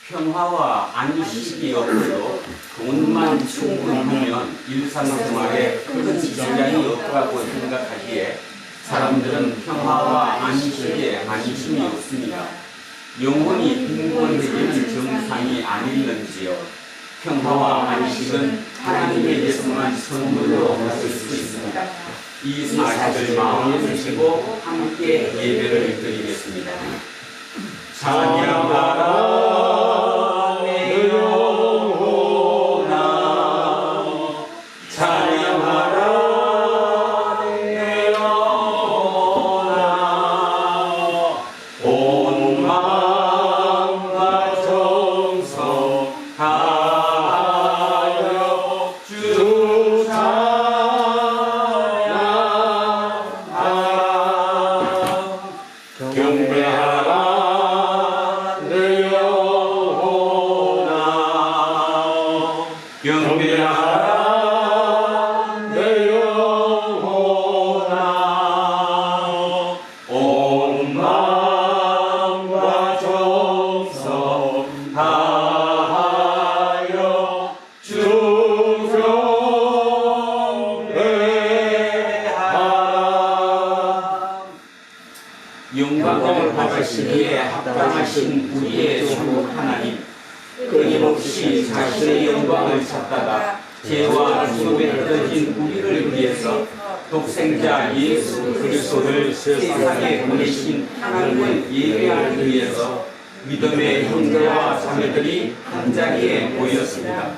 평화와 안식이 없어도 돈만 충분하면 일상생활에 큰 지장이 없다고 생각하기에 사람들은 평화와 안식에 관심이 없습니다. 영혼이 빈곤해지는 정상이 아닐는지요. 평화와 안식은 하나님에게서만 선물로 받을 수 있습니다. 이 사실을 마음에 드시고 함께 예배를 드리겠습니다. 찬양하라 내 영혼아, 찬양하라 내 영혼아, 온 마음과 정성 다하여 주 찬양하라. 경배하라 내 영혼아, 경배하라 내 영혼아, 온 마음과 정성 다하여 주 경배하라. 영광을 받으시기에 합당하신 우리의 주 하나님, 끊임없이 자신의 영광을 찾다가 죄와 죽음에 떨어진 우리를 위해서 독생자 예수 그리스도를 세상에 보내신 하나님을 예배하기 위해서 믿음의 형제와 자매들이 한자리에 모였습니다.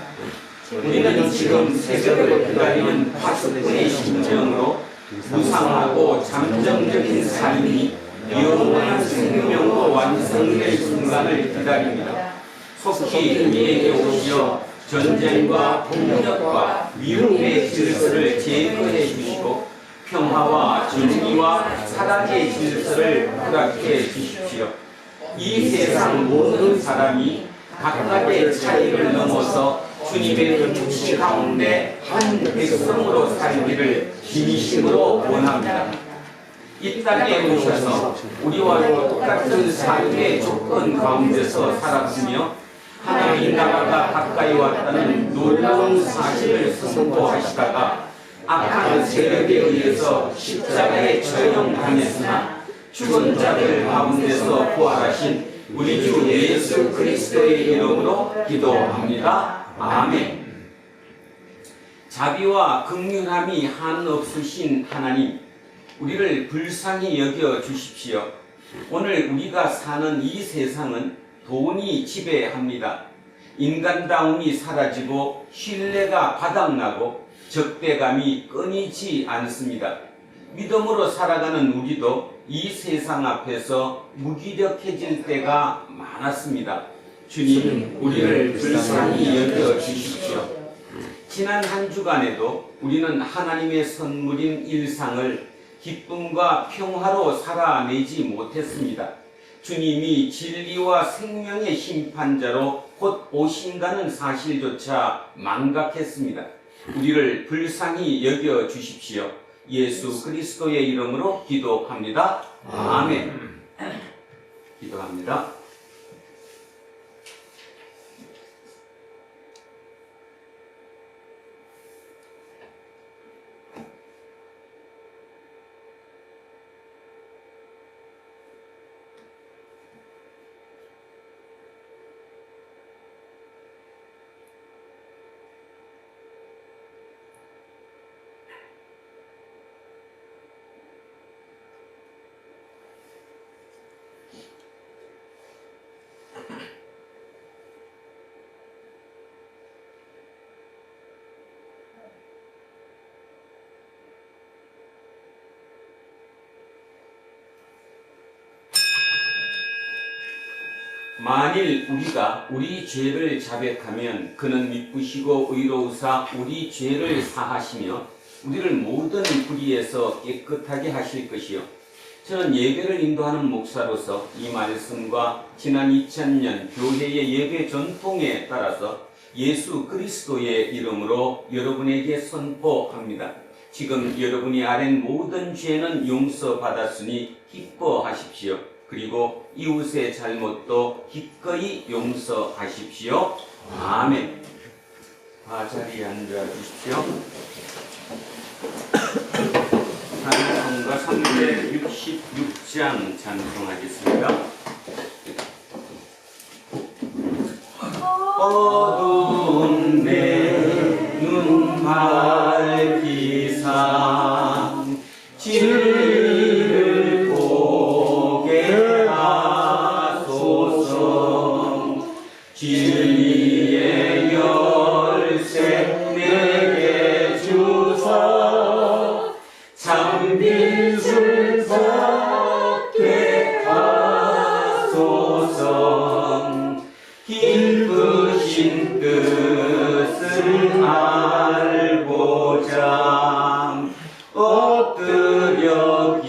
우리는 지금 새벽을 기다리는 파수꾼의 심정으로 무상하고 잠정적인 삶이 영원한 생명으로 완성될 순간을 기다립니다. 속히 우리에게 오시어 전쟁과 폭력과 위협의 질서를 제거해 주시고 평화와 정의와 사랑의 질서를 허락해 주십시오. 이 세상 모든 사람이 각각의 차이를 넘어서 주님의 통치 가운데 한 백성으로 살기를 진심으로 원합니다. 이 땅에 오셔서 우리와 똑같은 삶의 조건 가운데서 살았으며 하나님 나라가 가까이 왔다는 놀라운 사실을 선포하시다가 악한 세력에 의해서 십자가에 처형당했으나 죽은 자들 가운데서 부활하신 우리 주 예수 그리스도의 이름으로 기도합니다. 아멘. 자비와 긍휼함이 한없으신 하나님, 우리를 불쌍히 여겨 주십시오. 오늘 우리가 사는 이 세상은 돈이 지배합니다. 인간다움이 사라지고 신뢰가 바닥나고 적대감이 끊이지 않습니다. 믿음으로 살아가는 우리도 이 세상 앞에서 무기력해질 때가 많았습니다. 주님, 우리를 불쌍히 여겨 주십시오. 지난 한 주간에도 우리는 하나님의 선물인 일상을 기쁨과 평화로 살아내지 못했습니다. 주님이 진리와 생명의 심판자로 곧 오신다는 사실조차 망각했습니다. 우리를 불쌍히 여겨 주십시오. 예수 그리스도의 이름으로 기도합니다. 아멘. 기도합니다. 만일 우리가 우리 죄를 자백하면 그는 미쁘시고 의로우사 우리 죄를 사하시며 우리를 모든 불의에서 깨끗하게 하실 것이요. 저는 예배를 인도하는 목사로서 이 말씀과 지난 2000년 교회의 예배 전통에 따라서 예수 그리스도의 이름으로 여러분에게 선포합니다. 지금 여러분이 아는 모든 죄는 용서받았으니 기뻐하십시오. 그리고 이웃의 잘못도 기꺼이 용서하십시오. 아멘. 자리에 앉아 주십시오. 찬송가 366장 찬송하겠습니다. 어두운 내 눈 밝히사 진리를 보게 하소서. 진리의 열쇠 내게 주사 참빛을 받게 하소서. 깊으신 뜻을 알고자 엎드려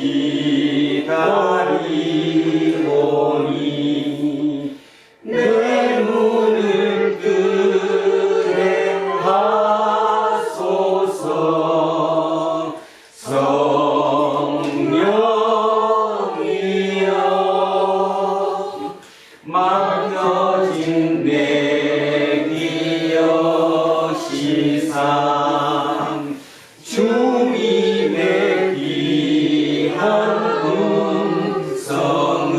기다리오니 내 문을 뜨게 하소서. 성령이여 맡겨진 내 기여시사 주님의 귀한 음성을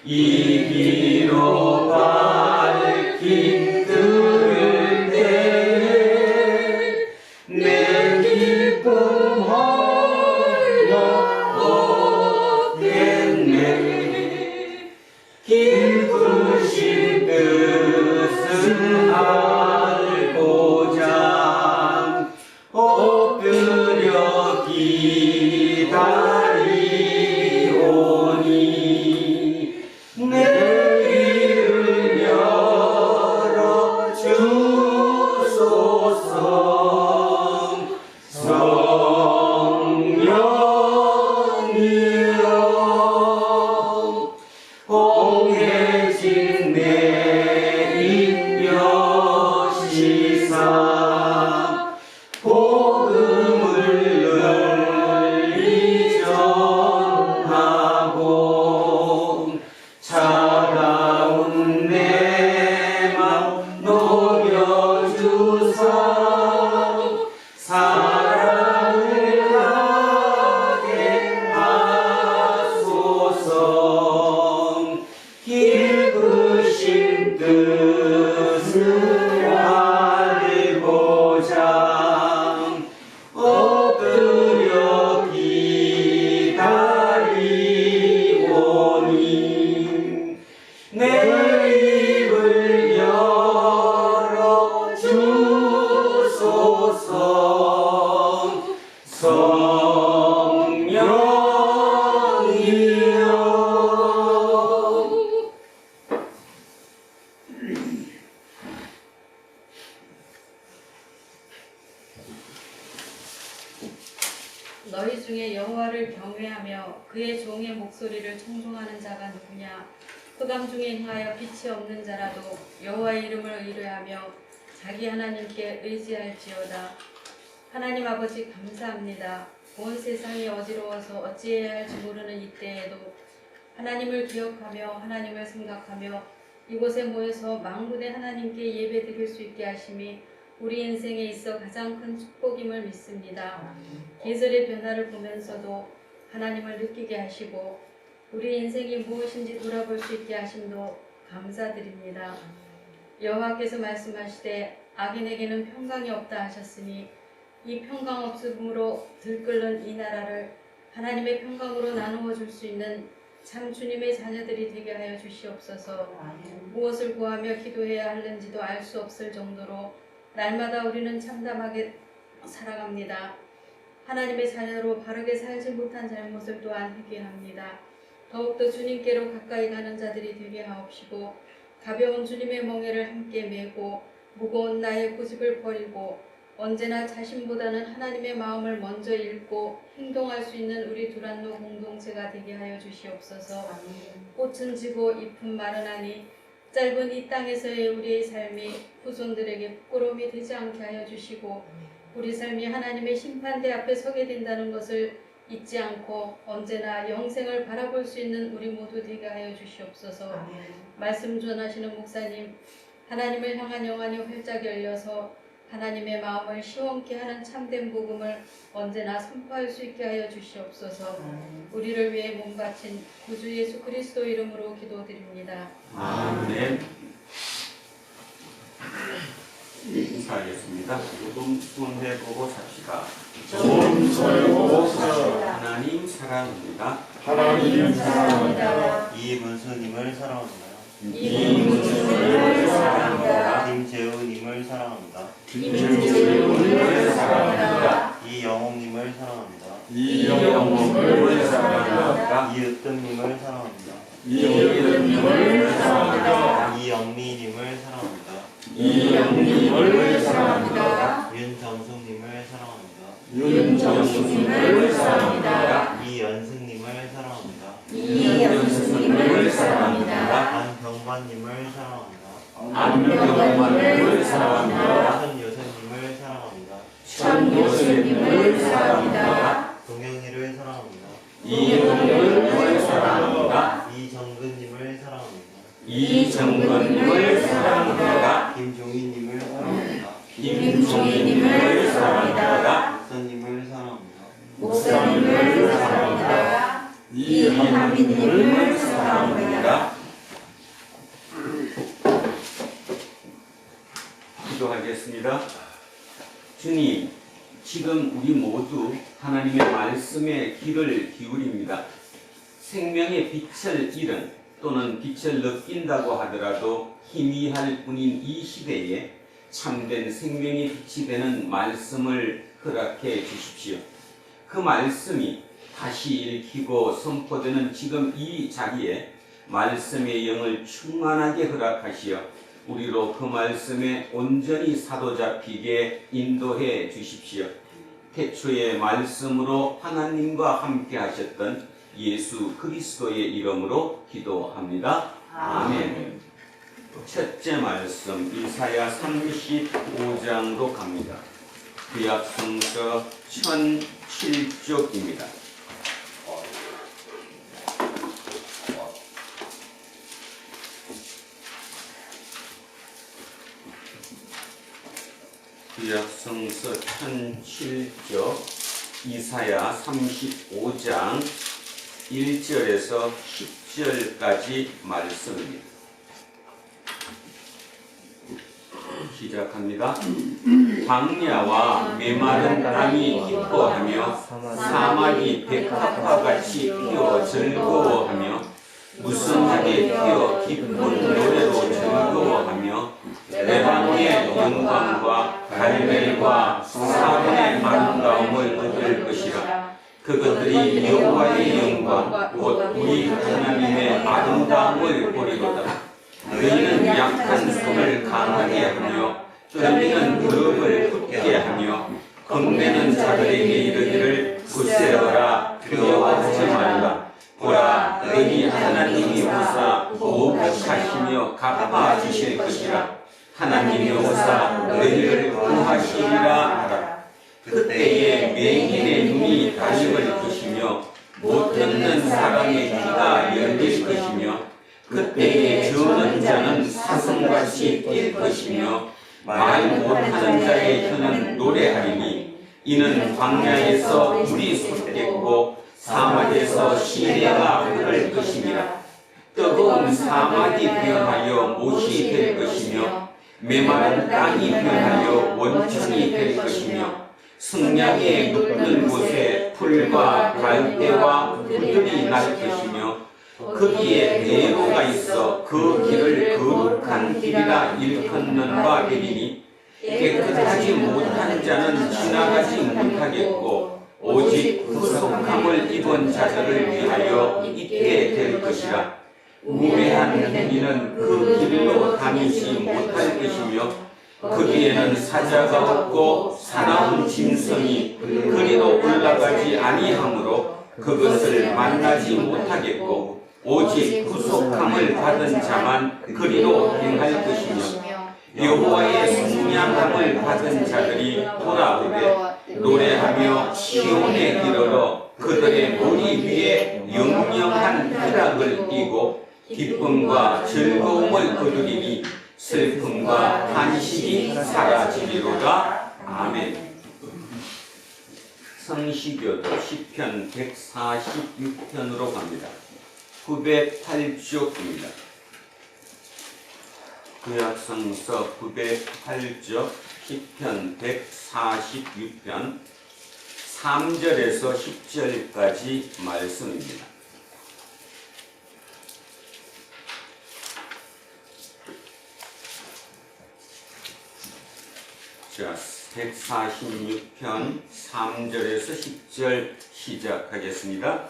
이기로 밝히 들을 때 내 기쁨 홀려 얻겠네. 깊으신 뜻을 알고자 엎드려 기다리오니 내 귀를 열어 주소서. 성령이여 공해진 내 입 여시사 복음을 널리 전하고 차가운 내 맘 녹여주사 사랑을 하게 하소서. 깊으신 뜻을 알고자 엎드려 기다리오니 내 입을 열어 주소서. 성령이여 너희 중에 여호와를 경외하며 그의 종의 목소리를 청종하는 자가 누구냐? 흑암 중에 행하여 빛이 없는 자라도 여호와의 이름을 의뢰하며 자기 하나님께 의지할지어다. 하나님 아버지 감사합니다. 온 세상이 어지러워서 어찌해야 할지 모르는 이때에도 하나님을 기억하며 하나님을 생각하며 이곳에 모여서 만군의 하나님께 예배드릴 수 있게 하심이 우리 인생에 있어 가장 큰 축복임을 믿습니다. 계절의 변화를 보면서도 하나님을 느끼게 하시고 우리 인생이 무엇인지 돌아볼 수 있게 하심도 감사드립니다. 여호와께서 말씀하시되 악인에게는 평강이 없다 하셨으니 이 평강 없음으로 들끓는 이 나라를 하나님의 평강으로 나누어 줄 수 있는 참 주님의 자녀들이 되게 하여 주시옵소서. 무엇을 구하며 기도해야 하는지도 알 수 없을 정도로 날마다 우리는 참담하게 살아갑니다. 하나님의 자녀로 바르게 살지 못한 잘못을 또한 회개합니다. 더욱더 주님께로 가까이 가는 자들이 되게 하옵시고 가벼운 주님의 멍에를 함께 메고 무거운 나의 고집을 버리고 언제나 자신보다는 하나님의 마음을 먼저 읽고 행동할 수 있는 우리 두란노 공동체가 되게 하여 주시옵소서. 꽃은 지고 잎은 마르나니 짧은 이 땅에서의 우리의 삶이 후손들에게 부끄러움이 되지 않게 하여 주시고 우리 삶이 하나님의 심판대 앞에 서게 된다는 것을 잊지 않고 언제나 영생을 바라볼 수 있는 우리 모두 되게 하여 주시옵소서. 말씀 전하시는 목사님, 하나님을 향한 영안이 활짝 열려서 하나님의 마음을 시원케 하는 참된 복음을 언제나 선포할 수 있게 하여 주시옵소서. 우리를 위해 몸 바친 구주 예수 그리스도 이름으로 기도드립니다. 아멘. 인사하겠습니다. 조금 손해보고 삽시다. 좀 손해보고 삽시다. 하나님 사랑합니다. 하나님 사랑합니다. 이문수님을 사랑합니다. 이문수님을 사랑합니다. 김재우님을 사랑합니다. 김재우님을 사랑합니다. 이영옥님을 사랑합니다. 이영옥님을 사랑합니다. 이으뜸님을 사랑합니다. 이은님을 사랑합니다. 이영미님을 사랑합니다. 이영님을 사랑합니다. 윤정숙님을 사랑합니다. 윤정수님을 사랑합니다. 이연승님을 사랑합니다. 이연수님을 사랑합니다. 안병관님을 사랑합니다. 안병관님을 사랑합니다. 천요셉님을 사랑합니다. 천요셉님을 사랑합니다. 동영이를 사랑합니다. 이동훈님을 사랑합니다. 이정근님을 사랑합니다. 이정근님을 사랑합니다. 김종희님을 사랑합니다. 김종희님을 사랑합니다. 목사님을 사랑합니다. 목사님을 사랑합니다. 이한민님을 사랑합니다. 기도하겠습니다. 주님, 지금 우리 모두 하나님의 말씀에 귀를 기울입니다. 생명의 빛을 잃은 또는 빛을 느낀다고 하더라도 희미할 뿐인 이 시대에 참된 생명의 빛이 되는 말씀을 허락해 주십시오. 그 말씀이 다시 읽히고 선포되는 지금 이 자리에 말씀의 영을 충만하게 허락하시어 우리로 그 말씀에 온전히 사로잡히게 인도해 주십시오. 태초의 말씀으로 하나님과 함께 하셨던 예수 그리스도의 이름으로 기도합니다. 아멘. 첫째 말씀 이사야 35장으로 갑니다. 구약성서 1007쪽입니다. 구약성서 1007쪽 이사야 35장 1절에서 10절까지 말씀입니다. 시작합니다. 광야와 메마른 땅이 기뻐하며 사막이 백합화 같이 피어 즐거워하며 무성하게 피어 기쁜 노래로 즐거워하며 레바논의 영광과 갈멜과 사본의 아름다움을 얻을 것이라. 그것들이 여호와의 영광 곧 우리 하나님의 아름다움을 보리로다. 너희는 약한 손을 강하게 하며 떨리는 무릎을 굳게 하며 겁내는 자들에게 이르기를 굳세어라 두려워하지 말라. 보라, 너희 하나님이 오사 보복하시며 갚아주실 것이라. 하나님이 오사 너희를 구하시리라 하라. 그때에 맹인의 눈이 다시을 것이며 못 듣는 사람의 귀가 열릴 것이며 그때에 저는 자는 사슴같이 뛸 것이며 말 못하는 자의 혀는 노래하리니 이는 광야에서 물이 솟겠고 사막에서 시내가 흐를 것이니라. 뜨거운 사막이 변하여 못이 될 것이며 메마른 땅이 변하여 원천이 될 것이며 승냥이의 눕는 곳에 풀과 갈대와 풀들이 날 것이며 거기에 대로가 있어 그 길을 거룩한 길이라 일컫는바 되리니 깨끗하지 못한 자는 지나가지 못하겠고 오직 구속함을 입은 자들을 위하여 있게 될 것이라. 우매한 이는 그 길로 다니지 못할 것이며 거기에는 사자가 없고 사나운 짐승이 그리로 올라가지 아니하므로 그것을 만나지 못하겠고 오직 구속함을 받은 자만 그리로 행할 것이며 여호와의 승량함을 받은 자들이 돌아오되 노래하며 시온에 이르러 그들의 머리 위에 영영한 희락을 띠고 기쁨과 즐거움을 거두리니 슬픔과 한식이 사라지리로다. 아멘. 성시교도 시편 146편으로 갑니다. 908쪽입니다. 구약성서 908쪽 시편 146편 3절에서 10절까지 말씀입니다. 자, 146편 3절에서 10절 시작하겠습니다.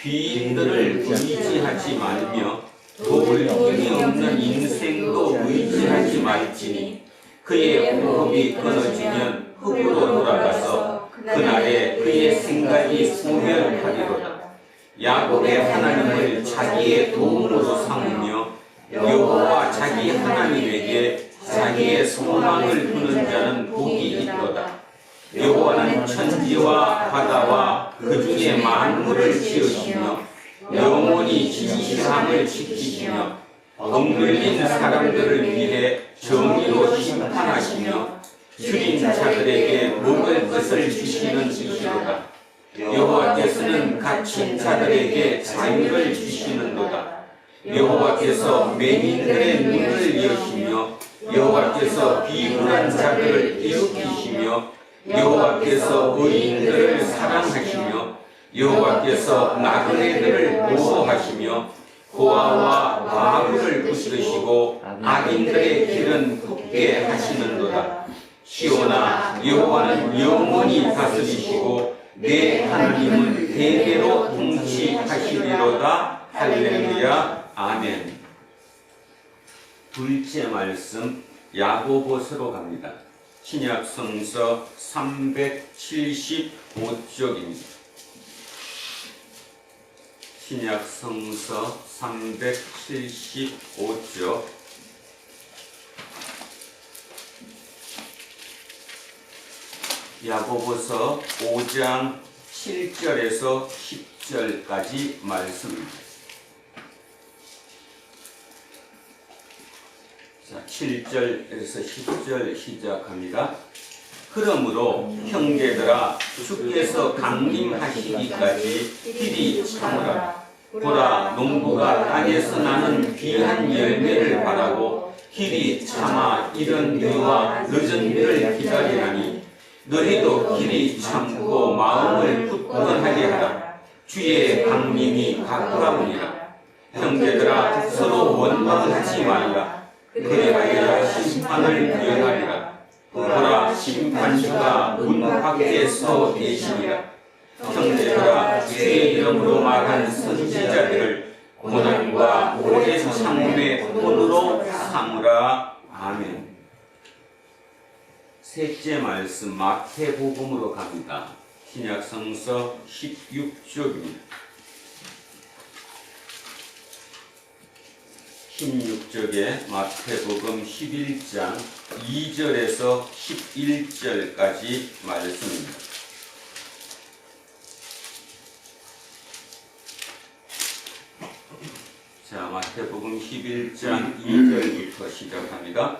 귀인들을 의지하지 말며 도울 힘이 없는 인생도 의지하지 말지니 그의 호흡이 끊어지면 흙으로 돌아가서 그날에 그의 생각이 소멸하리로다. 야곱의 하나님을 자기의 도움으로 삼으며 여호와 자기 하나님에게 자기의 소망을 두는 자는 복이 있도다. 여호와는 천지와 바다와 그 중에 만물을 지으시며 영원히 진실함을 지키시며 억눌린 사람들을 위해 정의로 심판하시며 줄인 자들에게 먹을 것을 주시는 이시로다. 여호와께서는 갇힌 자들에게 자유를 주시는도다. 여호와께서 맹인들의 눈을 여시며 여호와께서 비굴한 자들을 일으키시며 여호와께서 의인들을 사랑하시며 여호와께서 나그네들을 보호하시며 고아와 과부를 붙드시고 악인들의 길은 굽게 하시는도다. 시온아, 여호와는 영원히 다스리시고 내 하나님은 대대로 통치하시리로다. 할렐루야. 아멘. 둘째 말씀 야고보서로 갑니다. 신약성서 375쪽입니다. 신약성서 375쪽 야고보서 5장 7절에서 10절까지 말씀입니다. 자, 7절에서 10절 시작합니다. 그러므로 형제들아 주께서 강림하시기까지 길이 참으라. 보라, 농부가 땅에서 나는 귀한 열매를 바라고 길이 참아 이른 비와 늦은 비를 기다리나니 너희도 길이 참고 마음을 굳건하게 하라. 주의 강림이 가까우니라. 형제들아 서로 원망하지 말라. 그리하여 심판을 면하리라. 보라, 심판주가 문 밖에 서 계시니라. 형제들아 주의 이름으로 말한 선지자들을 고난과 오랜 참음의 본으로 삼으라. 아멘. 셋째 말씀 마태복음으로 갑니다. 신약성서 16쪽입니다. 16쪽에 마태복음 11장 2절에서 11절까지 말씀입니다. 자, 마태복음 11장 2절부터 시작합니다.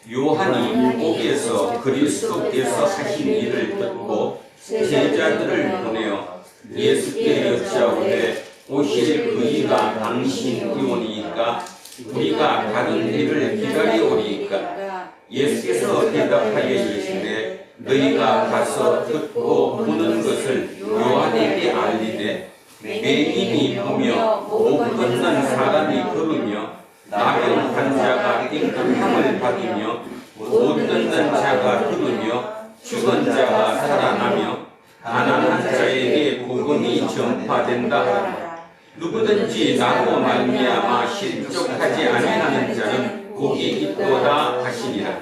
요한이 옥에서 그리스도께서 하신 일을 듣고 제자들을 보내어 예수께 여짜오되 오실 그이가 당신이오니이까 우리가 다른 일을 기다리오리이까. 예수께서 대답하여 이르시되 너희가 가서 듣고 보는 것을 요한에게 알리되 맹인이 보며 못 걷는 사람이 걸으며 나병 환자가 깨끗함을 받으며 못 듣는 자가 들으며 죽은 자가 살아나며 가난한 자에게 복음이 전파된다 하라. 누구든지 나로 말미암아 실족하지 아니하는 자는 복이 있도다 하시니라.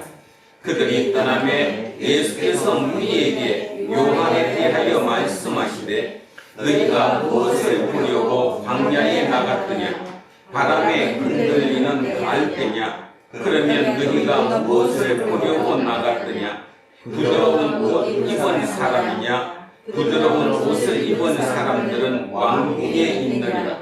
그들이 떠나매 예수께서 무리에게 요한에 대하여 말씀하시되 너희가 무엇을 보려고 광야에 나갔더냐? 바람에 흔들리는 갈대냐? 그러면 너희가 무엇을 보려고 나갔더냐? 부드러운 옷 입은 사람이냐? 부드러운 옷을 입은 사람들은 왕궁에 있느니라.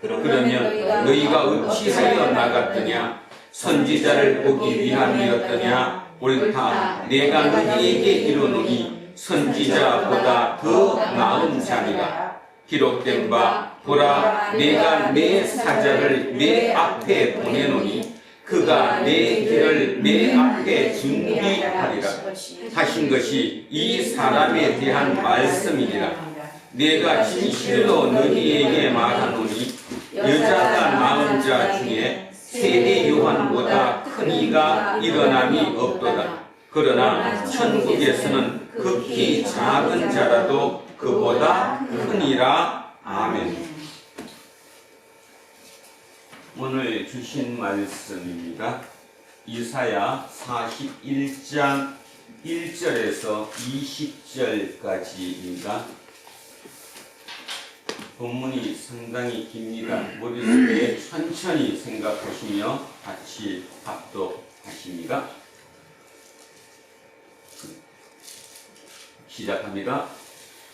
그러면 너희가 어찌하여 나갔더냐? 선지자를 보기 위함이었더냐? 옳다. 내가 너희에게 이르노니 선지자보다 더 나은 자니라. 기록된 바 보라, 내가 내 사자를 내 앞에 보내노니 그가 내 길을 내 앞에 준비하리라 하신 것이 이 사람에 대한 말씀이니라. 내가 진실로 너희에게 말하노니 여자가 낳은 자 중에 세례 요한보다 큰 이가 일어남이 없도다. 그러나 천국에서는 극히 작은 자라도 그보다 크니라. 아멘. 오늘 주신 말씀입니다. 이사야 41장 1절에서 20절까지입니다. 본문이 상당히 깁니다. 머릿속에 천천히 생각하시며 같이 합독하십니다. 시작합니다.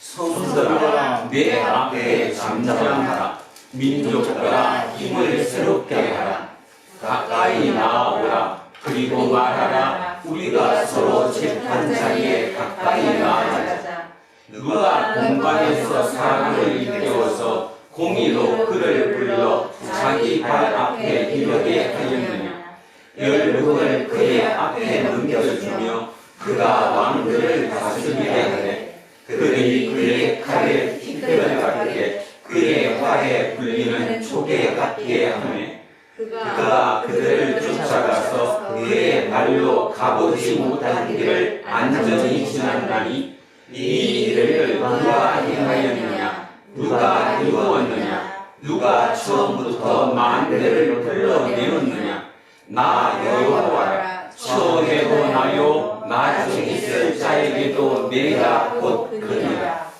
성들아, 내 앞에 잠잠하라. 민족들아, 힘을 새롭게 하라. 가까이 나아오라. 그리고 말하라. 우리가 서로 재판 자리에 가까이 나아가자. 누가 공방에서 사람을 일깨워서 공의로 그를 불러 자기 발 앞에 이르게 하였느냐? 열국을 그의 앞에 넘겨주며 그가 왕들을 다스리게 하되 그들이 그의 칼에 티끌을 같게 그의 활에 불리는 촉에 같게 하매 그가 그들을 쫓아가서 그의 발로 가보지 못한 길을 안전히 지난다니 이 일을 누가 행하였느냐? 누가 이루었느냐? 누가 처음부터 만대를 불러내었느냐? 나 여호와라. 처음에도 나요, 나중에 있을 자에게도 내가 곧 그니라.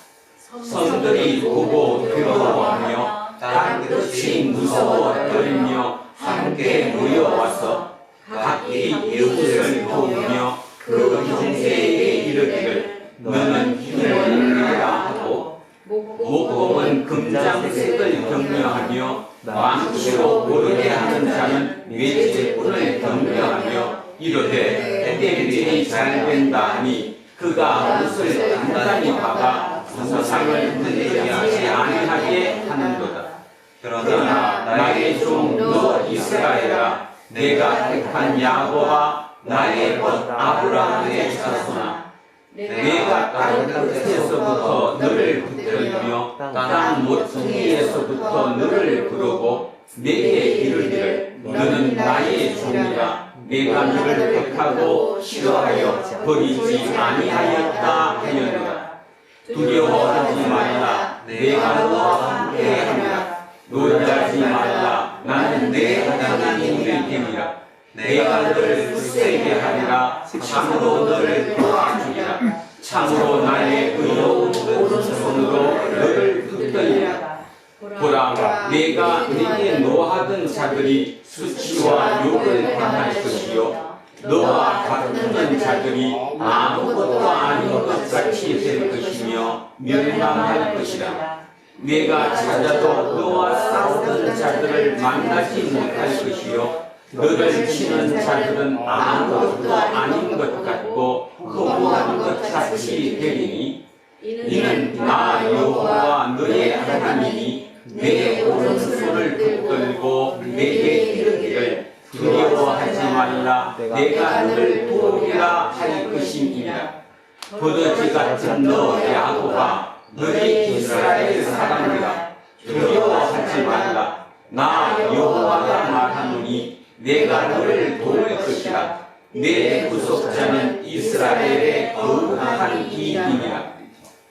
성들이 보고 두려워하며 땅 끝이 무서워 떨며 함께 모여와서 각기 이웃을 도우며 그 형제에게 이르기를 너는 힘을 내라 하고 목공은 금장색을 격려하며 망치로 고르게 하는 자는 외제꾼을 격려하며 이르되 때밀이 잘 된다 하니 그가 옷을 단단히 박아 우상을 흔들게 하지 아니하게 하는도다. 그러나 나의 종 너 이스라엘아, 내가 택한 야곱아, 나의 것 아브라함의 자손아, 내가 땅 끝에서부터 너를 붙들며 땅 모퉁이에서부터 너를 부르고 내게 이르기를 너는 나의 종이라. 내가 너를 택하고 싫어하여 버리지 아니하였다 하였노라. 두려워하지 말라. 내가 너와 함께하리라. 놀라지 말라. 나는 내 하나님의 힘이라. 내가 너를 굳세게 하리라. 참으로 너를 도와주리라. 참으로 나의 의로운 오른손으로 너를 붙들리라. 보라, 내가 네게 노하던 자들이 수치와 욕을 당할 것이요 너와 다투는 자들이 아무것도 아닌 것 같이 될 것이며 멸망할 것이라. 내가 찾아도 너와 싸우던 자들을 만나지 못할 것이요 너를 치는 자들은 아무것도 아닌 것 같고 허무한 것 같이 되리니 이는 나 여호와 너의 하나님이 내 오른손을 붙들고 내게 이르기를 두려워하지 말라. 내가 너를 도우리라 할 것임이니라. 버러지 같은 너 야곱아, 너희 이스라엘 사람들아, 두려워하지 말라. 나 여호와가 말하노니 내가 너를 도울 것이라. 내 구속자는 이스라엘의 거룩한 이이니라.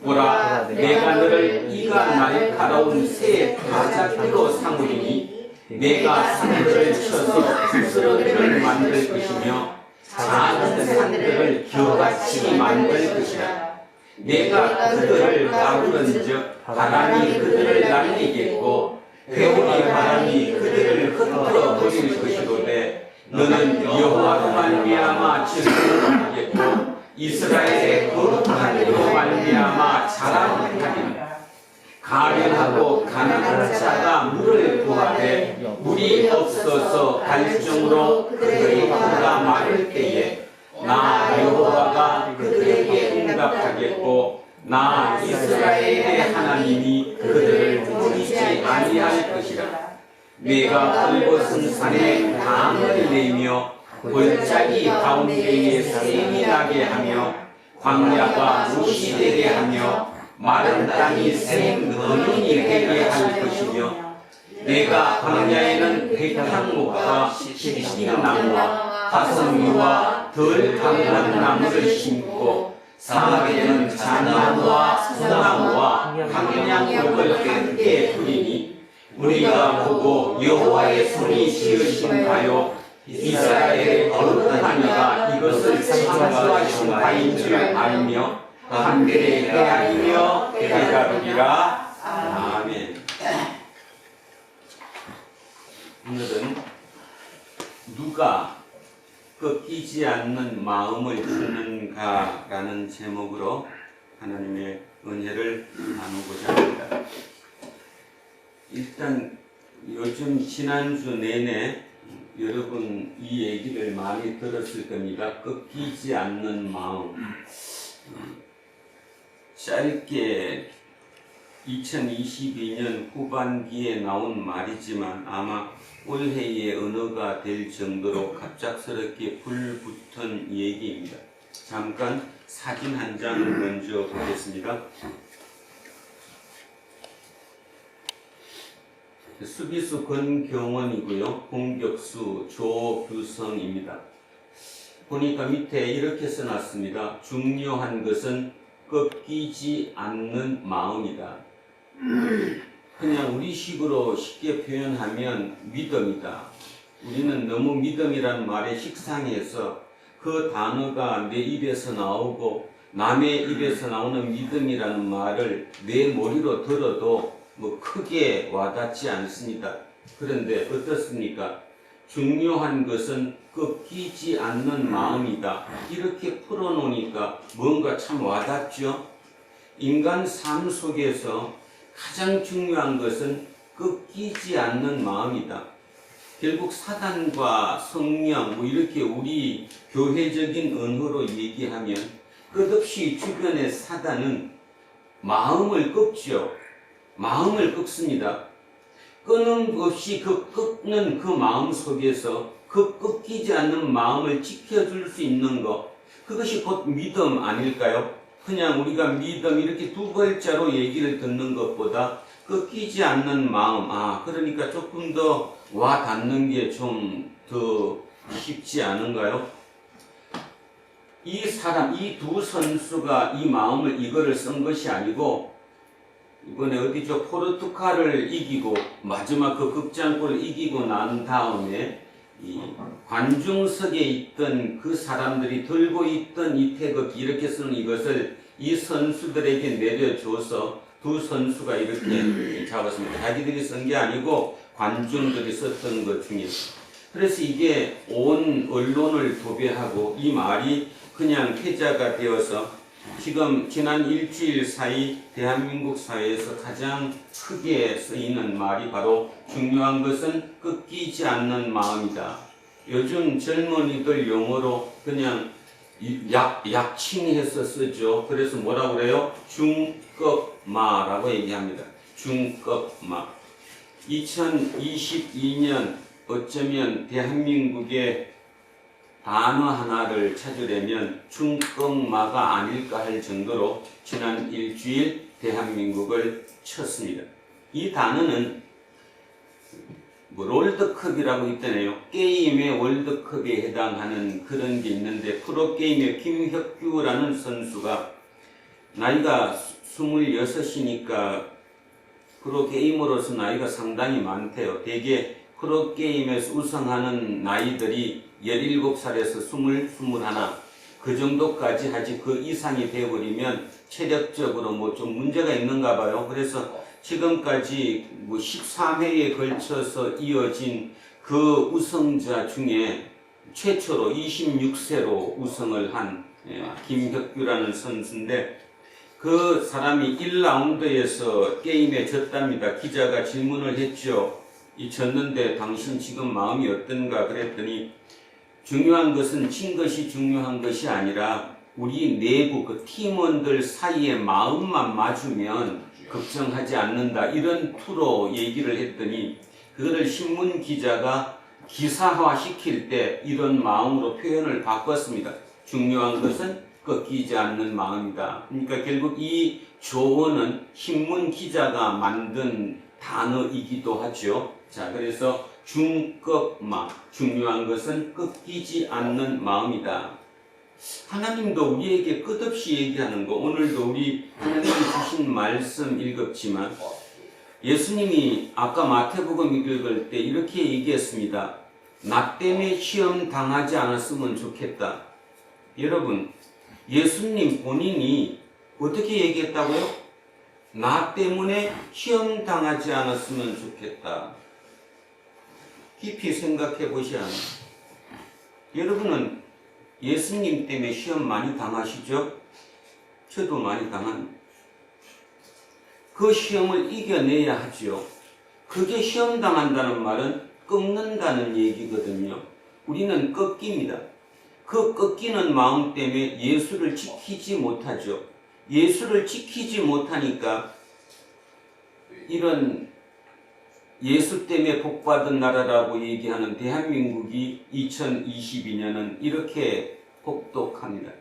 보라, 내가 너를 이가 날카로운 새 바자기로 삼으리니 내가 산들을 쳐서 부스러기를 만들 것이며 작은 산들을 겨같이 만들 것이라. 내가 그들을 다루는즉 바람이 그들을 날리겠고 회오리 바람이 그들을 흔들어 버릴 것이로되 너는 여호와로 말미암아 질투하겠고 이스라엘의 거룩한 이로 말미암아 자랑하리라. 가련하고 가난한 자가 물을 구하되 물이 없어서 갈증으로 그들의 혀가 마를 때에 나 여호와가 그들에게 응답하겠고 나 이스라엘의 하나님이 그들을 버리지 아니할 것이라. 내가 헐벗은 산에 강을 내며 골짜기 가운데에 샘이 나게 하며 광야가 무시 되게 하며 마른 땅이 샘 너눈이 되게 할 것이며 내가 광야에는 백향목과 시신나무와 화석류와 덜 강한 나무를 심고 사막에는 자나무와 소나무와 황량목을 함께 두리니 우리가 보고 여호와의 손이 지으신 바요 이스라엘의 거룩한 이가 이것을 창조하신 바인 줄 알며 한들에 헤아리며 깨달으리라. 아멘. 오늘은 누가 꺾이지 않는 마음을 주는가라는 제목으로 하나님의 은혜를 나누고자 합니다. 일단 요즘 지난주 내내 여러분 이 얘기를 많이 들었을 겁니다. 꺾이지 않는 마음. 짧게 2022년 후반기에 나온 말이지만 아마 올해의 언어가 될 정도로 갑작스럽게 불붙은 얘기입니다. 잠깐 사진 한 장을 먼저 보겠습니다. 수비수 권경원이고요. 공격수 조규성입니다. 보니까 밑에 이렇게 써놨습니다. 중요한 것은 꺾이지 않는 마음이다. 그냥 우리식으로 쉽게 표현하면 믿음이다. 우리는 너무 믿음이라는 말에 식상해서 그 단어가 내 입에서 나오고 남의 입에서 나오는 믿음이라는 말을 내 머리로 들어도 뭐 크게 와닿지 않습니다. 그런데 어떻습니까? 중요한 것은 꺾이지 않는 마음이다. 이렇게 풀어놓으니까 뭔가 참 와닿죠? 인간 삶 속에서 가장 중요한 것은 꺾이지 않는 마음이다. 결국 사단과 성령 뭐 이렇게 우리 교회적인 언어로 얘기하면 끝없이 주변의 사단은 마음을 꺾죠. 마음을 꺾습니다. 끊임없이 그 꺾는 그 마음 속에서 그 꺾이지 않는 마음을 지켜줄 수 있는 것, 그것이 곧 믿음 아닐까요? 그냥 우리가 믿음 이렇게 두 글자로 얘기를 듣는 것보다 꺾이지 않는 마음, 그러니까 조금 더 와닿는 게 좀 더 쉽지 않은가요? 이 두 선수가 이 마음을 이거를 쓴 것이 아니고 이번에 어디죠? 포르투갈을 이기고 마지막 그 극장골을 이기고 난 다음에 이 관중석에 있던 그 사람들이 들고 있던 이 태극기 이렇게 쓰는 이것을 이 선수들에게 내려줘서 두 선수가 이렇게 잡았습니다. 자기들이 쓴 게 아니고 관중들이 썼던 것 중에. 그래서 이게 온 언론을 도배하고 이 말이 그냥 회자가 되어서 지금 지난 일주일 사이 대한민국 사회에서 가장 크게 쓰이는 말이 바로 중요한 것은 꺾이지 않는 마음이다. 요즘 젊은이들 용어로 그냥 약칭해서 쓰죠. 그래서 뭐라고 그래요? 중꺾마라고 얘기합니다. 중꺾마. 2022년 어쩌면 대한민국의 단어 하나를 찾으려면 중꺾마가 아닐까 할 정도로 지난 일주일 대한민국을 쳤습니다. 이 단어는 롤드컵이라고 있잖아요. 게임의 월드컵에 해당하는 그런 게 있는데 프로게임의 김혁규라는 선수가 나이가 26이니까 프로게이머로서 나이가 상당히 많대요. 대개 프로게임에서 우승하는 나이들이 17살에서 20, 21 그 정도까지 하지 그 이상이 되어버리면 체력적으로 뭐 좀 문제가 있는가 봐요. 그래서 지금까지 뭐 13회에 걸쳐서 이어진 그 우승자 중에 최초로 26세로 우승을 한 김혁규라는 선수인데 그 사람이 1라운드에서 게임에 졌답니다. 기자가 질문을 했죠. 이 졌는데 당신 지금 마음이 어떤가 그랬더니 중요한 것은 진 것이 중요한 것이 아니라 우리 내부 그 팀원들 사이의 마음만 맞으면 걱정하지 않는다. 이런 투로 얘기를 했더니 그거를 신문 기자가 기사화 시킬 때 이런 마음으로 표현을 바꿨습니다. 중요한 것은 꺾이지 않는 마음이다. 그러니까 결국 이 조언은 신문 기자가 만든 단어이기도 하죠. 자, 그래서 중꺾마, 중요한 것은 꺾이지 않는 마음이다. 하나님도 우리에게 끝없이 얘기하는 거, 오늘도 우리 하나님이 주신 말씀 읽었지만 예수님이 아까 마태복음 읽을 때 이렇게 얘기했습니다. 나 때문에 시험 당하지 않았으면 좋겠다. 여러분, 예수님 본인이 어떻게 얘기했다고요? 나 때문에 시험 당하지 않았으면 좋겠다. 깊이 생각해 보셔야 합니다. 여러분은 예수님 때문에 시험 많이 당하시죠? 저도 많이 당합니다. 그 시험을 이겨내야 하죠. 그게 시험 당한다는 말은 꺾는다는 얘기거든요. 우리는 꺾입니다. 그 꺾이는 마음 때문에 예수를 지키지 못하죠. 예수를 지키지 못하니까 이런 예수 때문에 복받은 나라라고 얘기하는 대한민국이 2022년은 이렇게 혹독합니다.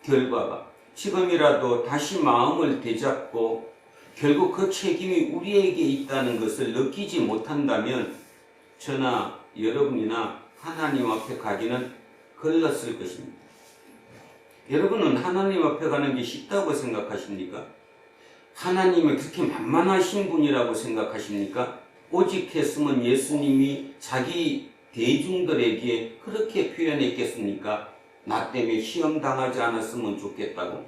결과가 지금이라도 다시 마음을 되잡고 결국 그 책임이 우리에게 있다는 것을 느끼지 못한다면 저나 여러분이나 하나님 앞에 가기는 걸렀을 것입니다. 여러분은 하나님 앞에 가는 게 쉽다고 생각하십니까? 하나님을 그렇게 만만하신 분이라고 생각하십니까? 오직 했으면 예수님이 자기 대중들에게 그렇게 표현했겠습니까? 나 때문에 시험 당하지 않았으면 좋겠다고.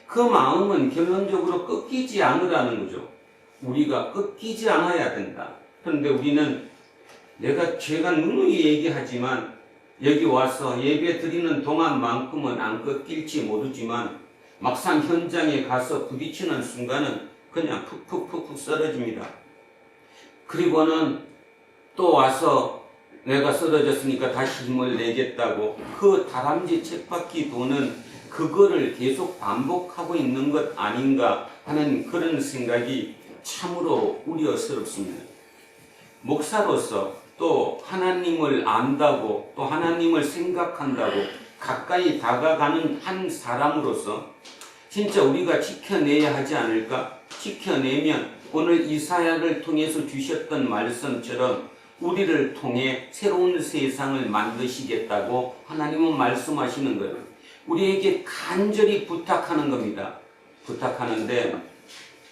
그 마음은 결론적으로 꺾이지 않으라는 거죠. 우리가 꺾이지 않아야 된다. 그런데 우리는 제가 누누이 얘기하지만 여기 와서 예배 드리는 동안만큼은 안 꺾일지 모르지만 막상 현장에 가서 부딪히는 순간은 그냥 푹푹 쓰러집니다. 그리고는 또 와서 내가 쓰러졌으니까 다시 힘을 내겠다고 그 다람쥐 쳇바퀴 도는 그거를 계속 반복하고 있는 것 아닌가 하는 그런 생각이 참으로 우려스럽습니다. 목사로서 또 하나님을 안다고 또 하나님을 생각한다고 가까이 다가가는 한 사람으로서 진짜 우리가 지켜내야 하지 않을까? 지켜내면 오늘 이사야를 통해서 주셨던 말씀처럼 우리를 통해 새로운 세상을 만드시겠다고 하나님은 말씀하시는 거예요. 우리에게 간절히 부탁하는 겁니다. 부탁하는데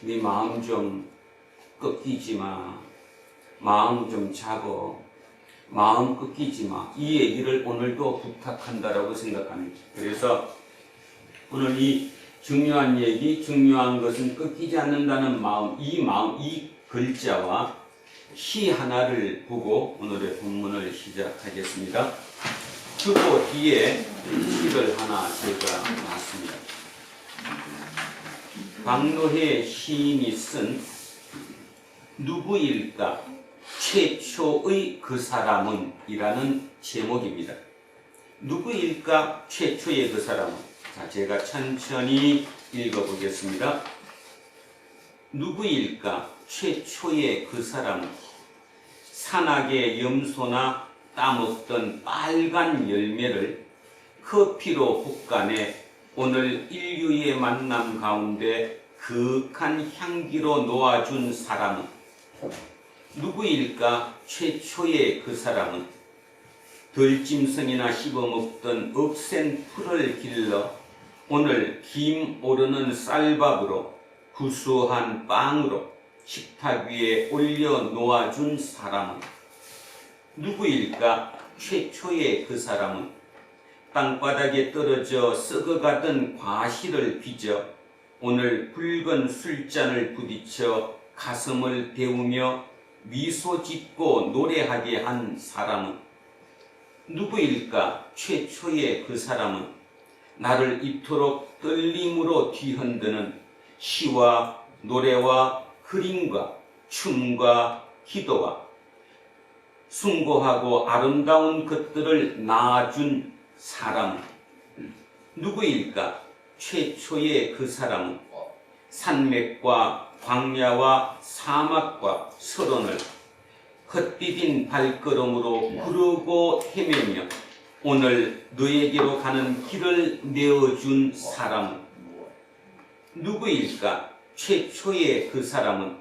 네 마음 좀 꺾이지 마. 마음 좀 잡어. 마음 꺾이지 마. 이 얘기를 오늘도 부탁한다라고 생각합니다. 그래서 오늘 이 중요한 얘기, 중요한 것은 꺾이지 않는다는 마음, 이 글자와 시 하나를 보고 오늘의 본문을 시작하겠습니다. 주보 뒤에 시를 하나 제가 놨습니다. 박노해 시인이 쓴 누구일까? 최초의 그 사람은 이라는 제목입니다. 누구일까? 최초의 그 사람은. 자, 제가 천천히 읽어보겠습니다. 누구일까? 최초의 그 사람은 산악의 염소나 따먹던 빨간 열매를 커피로 볶아내 오늘 인류의 만남 가운데 그윽한 향기로 놓아준 사람은 누구일까? 최초의 그 사람은 들짐승이나 씹어먹던 억센 풀을 길러 오늘 김 오르는 쌀밥으로 구수한 빵으로 식탁 위에 올려 놓아준 사람은 누구일까? 최초의 그 사람은 땅바닥에 떨어져 썩어가던 과실을 빚어 오늘 붉은 술잔을 부딪혀 가슴을 데우며 미소 짓고 노래하게 한 사람은 누구일까? 최초의 그 사람은 나를 이토록 떨림으로 뒤흔드는 시와 노래와 흐림과 춤과 기도와 숭고하고 아름다운 것들을 낳아준 사람 누구일까? 최초의 그 사람은 산맥과 광야와 사막과 서론을 헛디딘 발걸음으로 구르고 헤매며 오늘 너에게로 가는 길을 내어준 사람은 누구일까? 최초의 그 사람은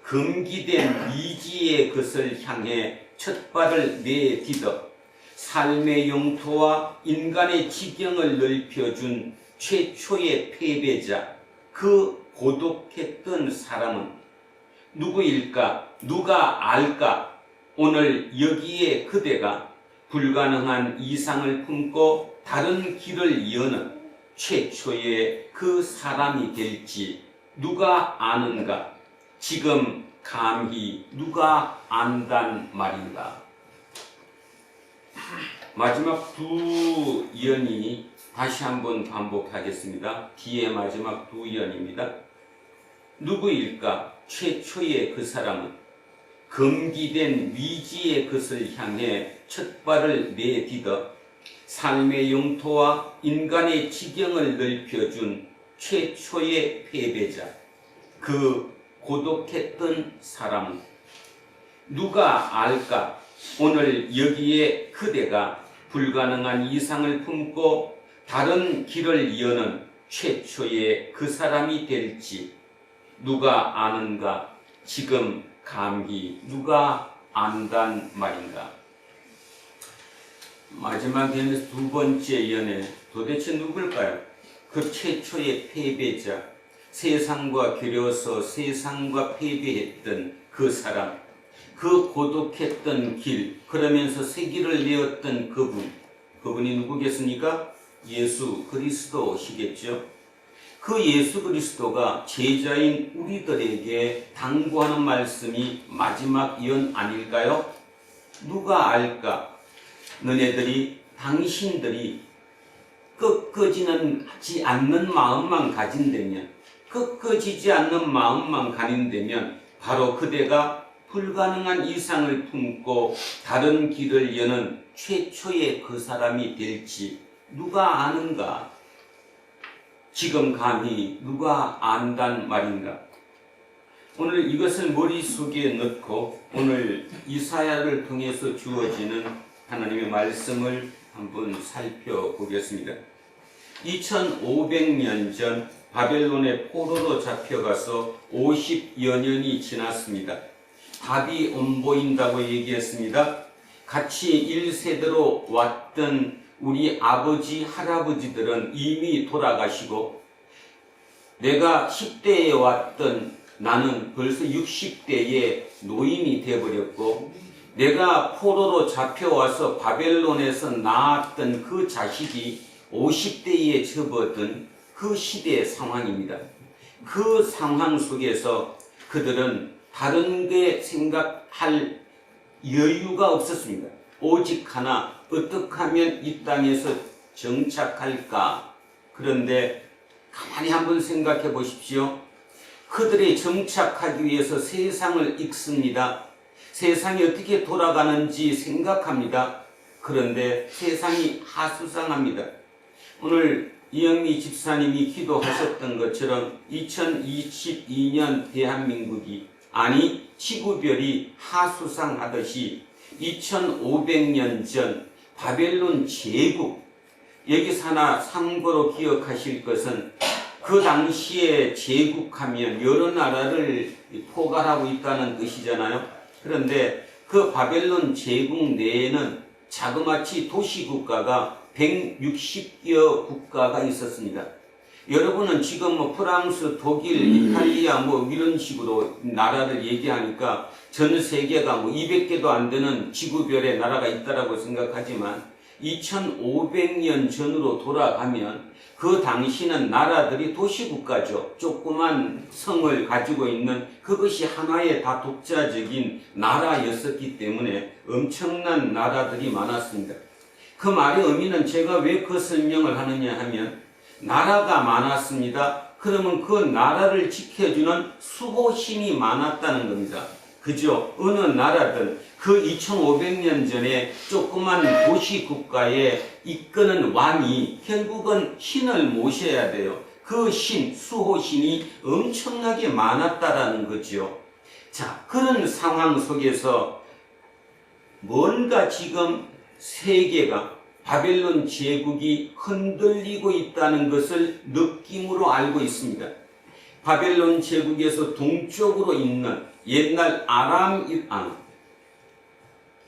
금기된 미지의 것을 향해 첫 발을 내디뎌 삶의 영토와 인간의 지경을 넓혀준 최초의 패배자, 그 고독했던 사람은 누구일까? 누가 알까? 오늘 여기에 그대가 불가능한 이상을 품고 다른 길을 여는 최초의 그 사람이 될지 누가 아는가? 지금 감히 누가 안단 말인가? 마지막 두 연이 다시 한번 반복하겠습니다. 뒤에 마지막 두 연입니다. 누구일까? 최초의 그 사람은 금기된 위지의 것을 향해 첫 발을 내디뎌 삶의 영토와 인간의 지경을 넓혀준 최초의 패배자, 그 고독했던 사람은 누가 알까? 오늘 여기에 그대가 불가능한 이상을 품고 다른 길을 여는 최초의 그 사람이 될지 누가 아는가? 지금 감히 누가 안단 말인가? 마지막에는 두 번째 연애 도대체 누굴까요? 그 최초의 패배자, 세상과 겨려서 세상과 패배했던 그 사람, 그 고독했던 길, 그러면서 새 길을 내었던 그분이 누구겠습니까? 예수 그리스도시겠죠. 그 예수 그리스도가 제자인 우리들에게 당부하는 말씀이 마지막 연 아닐까요? 누가 알까? 너네들이 당신들이 꺾어지지 않는 마음만 가진다면, 꺾어지지 않는 마음만 가진다면 바로 그대가 불가능한 이상을 품고 다른 길을 여는 최초의 그 사람이 될지 누가 아는가? 지금 감히 누가 안단 말인가? 오늘 이것을 머릿속에 넣고 오늘 이사야를 통해서 주어지는 하나님의 말씀을 한번 살펴보겠습니다. 2500년 전 바벨론의 포로로 잡혀가서 50여 년이 지났습니다. 답이 안 보인다고 얘기했습니다. 같이 1세대로 왔던 우리 아버지, 할아버지들은 이미 돌아가시고 내가 10대에 왔던 나는 벌써 60대의 노인이 되어버렸고 내가 포로로 잡혀와서 바벨론에서 낳았던 그 자식이 50대에 접어든 그 시대의 상황입니다. 그 상황 속에서 그들은 다른 게 생각할 여유가 없었습니다. 오직 하나, 어떻게 하면 이 땅에서 정착할까? 그런데 가만히 한번 생각해 보십시오. 그들이 정착하기 위해서 세상을 읽습니다. 세상이 어떻게 돌아가는지 생각합니다. 그런데 세상이 하수상합니다. 오늘 이영미 집사님이 기도하셨던 것처럼 2022년 대한민국이 아니 지구별이 하수상하듯이 2500년 전 바벨론 제국, 여기서 하나 참고로 기억하실 것은 그 당시에 제국하면 여러 나라를 포괄하고 있다는 뜻이잖아요. 그런데 그 바벨론 제국 내에는 자그마치 도시국가가 160여 국가가 있었습니다. 여러분은 지금 프랑스, 독일, 이탈리아 이런 식으로 나라를 얘기하니까 전 세계가 200개도 안 되는 지구별의 나라가 있다라고 생각하지만 2500년 전으로 돌아가면 그 당시는 나라들이 도시국가죠. 조그만 성을 가지고 있는 그것이 하나의 다 독자적인 나라였었기 때문에 엄청난 나라들이 많았습니다. 그 말의 의미는 제가 왜 그 설명을 하느냐 하면 나라가 많았습니다. 그러면 그 나라를 지켜주는 수호신이 많았다는 겁니다. 그죠? 어느 나라든 그 2500년 전에 조그만 도시 국가에 이끄는 왕이 결국은 신을 모셔야 돼요. 그 신, 수호신이 엄청나게 많았다라는 거죠. 자, 그런 상황 속에서 뭔가 지금 세계가 바벨론 제국이 흔들리고 있다는 것을 느낌으로 알고 있습니다. 바벨론 제국에서 동쪽으로 있는 옛날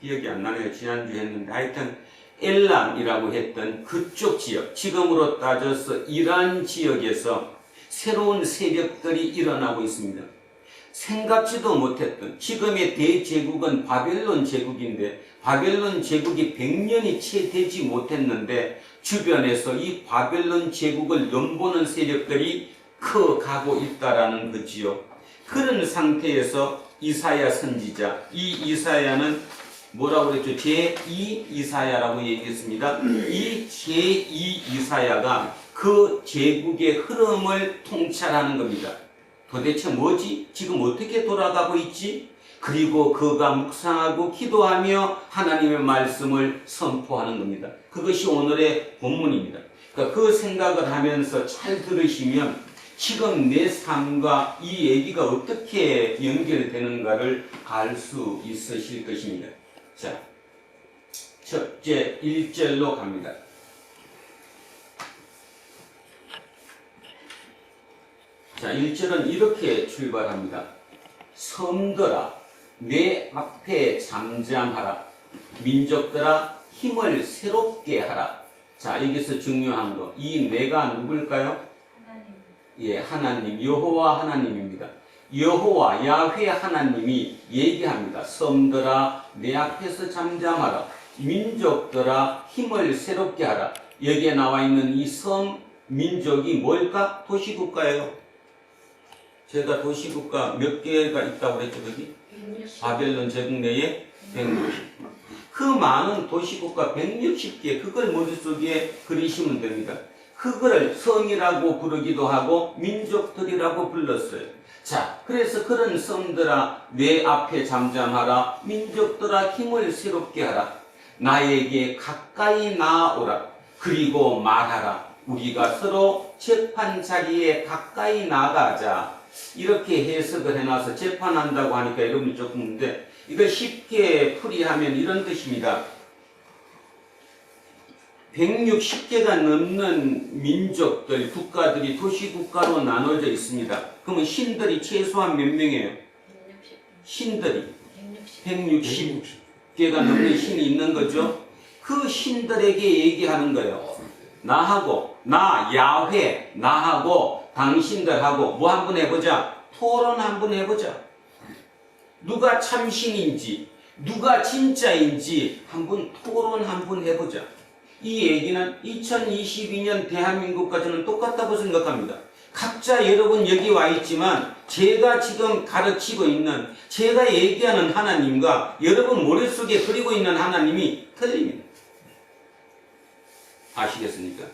기억이 안 나네요. 지난주에 했는데 하여튼 엘람이라고 했던 그쪽 지역, 지금으로 따져서 이란 지역에서 새로운 세력들이 일어나고 있습니다. 생각지도 못했던 지금의 대제국은 바벨론 제국인데 바벨론 제국이 100년이 채 되지 못했는데 주변에서 이 바벨론 제국을 넘보는 세력들이 커가고 있다라는 거지요. 그런 상태에서 이사야 선지자, 이 이사야는 뭐라고 그랬죠? 제2 이사야라고 얘기했습니다. 이 제2 이사야가 그 제국의 흐름을 통찰하는 겁니다. 도대체 뭐지? 지금 어떻게 돌아가고 있지? 그리고 그가 묵상하고 기도하며 하나님의 말씀을 선포하는 겁니다. 그것이 오늘의 본문입니다. 그러니까 그 생각을 하면서 잘 들으시면 지금 내 삶과 이 얘기가 어떻게 연결되는가를 알 수 있으실 것입니다. 자, 첫째 1절로 갑니다. 자, 1절은 이렇게 출발합니다. 섬들아, 내 앞에 잠잠하라. 민족들아, 힘을 새롭게 하라. 자, 여기서 중요한 거. 이 내가 누굴까요? 하나님. 예, 하나님, 여호와 하나님입니다. 여호와, 야훼 하나님이 얘기합니다. 섬들아, 내 앞에서 잠잠하라. 민족들아, 힘을 새롭게 하라. 여기에 나와 있는 이 섬, 민족이 뭘까? 도시국가예요. 제가 도시국가 몇 개가 있다고 그랬죠, 거기? 160. 바벨론 제국 내에 160. 그 많은 도시국가 160개, 그걸 머릿속에 그리시면 됩니다. 그거를 성이라고 부르기도 하고 민족들이라고 불렀어요. 자, 그래서 그런 성들아, 내 앞에 잠잠하라. 민족들아, 힘을 새롭게 하라. 나에게 가까이 나아오라. 그리고 말하라. 우리가 서로 재판 자리에 가까이 나가자. 이렇게 해석을 해놔서 재판한다고 하니까 여러분이 조금 문제. 이걸 쉽게 풀이하면 이런 뜻입니다. 160개가 넘는 민족들, 국가들이 도시국가로 나눠져 있습니다. 그러면 신들이 최소한 몇 명이에요? 160. 신들이 160. 160개가 넘는 신이 있는 거죠. 그 신들에게 얘기하는 거예요. 나하고, 나 야훼, 나하고 당신들하고 뭐 한번 해보자. 토론 한번 해보자. 누가 참신인지, 누가 진짜인지 한번 토론 한번 해보자. 이 얘기는 2022년 대한민국과 저는 똑같다고 생각합니다. 각자 여러분 여기 와 있지만 제가 지금 가르치고 있는, 제가 얘기하는 하나님과 여러분 머릿속에 그리고 있는 하나님이 틀립니다. 아시겠습니까?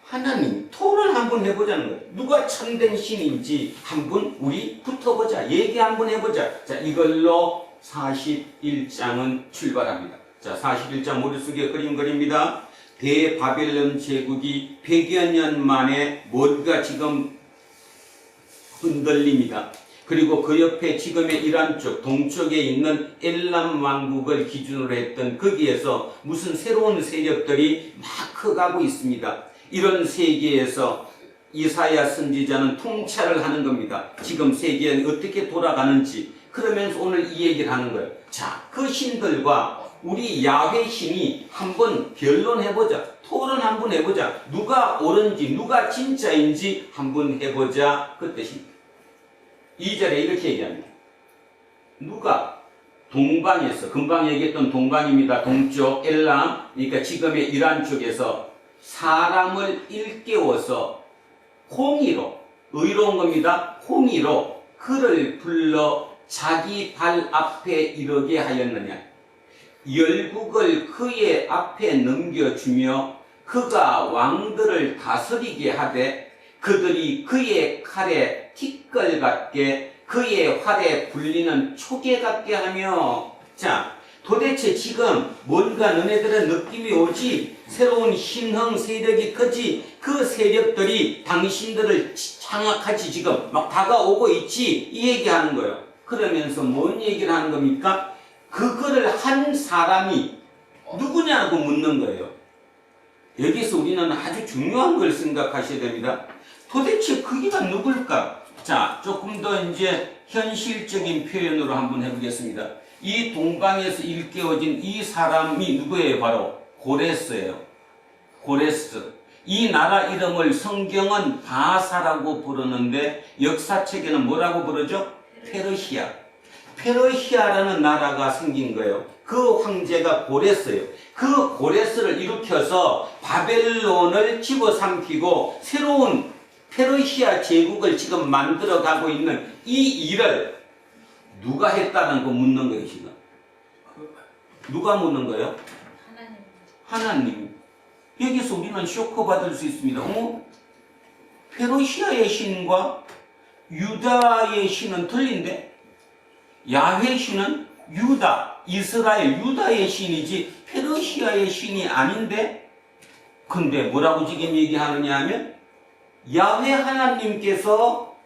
하나님 토론 한번 해보자는 거예요. 누가 참된 신인지 한번 우리 붙어보자. 얘기 한번 해보자. 자, 이걸로 41장은 출발합니다. 자, 41장 머릿속에 그림 그립니다. 대바벨론 제국이 100여 년 만에 뭔가 지금 흔들립니다. 그리고 그 옆에 지금의 이란 쪽 동쪽에 있는 엘람 왕국을 기준으로 했던 거기에서 무슨 새로운 세력들이 막 커가고 있습니다. 이런 세계에서 이사야 선지자는 통찰을 하는 겁니다. 지금 세계는 어떻게 돌아가는지. 그러면서 오늘 이 얘기를 하는 거예요. 자, 그 신들과 우리 야훼 신이 한번 변론해보자. 토론 한번 해보자. 누가 옳은지 누가 진짜인지 한번 해보자. 그 뜻입니다. 2절에 이렇게 얘기합니다. 누가 동방에서, 금방 얘기했던 동방입니다. 동쪽 엘람, 그러니까 지금의 이란 쪽에서 사람을 일깨워서 홍의로, 의로운 겁니다. 홍의로 그를 불러 자기 발 앞에 이르게 하였느냐. 열국을 그의 앞에 넘겨주며 그가 왕들을 다스리게 하되 그들이 그의 칼에 티끌 같게 그의 활에 불리는 초계 같게 하며. 자, 도대체 지금 뭔가 너네들의 느낌이 오지? 새로운 신흥 세력이 크지? 그 세력들이 당신들을 장악하지 지금 막 다가오고 있지? 이 얘기하는 거예요. 그러면서 뭔 얘기를 하는 겁니까? 그거를 한 사람이 누구냐고 묻는 거예요. 여기서 우리는 아주 중요한 걸 생각하셔야 됩니다. 도대체 그기가 누굴까? 자, 조금 더 이제 현실적인 표현으로 한번 해보겠습니다. 이 동방에서 일깨워진 이 사람이 누구예요? 바로 고레스예요. 고레스. 이 나라 이름을 성경은 바사라고 부르는데 역사책에는 뭐라고 부르죠? 페르시아. 페르시아라는 나라가 생긴 거예요. 그 황제가 고레스예요. 그 고레스를 일으켜서 바벨론을 집어삼키고 새로운 페르시아 제국을 지금 만들어가고 있는 이 일을 누가 했다는 거 묻는 거예요, 지금. 누가 묻는 거예요? 하나님. 여기서 우리는 쇼크 받을 수 있습니다. 페르시아의 신과 유다의 신은 틀린데? 야훼 신은 유다, 이스라엘, 유다의 신이지 페르시아의 신이 아닌데? 근데 뭐라고 지금 얘기하느냐 하면 야훼 하나님께서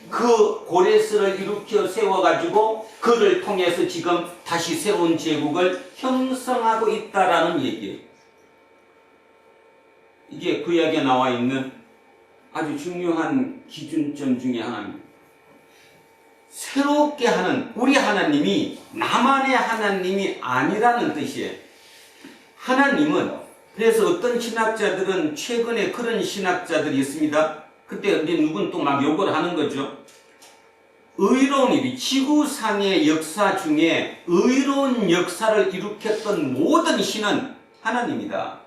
그 고레스를 일으켜 세워가지고 그를 통해서 지금 다시 새로운 제국을 형성하고 있다라는 얘기예요. 이게 구약에 나와 있는 아주 중요한 기준점 중에 하나입니다. 새롭게 하는 우리 하나님이 나만의 하나님이 아니라는 뜻이에요. 하나님은 그래서 어떤 신학자들은 최근에 그런 신학자들이 있습니다. 그때 누군 또 막 욕을 하는 거죠. 의로운 일이 지구상의 역사 중에 의로운 역사를 일으켰던 모든 신은 하나님이다.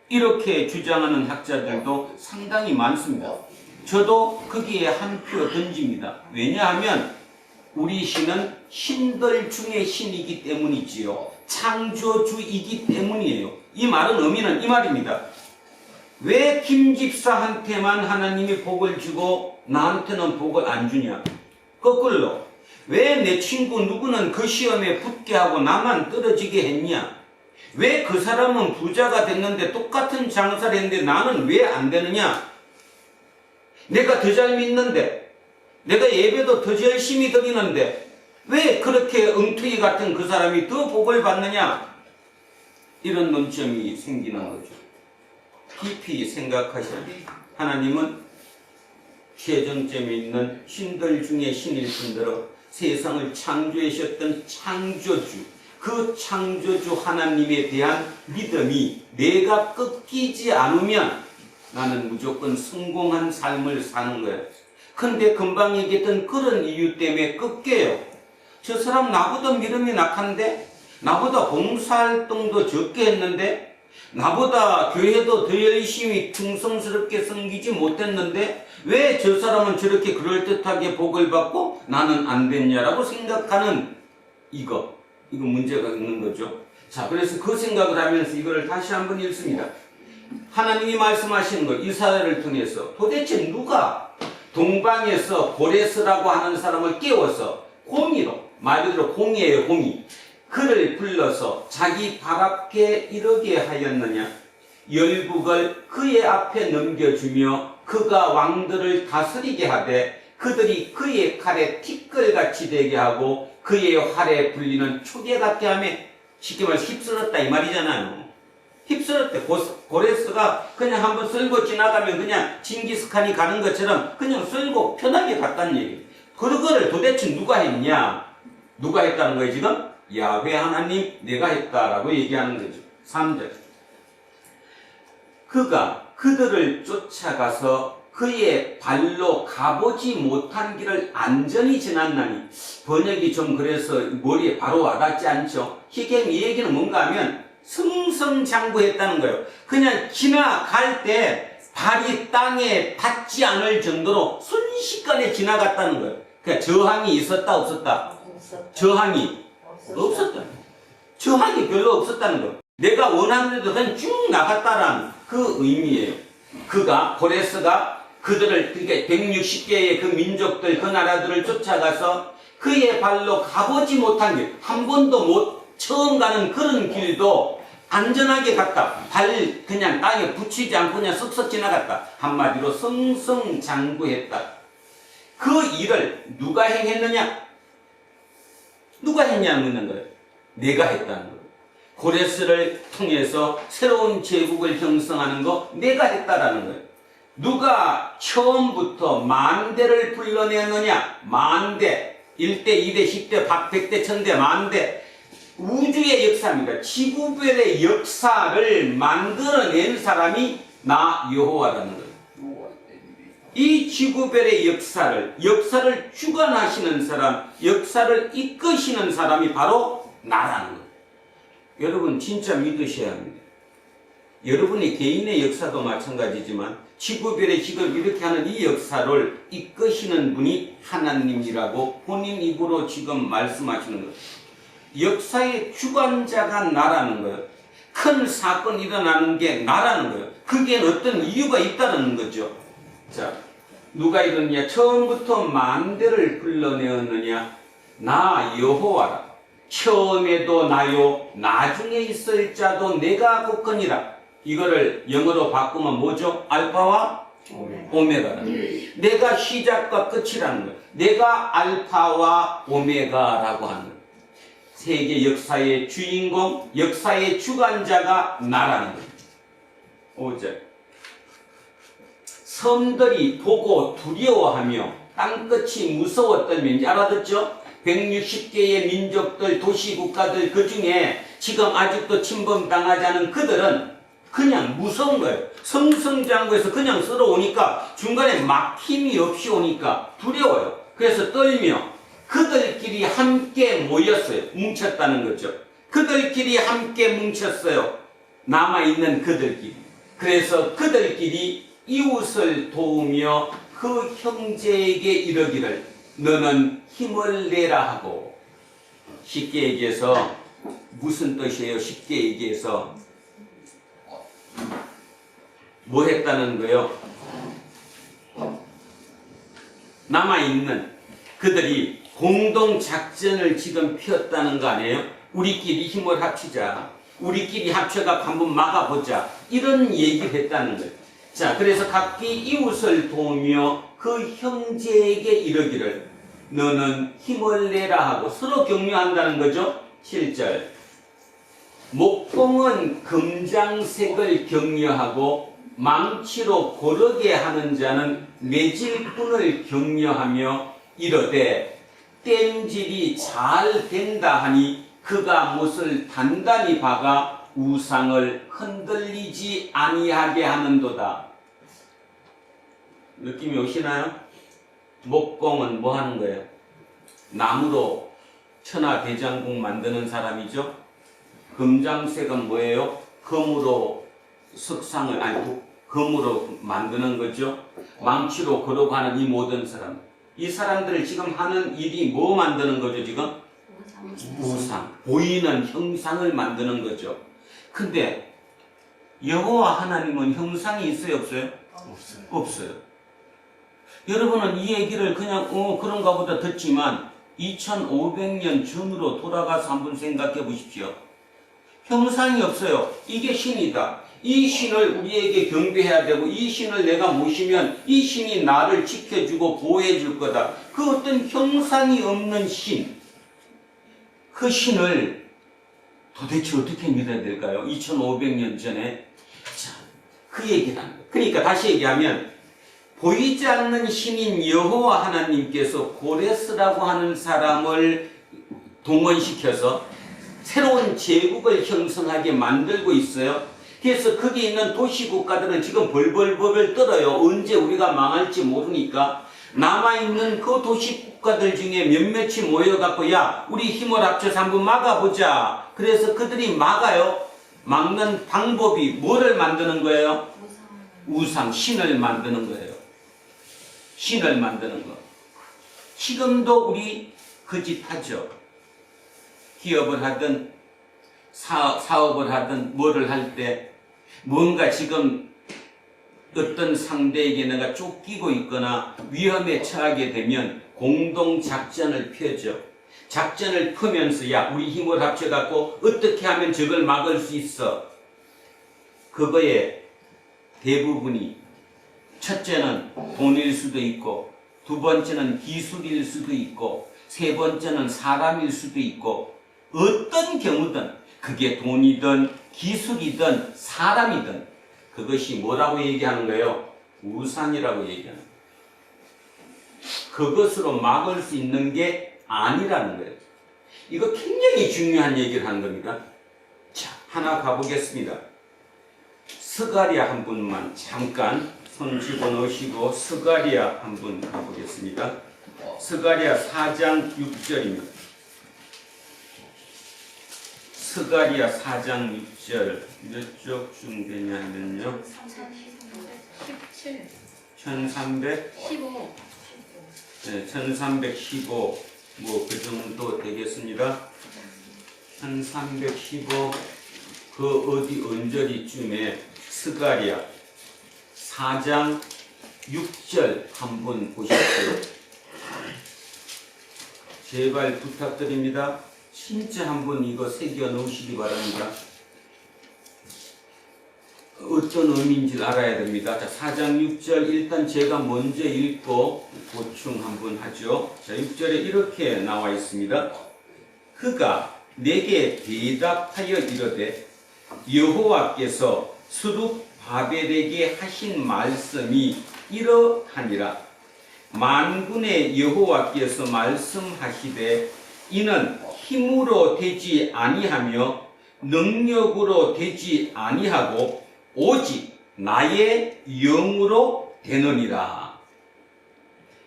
이렇게 주장하는 학자들도 상당히 많습니다. 저도 거기에 한 표 던집니다. 왜냐하면 우리 신은 신들 중에 신이기 때문이지요. 창조주이기 때문이에요. 이 말은 의미는 이 말입니다. 왜 김집사한테만 하나님이 복을 주고 나한테는 복을 안 주냐? 거꾸로 왜 내 친구 누구는 그 시험에 붙게 하고 나만 떨어지게 했냐? 왜 그 사람은 부자가 됐는데 똑같은 장사를 했는데 나는 왜 안 되느냐? 내가 더 잘 믿는데, 내가 예배도 더 열심히 드리는데 왜 그렇게 엉투이 같은 그 사람이 더 복을 받느냐? 이런 논점이 생기는 거죠. 깊이 생각하셔야 돼요. 하나님은 최정점에 있는 신들 중에 신일 뿐더러 세상을 창조하셨던 창조주, 그 창조주 하나님에 대한 믿음이 내가 꺾이지 않으면 나는 무조건 성공한 삶을 사는 거예요. 근데 금방 얘기했던 그런 이유 때문에 꺾여요. 저 사람 나보다 믿음이 약한데, 나보다 봉사활동도 적게 했는데, 나보다 교회도 더 열심히 충성스럽게 섬기지 못했는데 왜 저 사람은 저렇게 그럴듯하게 복을 받고 나는 안 됐냐라고 생각하는 이거 문제가 있는 거죠. 자, 그래서 그 생각을 하면서 이거를 다시 한번 읽습니다. 하나님이 말씀하시는 것, 이사야를 통해서 도대체 누가 동방에서 고레스라고 하는 사람을 깨워서 공의로, 말 그대로 공의예요, 공의. 그를 불러서 자기 발 앞에 이르게 하였느냐? 열국을 그의 앞에 넘겨주며 그가 왕들을 다스리게 하되 그들이 그의 칼에 티끌같이 되게 하고 그의 활에 불리는 초계 같게 하며. 쉽게 말해서 휩쓸었다 이 말이잖아요. 휩쓸었대. 고레스가 그냥 한번 쓸고 지나가면 그냥 징기스칸이 가는 것처럼 그냥 쓸고 편하게 갔다는 얘기. 그거를 도대체 누가 했냐? 누가 했다는 거예요 지금? 야훼 하나님 내가 했다라고 얘기하는 거죠. 3절. 그가 그들을 쫓아가서 그의 발로 가보지 못한 길을 안전히 지났나니. 번역이 좀 그래서 머리에 바로 와닿지 않죠. 희경 이 얘기는 뭔가 하면 승승장구했다는 거예요. 그냥 지나갈 때 발이 땅에 닿지 않을 정도로 순식간에 지나갔다는 거예요. 그러니까 저항이 있었다 없었다? 저항이 없었다. 저항이 별로 없었다는 거. 내가 원하는 대로 그냥 쭉 나갔다라는 그 의미예요. 고레스가 그들을, 그러니까 160개의 그 민족들, 그 나라들을 쫓아가서 그의 발로 가보지 못한 길, 한 번도 처음 가는 그런 길도 안전하게 갔다. 발 그냥 땅에 붙이지 않고 그냥 쓱쓱 지나갔다. 한마디로 승승장구했다. 그 일을 누가 행했느냐? 누가 했냐는 묻는 거예요. 내가 했다는 거예요. 고레스를 통해서 새로운 제국을 형성하는 거 내가 했다라는 거예요. 누가 처음부터 만대를 불러내느냐? 만대, 1대, 2대, 10대, 100대, 1000대, 만대. 우주의 역사입니다. 지구별의 역사를 만들어낸 사람이 나 여호와라는 거예요. 이 지구별의 역사를 주관하시는 사람, 역사를 이끄시는 사람이 바로 나라는 거예요. 여러분 진짜 믿으셔야 합니다. 여러분의 개인의 역사도 마찬가지지만 지구별의 지금 이렇게 하는 이 역사를 이끄시는 분이 하나님이라고 본인 입으로 지금 말씀하시는 거예요. 역사의 주관자가 나라는 거예요. 큰 사건이 일어나는 게 나라는 거예요. 그게 어떤 이유가 있다는 거죠. 자, 누가 이러느냐? 처음부터 만대를 불러내었느냐? 나 여호와라. 처음에도 나요, 나중에 있을 자도 내가 굳거니라. 이거를 영어로 바꾸면 뭐죠? 알파와 오메가라. 내가 시작과 끝이라는 거예요. 내가 알파와 오메가라고 하는 거예요. 세계 역사의 주인공, 역사의 주관자가 나라는 거예요. 5절. 섬들이 보고 두려워하며 땅끝이 무서웠던 왠지 알아듣죠? 160개의 민족들, 도시국가들 그 중에 지금 아직도 침범당하지 않은 그들은 그냥 무서운 거예요. 승승장구해서 그냥 쓸어오니까 중간에 막힘이 없이 오니까 두려워요. 그래서 떨며 그들끼리 함께 모였어요. 뭉쳤다는 거죠. 그들끼리 함께 뭉쳤어요. 남아있는 그들끼리. 그래서 그들끼리 이웃을 도우며 그 형제에게 이르기를 너는 힘을 내라 하고. 쉽게 얘기해서 무슨 뜻이에요? 쉽게 얘기해서 뭐 했다는 거예요? 남아있는 그들이 공동 작전을 지금 폈다는 거 아니에요? 우리끼리 힘을 합치자. 우리끼리 합쳐가 한번 막아보자. 이런 얘기를 했다는 거예요. 자, 그래서 각기 이웃을 도우며 그 형제에게 이르기를 너는 힘을 내라 하고 서로 격려한다는 거죠. 7절. 목공은 금장색을 격려하고 망치로 고르게 하는 자는 매질꾼을 격려하며 이르되 땜질이 잘 된다 하니 그가 못을 단단히 박아 우상을 흔들리지 아니하게 하는도다. 느낌이 오시나요? 목공은 뭐 하는 거예요? 나무로 천하대장국 만드는 사람이죠. 금장색은 뭐예요? 금으로 석상을, 금으로 만드는 거죠. 망치로 거르고 하는 이 모든 사람. 이 사람들을 지금 하는 일이 뭐 만드는 거죠, 지금? 우상. 보이는 형상을 만드는 거죠. 근데 여호와 하나님은 형상이 있어요, 없어요? 없어요. 없어요. 여러분은 이 얘기를 그냥 그런가 보다 듣지만 2500년 전으로 돌아가서 한번 생각해 보십시오. 형상이 없어요. 이게 신이다. 이 신을 우리에게 경배해야 되고 이 신을 내가 모시면 이 신이 나를 지켜주고 보호해 줄 거다. 그 어떤 형상이 없는 신, 그 신을 도대체 어떻게 믿어야 될까요? 2500년 전에. 자, 그 얘기를 합니다. 그러니까 다시 얘기하면 보이지 않는 신인 여호와 하나님께서 고레스라고 하는 사람을 동원시켜서 새로운 제국을 형성하게 만들고 있어요. 그래서 거기 있는 도시국가들은 지금 벌벌벌 떨어요. 언제 우리가 망할지 모르니까. 남아있는 그 도시국가들 중에 몇몇이 모여갖고 야, 우리 힘을 합쳐서 한번 막아보자. 그래서 그들이 막아요. 막는 방법이 뭐를 만드는 거예요? 우상, 신을 만드는 거예요. 신을 만드는 거. 지금도 우리 그 짓 하죠. 기업을 하든 사업을 하든 뭐를 할 때 뭔가 지금 어떤 상대에게 내가 쫓기고 있거나 위험에 처하게 되면 공동 작전을 펴죠. 작전을 펴면서 야 우리 힘을 합쳐갖고 어떻게 하면 적을 막을 수 있어. 그거에 대부분이 첫째는 돈일 수도 있고 두 번째는 기술일 수도 있고 세 번째는 사람일 수도 있고 어떤 경우든 그게 돈이든 기술이든 사람이든 그것이 뭐라고 얘기하는 거예요? 우상이라고 얘기하는 거예요. 그것으로 막을 수 있는 게 아니라는 거예요. 이거 굉장히 중요한 얘기를 하는 겁니다. 자, 하나 가보겠습니다. 스가랴 한 분만 잠깐 손 집어넣으시고 스가랴 한 분 가보겠습니다. 스가랴 4장 6절입니다. 스가랴 4장 6절 몇 쪽쯤 되냐면요 17, 1300 15. 네, 1315 뭐 그 정도 되겠습니다. 1315 그 어디 언저리쯤에 스가랴 4장 6절 한번 보십시오. 제발 부탁드립니다. 진짜 한번 이거 새겨 넣으시기 바랍니다. 어떤 의미인지 알아야 됩니다. 자, 4장 6절 일단 제가 먼저 읽고 보충 한번 하죠. 자, 6절에 이렇게 나와 있습니다. 그가 내게 대답하여 이르되 여호와께서 스룹바벨에게 하신 말씀이 이러하니라. 만군의 여호와께서 말씀하시되 이는 힘으로 되지 아니하며 능력으로 되지 아니하고 오직 나의 영으로 되느니라.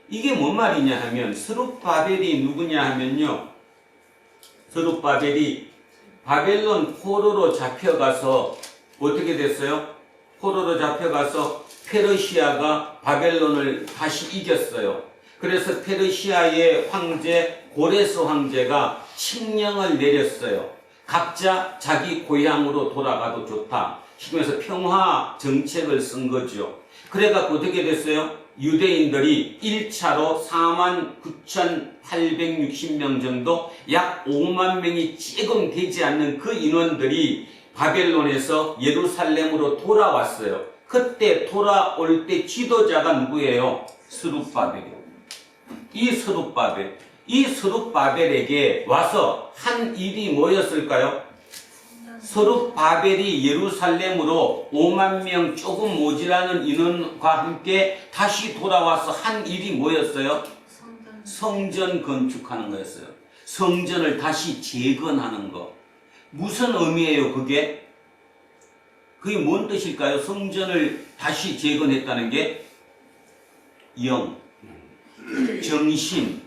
이게 뭔 말이냐 하면 스룹바벨이 누구냐 하면요. 스룹바벨이 바벨론 포로로 잡혀가서 어떻게 됐어요? 포로로 잡혀가서 페르시아가 바벨론을 다시 이겼어요. 그래서 페르시아의 황제 고레스 황제가 칙령을 내렸어요. 각자 자기 고향으로 돌아가도 좋다. 그래서 평화 정책을 쓴 거죠. 그래갖고 어떻게 됐어요? 유대인들이 1차로 49,860명 정도 약 5만 명이 조금 되지 않는 그 인원들이 바벨론에서 예루살렘으로 돌아왔어요. 그때 돌아올 때 지도자가 누구예요? 스룹바벨이에요. 이 스룹바벨에게 와서 한 일이 뭐였을까요? 스룹바벨이 예루살렘으로 5만 명 조금 모자라는 인원과 함께 다시 돌아와서 한 일이 뭐였어요? 성전 건축하는 거였어요. 성전을 다시 재건하는 거. 무슨 의미예요, 그게? 그게 뭔 뜻일까요? 성전을 다시 재건했다는 게 영, 정신,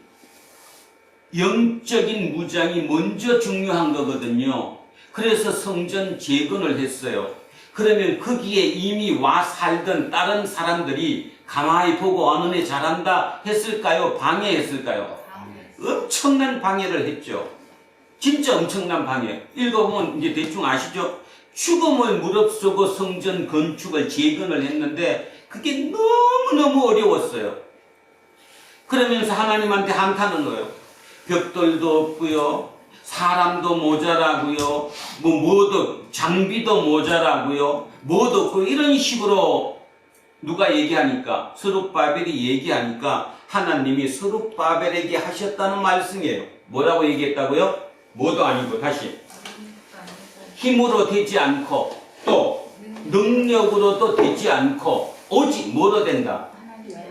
영적인 무장이 먼저 중요한 거거든요. 그래서 성전 재건을 했어요. 그러면 거기에 이미 와 살던 다른 사람들이 가만히 보고 너네 잘한다 했을까요? 방해했을까요? 엄청난 방해를 했죠. 진짜 엄청난 방해. 읽어보면 이제 대충 아시죠? 죽음을 무릅쓰고 성전 건축을 재건을 했는데 그게 너무너무 어려웠어요. 그러면서 하나님한테 한탄한 거예요. 벽돌도 없고요. 사람도 모자라고요. 뭐도 장비도 모자라고요. 뭐도 없고 이런 식으로 누가 얘기하니까 스룹바벨이 얘기하니까 하나님이 스룹바벨에게 하셨다는 말씀이에요. 뭐라고 얘기했다고요? 뭐도 아니고 다시 힘으로 되지 않고 또 능력으로도 되지 않고 오직 뭐로 된다?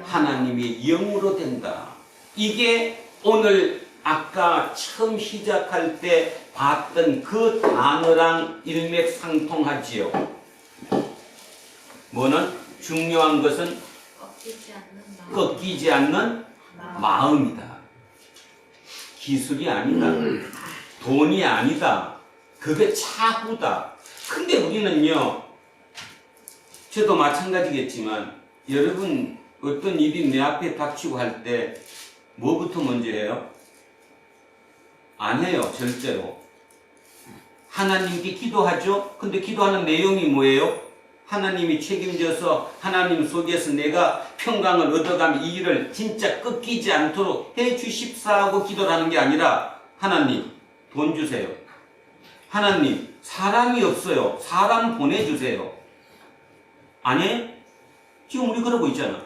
하나님의 영으로 된다. 이게 오늘 아까 처음 시작할 때 봤던 그 단어랑 일맥상통하지요. 뭐는? 중요한 것은 꺾이지 않는 마음이다. 기술이 아니다. 돈이 아니다. 그게 차후다. 근데 우리는요, 저도 마찬가지겠지만 여러분 어떤 일이 내 앞에 닥치고 할 때 뭐부터 먼저 해요? 안 해요, 절대로. 하나님께 기도하죠. 근데 기도하는 내용이 뭐예요? 하나님이 책임져서 하나님 속에서 내가 평강을 얻어가며 이 일을 진짜 꺾이지 않도록 해 주십사 하고 기도를 하는 게 아니라 하나님 돈 주세요. 하나님 사람이 없어요. 사람 보내주세요. 아니? 지금 우리 그러고 있잖아.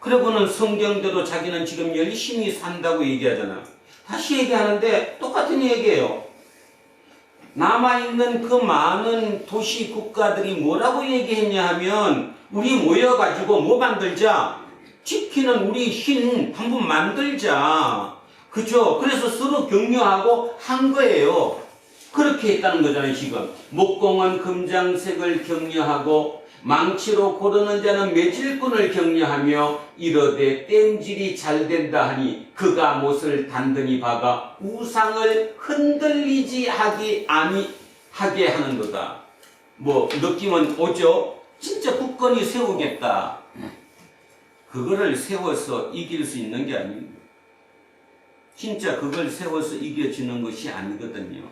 그러고는 성경대로 자기는 지금 열심히 산다고 얘기하잖아. 다시 얘기하는데 똑같은 얘기예요. 남아있는 그 많은 도시 국가들이 뭐라고 얘기했냐 하면 우리 모여가지고 뭐 만들자? 지키는 우리 힘 한번 만들자. 그죠? 그래서 서로 격려하고 한 거예요. 그렇게 했다는 거잖아요. 지금 목공은 금장색을 격려하고 망치로 고르는 자는 매질꾼을 격려하며 이르되 땜질이 잘 된다 하니 그가 못을 단단히 박아 우상을 흔들리지 하게 아니하게 하는도다. 뭐 느낌은 오죠? 진짜 굳건히 세우겠다. 그거를 세워서 이길 수 있는 게 아닙니다. 진짜 그걸 세워서 이겨지는 것이 아니거든요.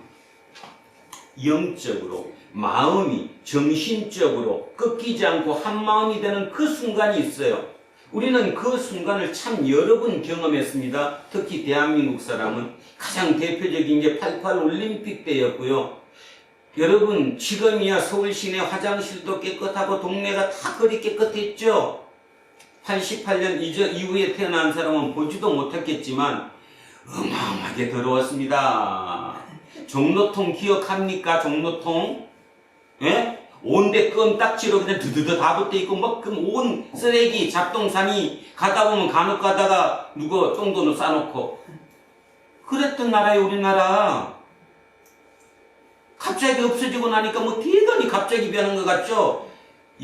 영적으로, 마음이, 정신적으로 꺾이지 않고 한 마음이 되는 그 순간이 있어요. 우리는 그 순간을 참 여러 번 경험했습니다. 특히 대한민국 사람은 가장 대표적인 게 88 올림픽 때였고요. 여러분 지금이야 서울 시내 화장실도 깨끗하고 동네가 다 그리 깨끗했죠. 88년 이후에 태어난 사람은 보지도 못했겠지만 어마어마하게 더러웠습니다. 종로통 기억합니까? 종로통? 예? 온데 껌딱지로 그냥 드드드 다 붙어 있고 막 온 쓰레기 잡동사니 가다 보면 간혹 가다가 누구 정도는 싸놓고 그랬던 나라예요. 우리나라. 갑자기 없어지고 나니까 뭐 대단히 갑자기 변한 것 같죠?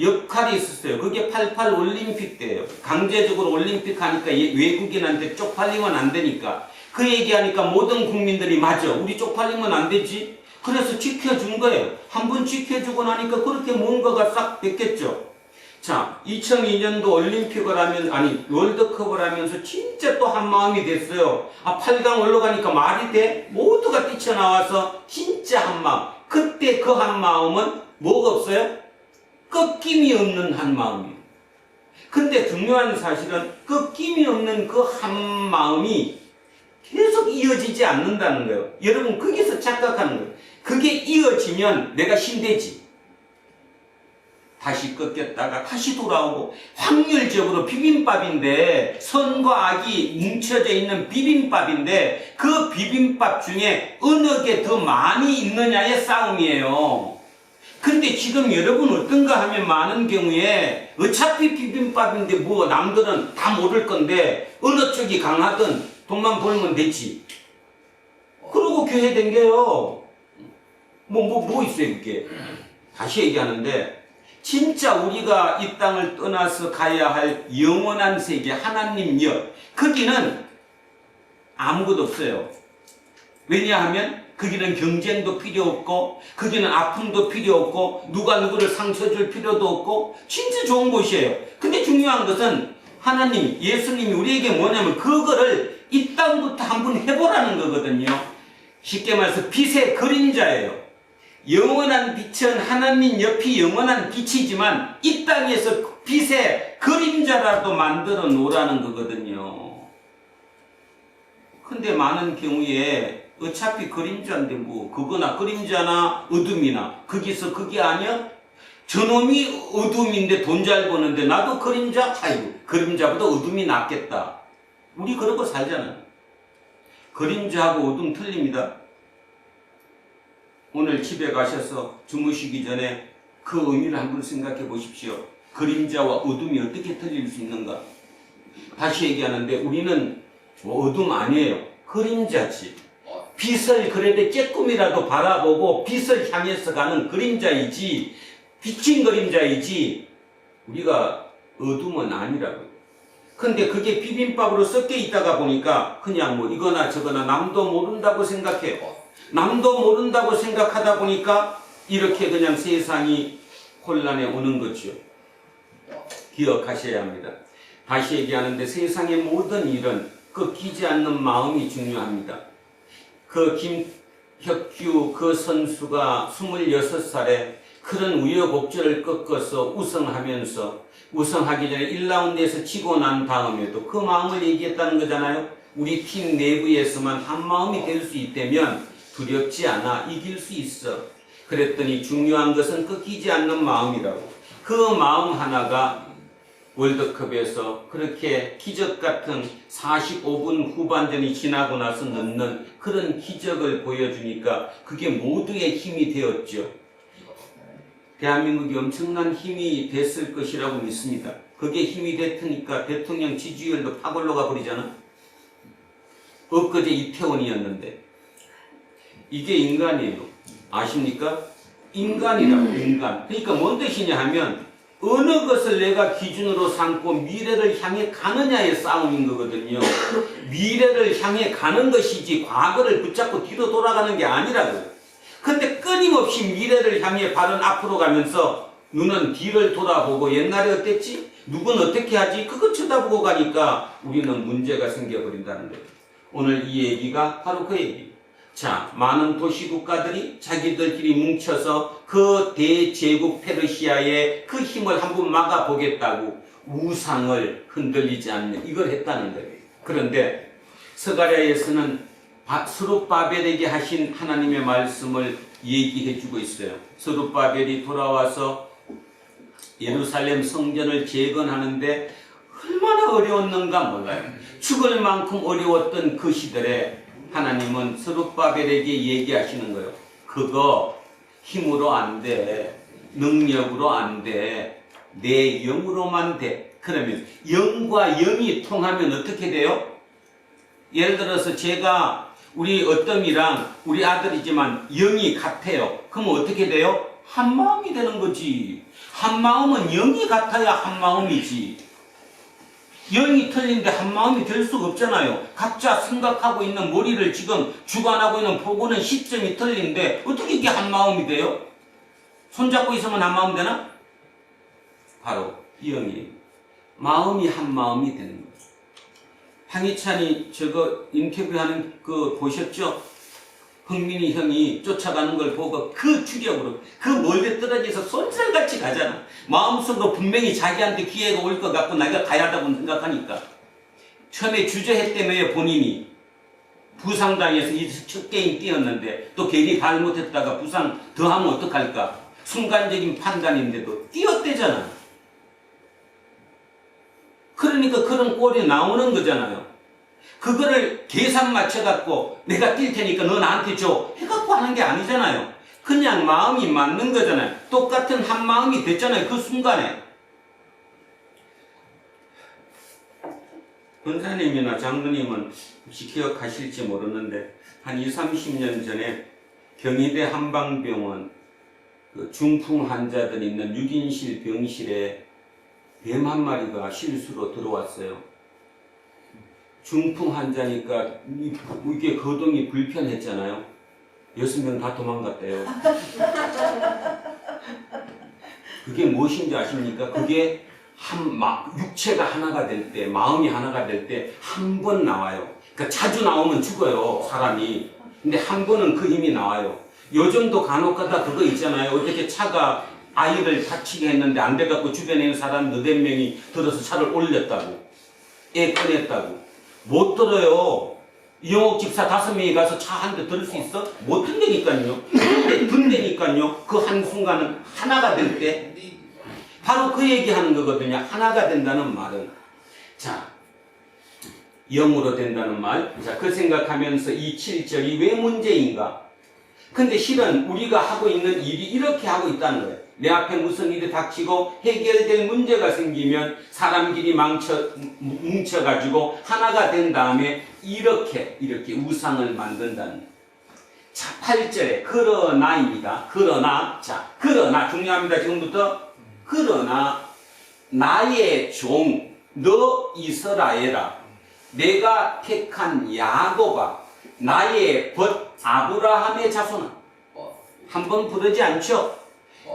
역할이 있었어요. 그게 88 올림픽 때예요. 강제적으로 올림픽 하니까 외국인한테 쪽팔리면 안 되니까 그 얘기하니까 모든 국민들이 맞아. 우리 쪽팔리면 안 되지. 그래서 지켜준 거예요. 한 번 지켜주고 나니까 그렇게 뭔가가 싹 됐겠죠. 자, 2002년도 올림픽을 하면 월드컵을 하면서 진짜 또 한 마음이 됐어요. 8강 올라가니까 말이 돼? 모두가 뛰쳐나와서 진짜 한 마음. 그때 그 한 마음은 뭐가 없어요? 꺾임이 없는 한 마음이에요. 근데 중요한 사실은 꺾임이 없는 그 한 마음이 계속 이어지지 않는다는 거예요. 여러분 거기서 착각하는 거예요. 그게 이어지면 내가 힘되지. 다시 꺾였다가 다시 돌아오고 확률적으로 비빔밥인데 선과 악이 뭉쳐져 있는 비빔밥인데 그 비빔밥 중에 어느 게 더 많이 있느냐의 싸움이에요. 근데 지금 여러분 어떤가 하면 많은 경우에 어차피 비빔밥인데 뭐 남들은 다 모를 건데 어느 쪽이 강하든 돈만 벌면 되지. 그러고 교회 댕겨요. 뭐 있어요 그게. 다시 얘기하는데 진짜 우리가 이 땅을 떠나서 가야 할 영원한 세계 하나님 역 거기는 아무것도 없어요. 왜냐하면 거기는 경쟁도 필요 없고 거기는 아픔도 필요 없고 누가 누구를 상처 줄 필요도 없고 진짜 좋은 곳이에요. 근데 중요한 것은 하나님 예수님이 우리에게 뭐냐면 그거를 이 땅부터 한번 해보라는 거거든요. 쉽게 말해서 빛의 그림자예요. 영원한 빛은 하나님 옆이 영원한 빛이지만 이 땅에서 빛의 그림자라도 만들어 놓으라는 거거든요. 근데 많은 경우에 어차피 그림자인데 뭐 그거나 그림자나 어둠이나 거기서 그게 아니야? 저놈이 어둠인데 돈 잘 버는데 나도 그림자? 아이고 그림자보다 어둠이 낫겠다. 우리 그러고 살잖아요. 그림자하고 어둠 틀립니다. 오늘 집에 가셔서 주무시기 전에 그 의미를 한번 생각해 보십시오. 그림자와 어둠이 어떻게 틀릴 수 있는가? 다시 얘기하는데 우리는 뭐 어둠 아니에요. 그림자지. 빛을 그래도 조금이라도 바라보고 빛을 향해서 가는 그림자이지 비친 그림자이지 우리가 어둠은 아니라고요. 근데 그게 비빔밥으로 섞여 있다가 보니까 그냥 뭐 이거나 저거나 남도 모른다고 생각해요. 남도 모른다고 생각하다 보니까 이렇게 그냥 세상이 혼란에 오는 거죠. 기억하셔야 합니다. 다시 얘기하는데 세상의 모든 일은 꺾이지 않는 마음이 중요합니다. 그 혁규 그 선수가 26살에 그런 우여곡절을 꺾어서 우승하기 전에 1라운드에서 지고 난 다음에도 그 마음을 얘기했다는 거잖아요. 우리 팀 내부에서만 한 마음이 될 수 있다면 두렵지 않아, 이길 수 있어. 그랬더니 중요한 것은 꺾이지 않는 마음이라고. 그 마음 하나가 월드컵에서 그렇게 기적 같은 45분 후반전이 지나고 나서 넣는 그런 기적을 보여주니까 그게 모두의 힘이 되었죠. 대한민국이 엄청난 힘이 됐을 것이라고 믿습니다. 그게 힘이 됐으니까 대통령 지지율도 팍 올라가 버리잖아. 엊그제 이태원이었는데 이게 인간이에요. 아십니까? 인간이라고, 인간. 그러니까 뭔 뜻이냐 하면 어느 것을 내가 기준으로 삼고 미래를 향해 가느냐의 싸움인 거거든요. 미래를 향해 가는 것이지 과거를 붙잡고 뒤로 돌아가는 게 아니라고요. 근데 끊임없이 미래를 향해 발은 앞으로 가면서 눈은 뒤를 돌아보고 옛날에 어땠지? 누군 어떻게 하지? 그거 쳐다보고 가니까 우리는 문제가 생겨버린다는 거예요. 오늘 이 얘기가 바로 그 얘기예요. 자, 많은 도시국가들이 자기들끼리 뭉쳐서 그 대제국 페르시아의 그 힘을 한번 막아보겠다고 우상을 흔들리지 않는 이걸 했다는 거예요. 그런데 스가랴에서는 스룹바벨에게 하신 하나님의 말씀을 얘기해 주고 있어요. 스룹바벨이 돌아와서 예루살렘 성전을 재건하는데 얼마나 어려웠는가 몰라요. 죽을 만큼 어려웠던 그 시절에 하나님은 스룹바벨에게 얘기하시는 거예요. 그거 힘으로 안 돼. 능력으로 안 돼. 내 영으로만 돼. 그러면 영과 영이 통하면 어떻게 돼요? 예를 들어서 제가 우리 어떤 우리 아들이지만 영이 같아요. 그럼 어떻게 돼요? 한 마음이 되는 거지. 한 마음은 영이 같아야 한 마음이지. 영이 틀린데 한 마음이 될 수가 없잖아요. 각자 생각하고 있는 머리를 지금 주관하고 있는 보고는 시점이 틀린데 어떻게 이게 한 마음이 돼요? 손잡고 있으면 한 마음 되나? 바로 영이 마음이 한 마음이 되는 거예요. 황희찬이 저거 인터뷰하는 거 보셨죠? 흥민이 형이 쫓아가는 걸 보고 그 추격으로 그 멀리 떨어져서 손살같이 가잖아. 마음속으로 분명히 자기한테 기회가 올 것 같고 나가 가야 한다고 생각하니까 처음에 주저했다며요. 본인이 부상당해서 이 첫 게임 뛰었는데 또 괜히 잘못했다가 부상 더하면 어떡할까? 순간적인 판단인데도 뛰었대잖아. 그러니까 그런 꼴이 나오는 거잖아요. 그거를 계산 맞춰갖고 내가 뛸 테니까 너 나한테 줘 해갖고 하는 게 아니잖아요. 그냥 마음이 맞는 거잖아요. 똑같은 한 마음이 됐잖아요. 그 순간에. 권사님이나 장로님은 혹시 기억하실지 모르는데 한 20, 30년 전에 경희대 한방병원 그 중풍 환자들 있는 6인실 병실에 뱀 한 마리가 실수로 들어왔어요. 중풍 환자니까 이게 거동이 불편했잖아요. 6명 다 도망갔대요. 그게 무엇인지 아십니까? 그게 육체가 하나가 될 때, 마음이 하나가 될 때 한 번 나와요. 그러니까 자주 나오면 죽어요, 사람이. 근데 한 번은 그 힘이 나와요. 요즘도 간혹가다 그거 있잖아요. 어떻게 차가 아이를 다치게 했는데 안 돼갖고 주변에 있는 사람 4-5명이 들어서 차를 올렸다고. 애 꺼냈다고. 못 들어요. 이영옥 집사 5명이 가서 차 한 대 들을 수 있어? 못 든다니까요. 근데 든다니까요. 그 한순간은 하나가 될 때. 바로 그 얘기하는 거거든요. 하나가 된다는 말은. 자, 영으로 된다는 말. 자, 그 생각하면서 이 7절이 왜 문제인가? 근데 실은 우리가 하고 있는 일이 이렇게 하고 있다는 거예요. 내 앞에 무슨 일이 닥치고 해결될 문제가 생기면 사람끼리 뭉쳐가지고 하나가 된 다음에 이렇게 우상을 만든다는 거예요. 자, 8절에 그러나입니다. 그러나 중요합니다. 지금부터. 그러나 나의 종 너 이스라엘아 내가 택한 야곱아 나의 벗 아브라함의 자손아. 한 번 부르지 않죠?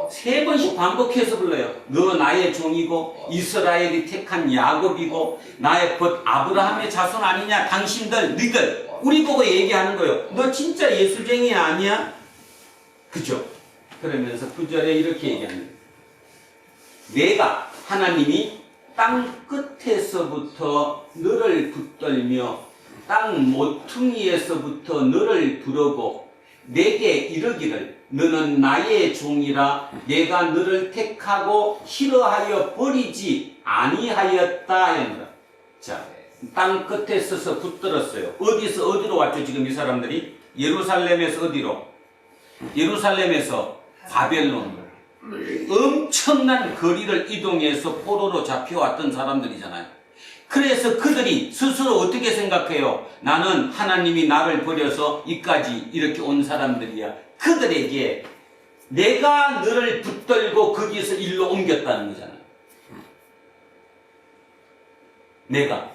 3번씩 반복해서 불러요. 너 나의 종이고 이스라엘이 택한 야곱이고 나의 벗 아브라함의 자손 아니냐? 당신들 너희들 우리 보고 얘기하는 거예요. 너 진짜 예수쟁이 아니야? 그죠? 그러면서 9절에 이렇게 얘기하는 거예요. 내가 하나님이 땅 끝에서부터 너를 붙들며 땅 모퉁이에서부터 너를 부르고 내게 이르기를 너는 나의 종이라 내가 너를 택하고 싫어하여 버리지 아니하였다 했노라. 자, 땅 끝에 서서 붙들었어요. 어디서 어디로 왔죠? 지금 이 사람들이 예루살렘에서 어디로? 예루살렘에서 바벨론으로. 엄청난 거리를 이동해서 포로로 잡혀왔던 사람들이잖아요. 그래서 그들이 스스로 어떻게 생각해요? 나는 하나님이 나를 버려서 이까지 이렇게 온 사람들이야. 그들에게 내가 너를 붙들고 거기서 일로 옮겼다는 거잖아요. 내가.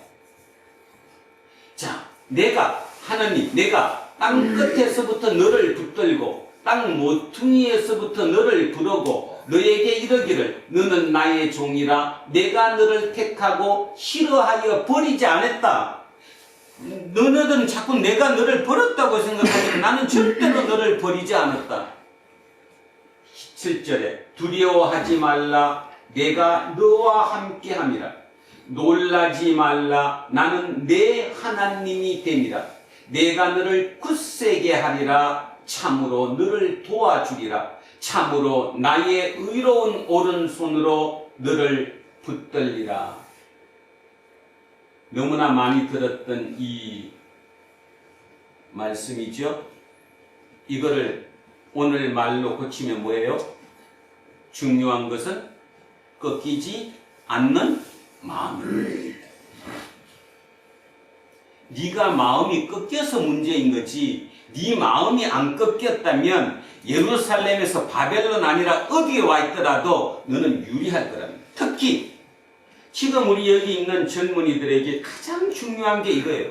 자, 내가 하나님, 내가 땅 끝에서부터 너를 붙들고 땅 모퉁이에서부터 너를 부르고 너에게 이르기를 너는 나의 종이라 내가 너를 택하고 싫어하여 버리지 않았다. 너네들은 자꾸 내가 너를 버렸다고 생각하지만 나는 절대로 너를 버리지 않았다. 7절에 두려워하지 말라 내가 너와 함께함이라 놀라지 말라 나는 내 하나님이 됨이라 내가 너를 굳세게 하리라 참으로 너를 도와주리라 참으로 나의 의로운 오른손으로 너를 붙들리라. 너무나 많이 들었던 이 말씀이죠. 이거를 오늘 말로 고치면 뭐예요? 중요한 것은 꺾이지 않는 마음. 네가 마음이 꺾여서 문제인 거지 네 마음이 안 꺾였다면 예루살렘에서 바벨론 아니라 어디에 와 있더라도 너는 유리할 거랍니다. 특히 지금 우리 여기 있는 젊은이들에게 가장 중요한 게 이거예요.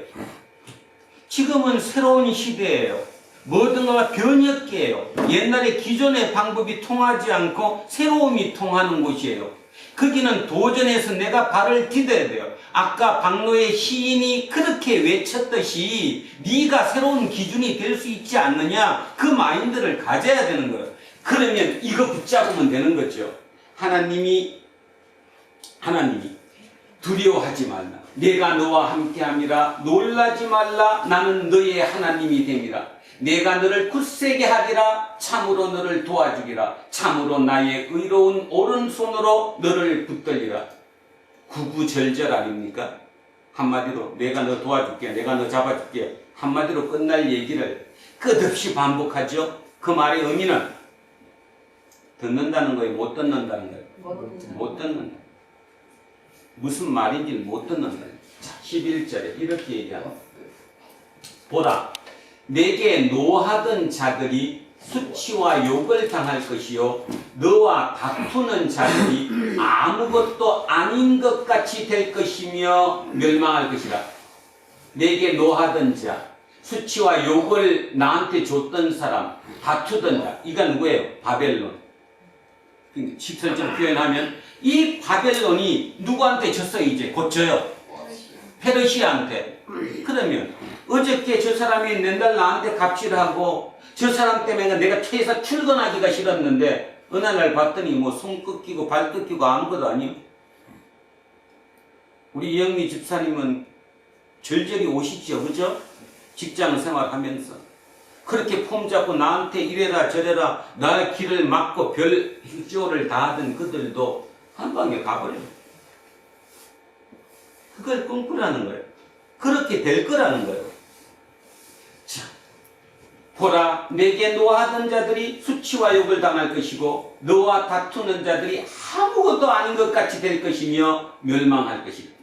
지금은 새로운 시대예요. 뭐든가 변혁기예요. 옛날에 기존의 방법이 통하지 않고 새로움이 통하는 곳이에요. 거기는 도전해서 내가 발을 디뎌야 돼요. 아까 박노의 시인이 그렇게 외쳤듯이 네가 새로운 기준이 될 수 있지 않느냐 그 마인드를 가져야 되는 거예요. 그러면 이거 붙잡으면 되는 거죠. 하나님이 두려워하지 말라 내가 너와 함께함이라 놀라지 말라 나는 너의 하나님이 됨이라 내가 너를 굳세게 하리라 참으로 너를 도와주리라 참으로 나의 의로운 오른손으로 너를 붙들리라. 구구절절 아닙니까? 한마디로 내가 너 도와줄게 내가 너 잡아줄게 한마디로 끝날 얘기를 끝없이 반복하죠. 그 말의 의미는 듣는다는 거예요? 못 듣는다는 거예요? 못 듣는다. 무슨 말인지 못 듣는다. 자, 11절에 이렇게 얘기합니다. 보라 내게 노하던 자들이 수치와 욕을 당할 것이요 너와 다투는 자들이 아무것도 아닌 것 같이 될 것이며 멸망할 것이라. 내게 노하던 자 수치와 욕을 나한테 줬던 사람 다투던 자 이가 누구예요? 바벨론. 17절 표현하면 이 바벨론이 누구한테 졌어요? 이제 곧 져요. 페르시아한테. 그러면 어저께 저 사람이 맨날 나한테 갑질하고 저 사람 때문에 내가 회사 출근하기가 싫었는데 어느 날 봤더니 뭐 손 꺾이고 발 꺾이고 아무것도 아니요. 우리 이영미 집사님은 절절히 오시죠. 그죠? 직장 생활하면서 그렇게 폼 잡고 나한테 이래라 저래라 나의 길을 막고 별 휴조를 다 하던 그들도 한 방에 가버려요. 그걸 꿈꾸라는 거예요. 그렇게 될 거라는 거예요. 자, 보라 내게 노하던 자들이 수치와 욕을 당할 것이고 너와 다투는 자들이 아무것도 아닌 것 같이 될 것이며 멸망할 것이다.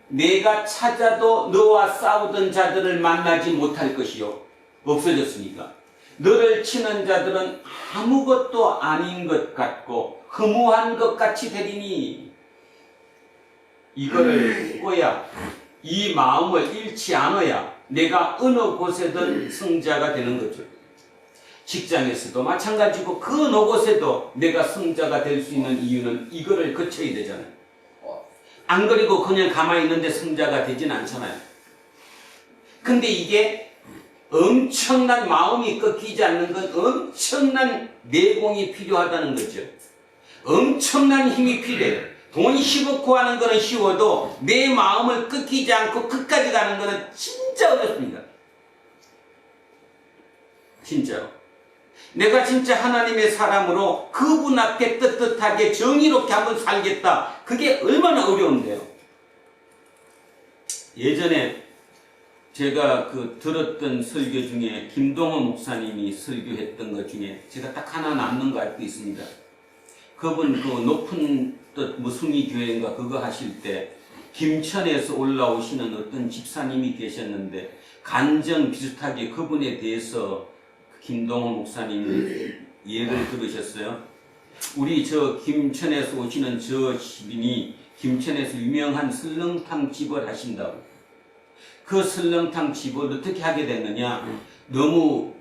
내가 찾아도 너와 싸우던 자들을 만나지 못할 것이요 없어졌으니까 너를 치는 자들은 아무것도 아닌 것 같고 허무한 것 같이 되리니 이거를 보야 이 마음을 잃지 않아야 내가 어느 곳에든 승자가 되는 거죠. 직장에서도 마찬가지고 그 어느 곳에도 내가 승자가 될 수 있는 이유는 이거를 거쳐야 되잖아요. 안 그리고 그냥 가만히 있는데 승자가 되진 않잖아요. 근데 이게 엄청난 마음이 꺾이지 않는 건 엄청난 내공이 필요하다는 거죠. 엄청난 힘이 필요해요. 돈 10억 구하는 거는 쉬워도 내 마음을 꺾이지 않고 끝까지 가는 거는 진짜 어렵습니다. 진짜로. 내가 진짜 하나님의 사람으로 그분 앞에 떳떳하게 정의롭게 한번 살겠다. 그게 얼마나 어려운데요. 예전에 제가 들었던 설교 중에 김동호 목사님이 설교했던 것 중에 제가 딱 하나 남는 거 알고 있습니다. 그분 높은 뜻 무숭이 교회인가 그거 하실 때 김천에서 올라오시는 어떤 집사님이 계셨는데 간정 비슷하게 그분에 대해서 김동호 목사님이 예를 들으셨어요. 우리 저 김천에서 오시는 저 시민이 김천에서 유명한 설렁탕 집을 하신다고. 그 설렁탕 집을 어떻게 하게 됐느냐? 너무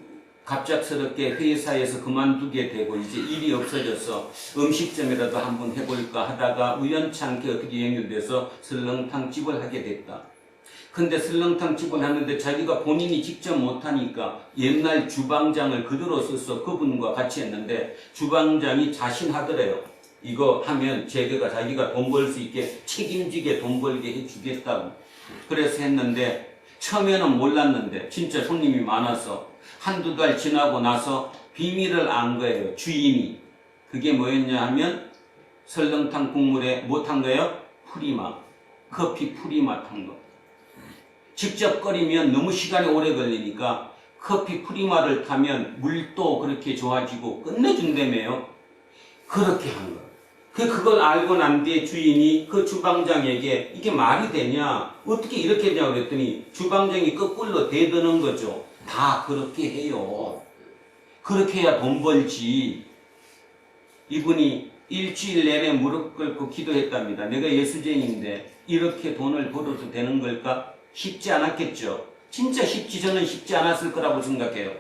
갑작스럽게 회사에서 그만두게 되고 이제 일이 없어져서 음식점이라도 한번 해볼까 하다가 우연찮게 어떻게 연결돼서 설렁탕 집을 하게 됐다. 근데 설렁탕 집을 하는데 자기가 본인이 직접 못하니까 옛날 주방장을 그대로 써서 그분과 같이 했는데 주방장이 자신하더래요. 이거 하면 자기가 돈 벌 수 있게 책임지게 돈 벌게 해주겠다고. 그래서 했는데 처음에는 몰랐는데 진짜 손님이 많아서 한두 달 지나고 나서 비밀을 안 거예요. 주인이. 그게 뭐였냐 하면 설렁탕 국물에 못한 거예요? 프리맛. 커피 프리맛 한 거. 직접 끓이면 너무 시간이 오래 걸리니까 커피 프리마를 타면 물도 그렇게 좋아지고 끝내준다며요. 그렇게 한 거예요. 그걸 알고 난 뒤에 주인이 그 주방장에게 이게 말이 되냐? 어떻게 이렇게 되냐고 그랬더니 주방장이 거꾸로 대드는 거죠. 다 그렇게 해요. 그렇게 해야 돈 벌지. 이분이 일주일 내내 무릎 꿇고 기도했답니다. 내가 예수쟁이인데 이렇게 돈을 벌어도 되는 걸까? 쉽지 않았겠죠. 진짜 저는 쉽지 않았을 거라고 생각해요.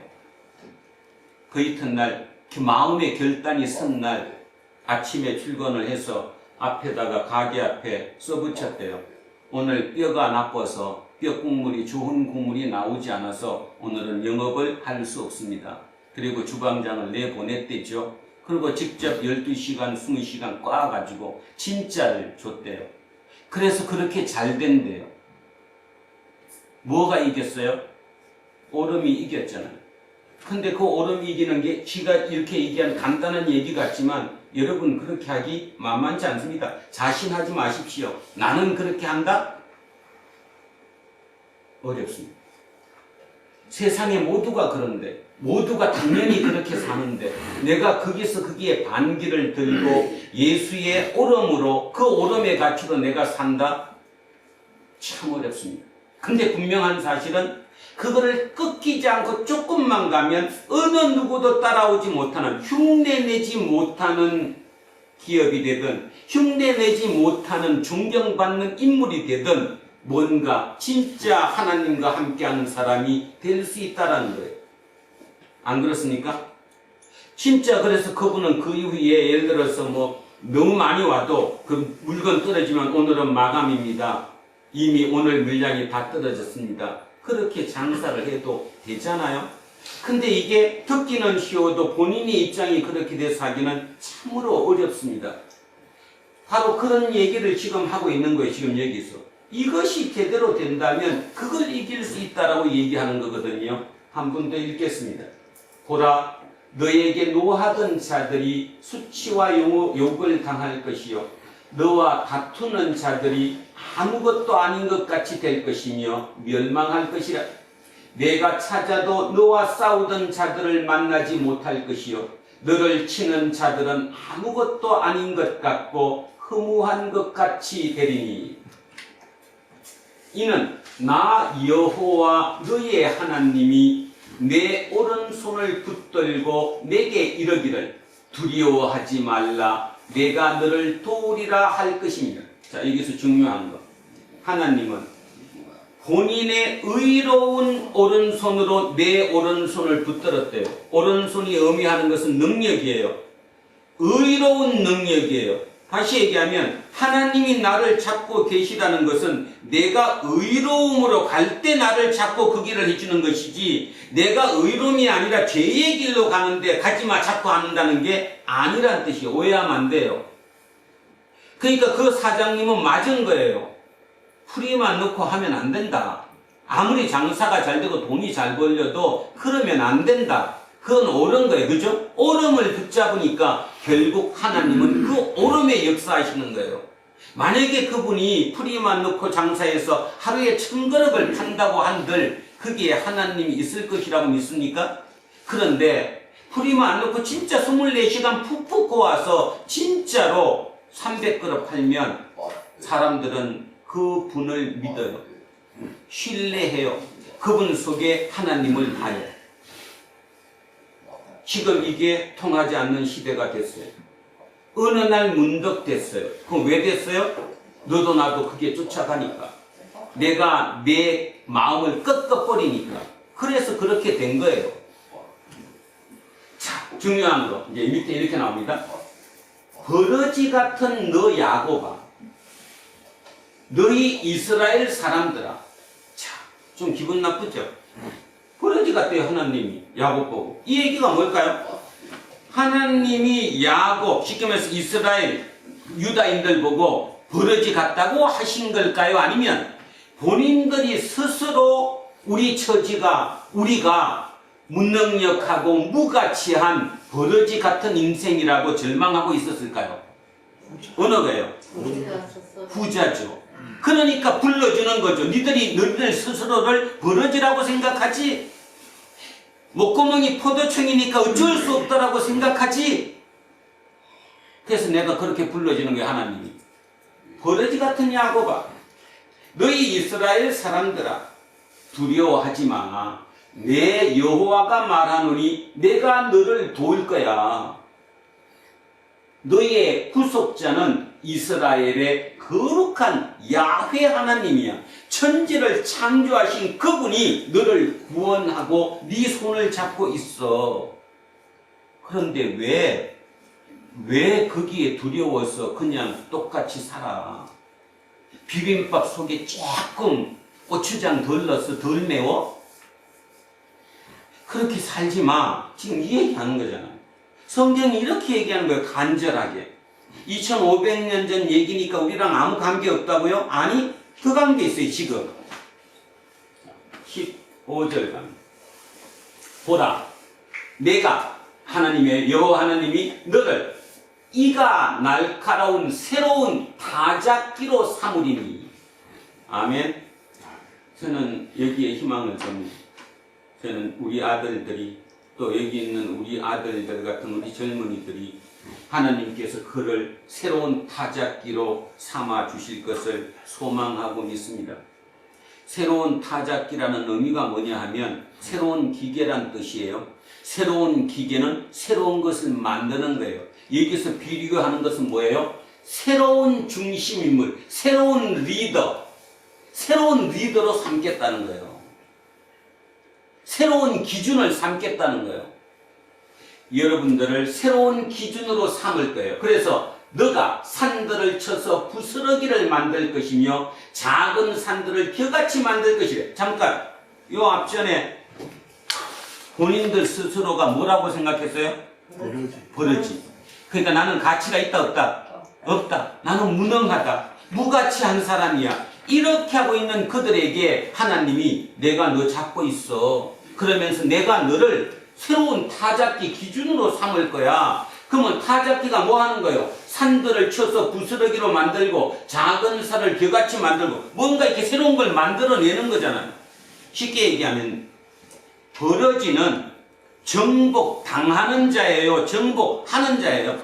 그 이튿날 그 마음의 결단이 선 날 아침에 출근을 해서 앞에다가 가게 앞에 써붙였대요. 오늘 뼈가 나빠서 뼈 국물이 좋은 국물이 나오지 않아서 오늘은 영업을 할 수 없습니다. 그리고 주방장을 내보냈댔죠. 그리고 직접 12시간, 20시간 꽈가지고 진짜를 줬대요. 그래서 그렇게 잘 된대요. 뭐가 이겼어요? 오름이 이겼잖아요. 근데 그 오름이 이기는 게 지가 이렇게 얘기한 간단한 얘기 같지만 여러분 그렇게 하기 만만치 않습니다. 자신하지 마십시오. 나는 그렇게 한다? 어렵습니다. 세상에 모두가 그런데 모두가 당연히 그렇게 사는데 내가 거기에 반기를 들고 예수의 오름으로 그 오름의 가치로 내가 산다? 참 어렵습니다. 근데 분명한 사실은 그거를 꺾이지 않고 조금만 가면 어느 누구도 따라오지 못하는 흉내내지 못하는 기업이 되든 흉내내지 못하는 존경받는 인물이 되든 뭔가 진짜 하나님과 함께하는 사람이 될 수 있다는 거예요. 안 그렇습니까? 진짜 그래서 그분은 그 이후에 예를 들어서 너무 많이 와도 그 물건 떨어지면 오늘은 마감입니다. 이미 오늘 물량이 다 떨어졌습니다. 그렇게 장사를 해도 되잖아요. 근데 이게 듣기는 쉬워도 본인의 입장이 그렇게 돼서 하기는 참으로 어렵습니다. 바로 그런 얘기를 지금 하고 있는 거예요. 지금 여기서. 이것이 제대로 된다면 그걸 이길 수 있다라고 얘기하는 거거든요. 한 번 더 읽겠습니다. 보라, 너에게 노하던 자들이 수치와 욕을 당할 것이요 너와 다투는 자들이 아무것도 아닌 것 같이 될 것이며 멸망할 것이라. 내가 찾아도 너와 싸우던 자들을 만나지 못할 것이요 너를 치는 자들은 아무것도 아닌 것 같고 허무한 것 같이 되리니 이는 나 여호와 너의 하나님이 내 오른손을 붙들고 내게 이르기를 두려워하지 말라 내가 너를 도우리라 할 것입니다. 자, 여기서 중요한 거. 하나님은 본인의 의로운 오른손으로 내 오른손을 붙들었대요. 오른손이 의미하는 것은 능력이에요. 의로운 능력이에요. 다시 얘기하면 하나님이 나를 찾고 계시다는 것은 내가 의로움으로 갈 때 나를 찾고 그 길을 해주는 것이지, 내가 의로움이 아니라 죄의 길로 가는데 가지마 자꾸 한다는 게 아니란 뜻이에요. 오해하면 안 돼요. 그러니까 그 사장님은 맞은 거예요. 풀이만 넣고 하면 안 된다. 아무리 장사가 잘 되고 돈이 잘 벌려도 그러면 안 된다. 그건 옳은 거예요. 그죠? 옳음을 붙잡으니까 결국 하나님은 그 옳음에 역사하시는 거예요. 만약에 그분이 풀이만 넣고 장사해서 하루에 1000그릇을 판다고 한들 그게 하나님이 있을 것이라고 믿습니까? 그런데 풀이만 안 넣고 진짜 24시간 푹푹 고와서 진짜로 300그릇 팔면 사람들은 그 분을 믿어요. 신뢰해요. 그분 속에 하나님을 봐요. 지금 이게 통하지 않는 시대가 됐어요. 어느 날 문득 됐어요. 그럼 왜 됐어요? 너도 나도 그게 쫓아가니까. 내가 내 마음을 꺾어버리니까. 그래서 그렇게 된 거예요. 자, 중요한 거. 이제 밑에 이렇게 나옵니다. 버러지 같은 너 야곱아, 너희 이스라엘 사람들아. 자, 좀 기분 나쁘죠? 버러지 같대요, 하나님이. 야곱 보고. 이 얘기가 뭘까요? 하나님이 야곱, 쉽게 말해서 이스라엘, 유다인들 보고 버러지 같다고 하신 걸까요? 아니면 본인들이 스스로 우리 처지가, 우리가 무능력하고 무가치한 버러지 같은 인생이라고 절망하고 있었을까요? 어느 거예요? 후자죠. 그러니까 불러주는 거죠. 니들이 너희들 스스로를 버러지라고 생각하지, 목구멍이 포도청이니까 어쩔 수 없다라고 생각하지. 그래서 내가 그렇게 불러주는 거예요. 하나님이. 버러지 같은 야곱아, 너희 이스라엘 사람들아, 두려워하지 마. 내 여호와가 말하노니 내가 너를 도울 거야. 너의 구속자는 이스라엘의 거룩한 야훼 하나님이야. 천지를 창조하신 그분이 너를 구원하고 네 손을 잡고 있어. 그런데 왜 거기에 두려워서 그냥 똑같이 살아? 비빔밥 속에 조금 고추장 덜 넣어서 덜 매워? 그렇게 살지 마. 지금 이 얘기하는 거잖아요. 성경이 이렇게 얘기하는 거예요. 간절하게. 2500년 전 얘기니까 우리랑 아무 관계 없다고요? 아니, 그 관계 있어요. 지금 15절 가면 보라, 내가 하나님의 여호와 하나님이 너를 이가 날카로운 새로운 타작기로 삼으리니. 아멘. 저는 여기에 희망을 줍니다. 저는 우리 아들들이, 또 여기 있는 우리 아들들 같은 우리 젊은이들이 하나님께서 그를 새로운 타작기로 삼아 주실 것을 소망하고 믿습니다. 새로운 타작기라는 의미가 뭐냐 하면 새로운 기계란 뜻이에요. 새로운 기계는 새로운 것을 만드는 거예요. 여기서 비교하는 것은 뭐예요? 새로운 중심인물, 새로운 리더, 새로운 리더로 삼겠다는 거예요. 새로운 기준을 삼겠다는 거예요. 여러분들을 새로운 기준으로 삼을 거예요. 그래서 너가 산들을 쳐서 부스러기를 만들 것이며 작은 산들을 겨같이 만들 것이래. 잠깐, 요 앞전에 본인들 스스로가 뭐라고 생각했어요? 버러지. 그러니까 나는 가치가 있다 없다? 없다. 나는 무능하다. 무가치한 사람이야. 이렇게 하고 있는 그들에게 하나님이 내가 너 잡고 있어. 그러면서 내가 너를 새로운 타작기 기준으로 삼을 거야. 그러면 타작기가 뭐 하는 거예요? 산들을 쳐서 부스러기로 만들고 작은 산을 겨같이 만들고 뭔가 이렇게 새로운 걸 만들어내는 거잖아요. 쉽게 얘기하면 버러지는 정복당하는 자예요? 정복하는 자예요?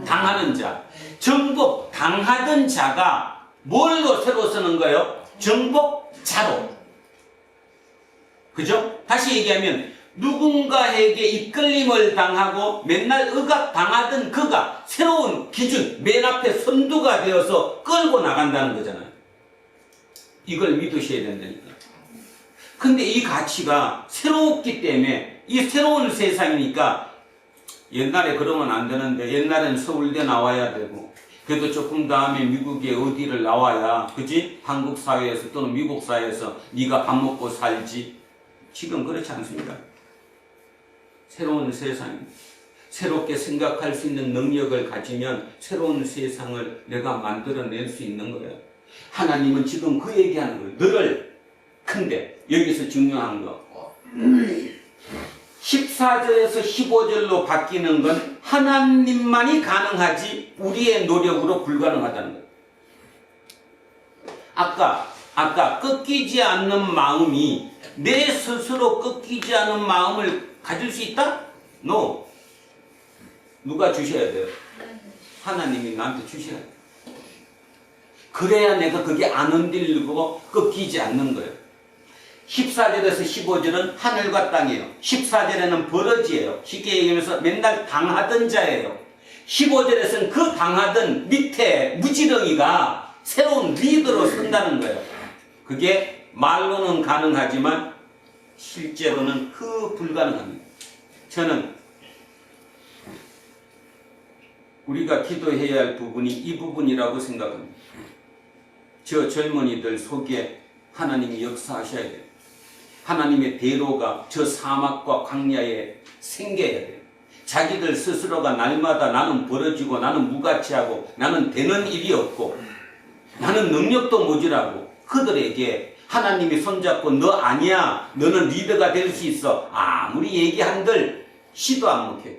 당하는 자. 정복당하던 자가 뭘로 새로 쓰는 거예요? 정복자로. 그죠? 다시 얘기하면 누군가에게 이끌림을 당하고 맨날 억압당하던 그가 새로운 기준, 맨 앞에 선두가 되어서 끌고 나간다는 거잖아요. 이걸 믿으셔야 된다니까. 근데 이 가치가 새롭기 때문에 이 새로운 세상이니까 옛날에 그러면 안 되는데 옛날엔 서울대 나와야 되고 그래도 조금 다음에 미국에 어디를 나와야, 그지? 한국 사회에서 또는 미국 사회에서 네가 밥 먹고 살지. 지금 그렇지 않습니다. 새로운 세상, 새롭게 생각할 수 있는 능력을 가지면 새로운 세상을 내가 만들어낼 수 있는 거예요. 하나님은 지금 그 얘기하는 거예요. 너를. 근데 여기서 중요한 거 14절에서 15절로 바뀌는 건 하나님만이 가능하지 우리의 노력으로 불가능하다는 거예요. 아까 꺾이지 않는 마음이 내 스스로 꺾이지 않은 마음을 가질 수 있다? No. 누가 주셔야 돼요? 하나님이 나한테 주셔야 돼요. 그래야 내가 그게 안 흔들리고 꺾이지 않는 거예요. 14절에서 15절은 하늘과 땅이에요. 14절에는 버러지예요. 쉽게 얘기하면서 맨날 당하던 자예요. 15절에서는 그 당하던 밑에 무지렁이가 새로운 리더로 선다는 거예요. 그게 말로는 가능하지만 실제로는 그 불가능합니다. 저는 우리가 기도해야 할 부분이 이 부분이라고 생각합니다. 저 젊은이들 속에 하나님이 역사하셔야 돼요. 하나님의 대로가 저 사막과 광야에 생겨야 돼요. 자기들 스스로가 날마다 나는 벌어지고 나는 무가치하고 나는 되는 일이 없고 나는 능력도 모자라고 그들에게 하나님이 손잡고 너 아니야, 너는 리더가 될 수 있어, 아무리 얘기한들 시도 안 먹혀요.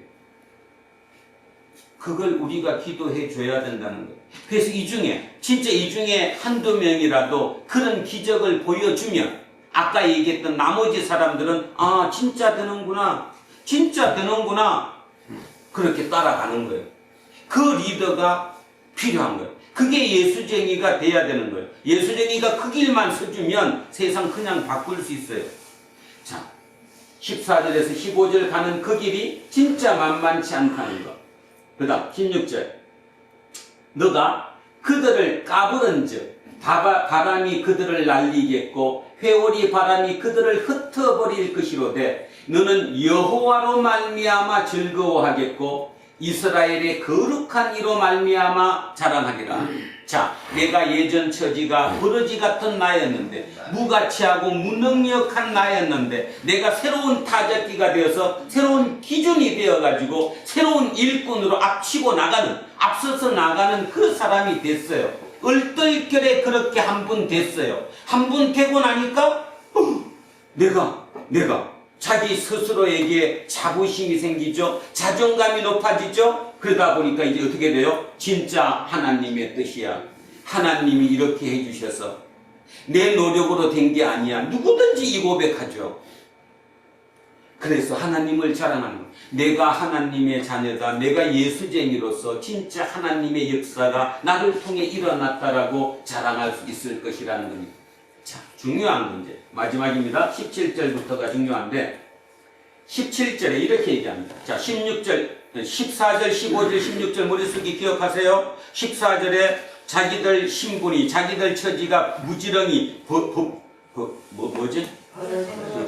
그걸 우리가 기도해 줘야 된다는 거예요. 그래서 이 중에 한두 명이라도 그런 기적을 보여주면 아까 얘기했던 나머지 사람들은 아 진짜 되는구나 그렇게 따라가는 거예요. 그 리더가 필요한 거예요. 그게 예수쟁이가 돼야 되는 거예요. 예수쟁이가 그 길만 서주면 세상 그냥 바꿀 수 있어요. 자, 14절에서 15절 가는 그 길이 진짜 만만치 않다는 거. 그 다음 16절 너가 그들을 까부른즉 바람이 그들을 날리겠고 회오리 바람이 그들을 흩어버릴 것이로되 너는 여호와로 말미암아 즐거워하겠고 이스라엘의 거룩한 이로 말미암아 자랑하리라. 자, 내가 예전 처지가 버러지 같은 나였는데 무가치하고 무능력한 나였는데 내가 새로운 타작기가 되어서 새로운 기준이 되어가지고 새로운 일꾼으로 앞서서 나가는 그 사람이 됐어요. 얼떨결에 그렇게 한 분 됐어요. 한 분 되고 나니까 내가 자기 스스로에게 자부심이 생기죠. 자존감이 높아지죠. 그러다 보니까 이제 어떻게 돼요? 진짜 하나님의 뜻이야. 하나님이 이렇게 해주셔서 내 노력으로 된 게 아니야. 누구든지 이 고백하죠. 그래서 하나님을 자랑하는 거예요. 내가 하나님의 자녀다. 내가 예수쟁이로서 진짜 하나님의 역사가 나를 통해 일어났다라고 자랑할 수 있을 것이라는 겁니다. 자, 중요한 문제 마지막입니다. 17절부터가 중요한데 17절에 이렇게 얘기합니다. 자, 16절, 14절, 15절, 16절 머릿속에 기억하세요. 14절에 자기들 신분이, 자기들 처지가 무지렁이,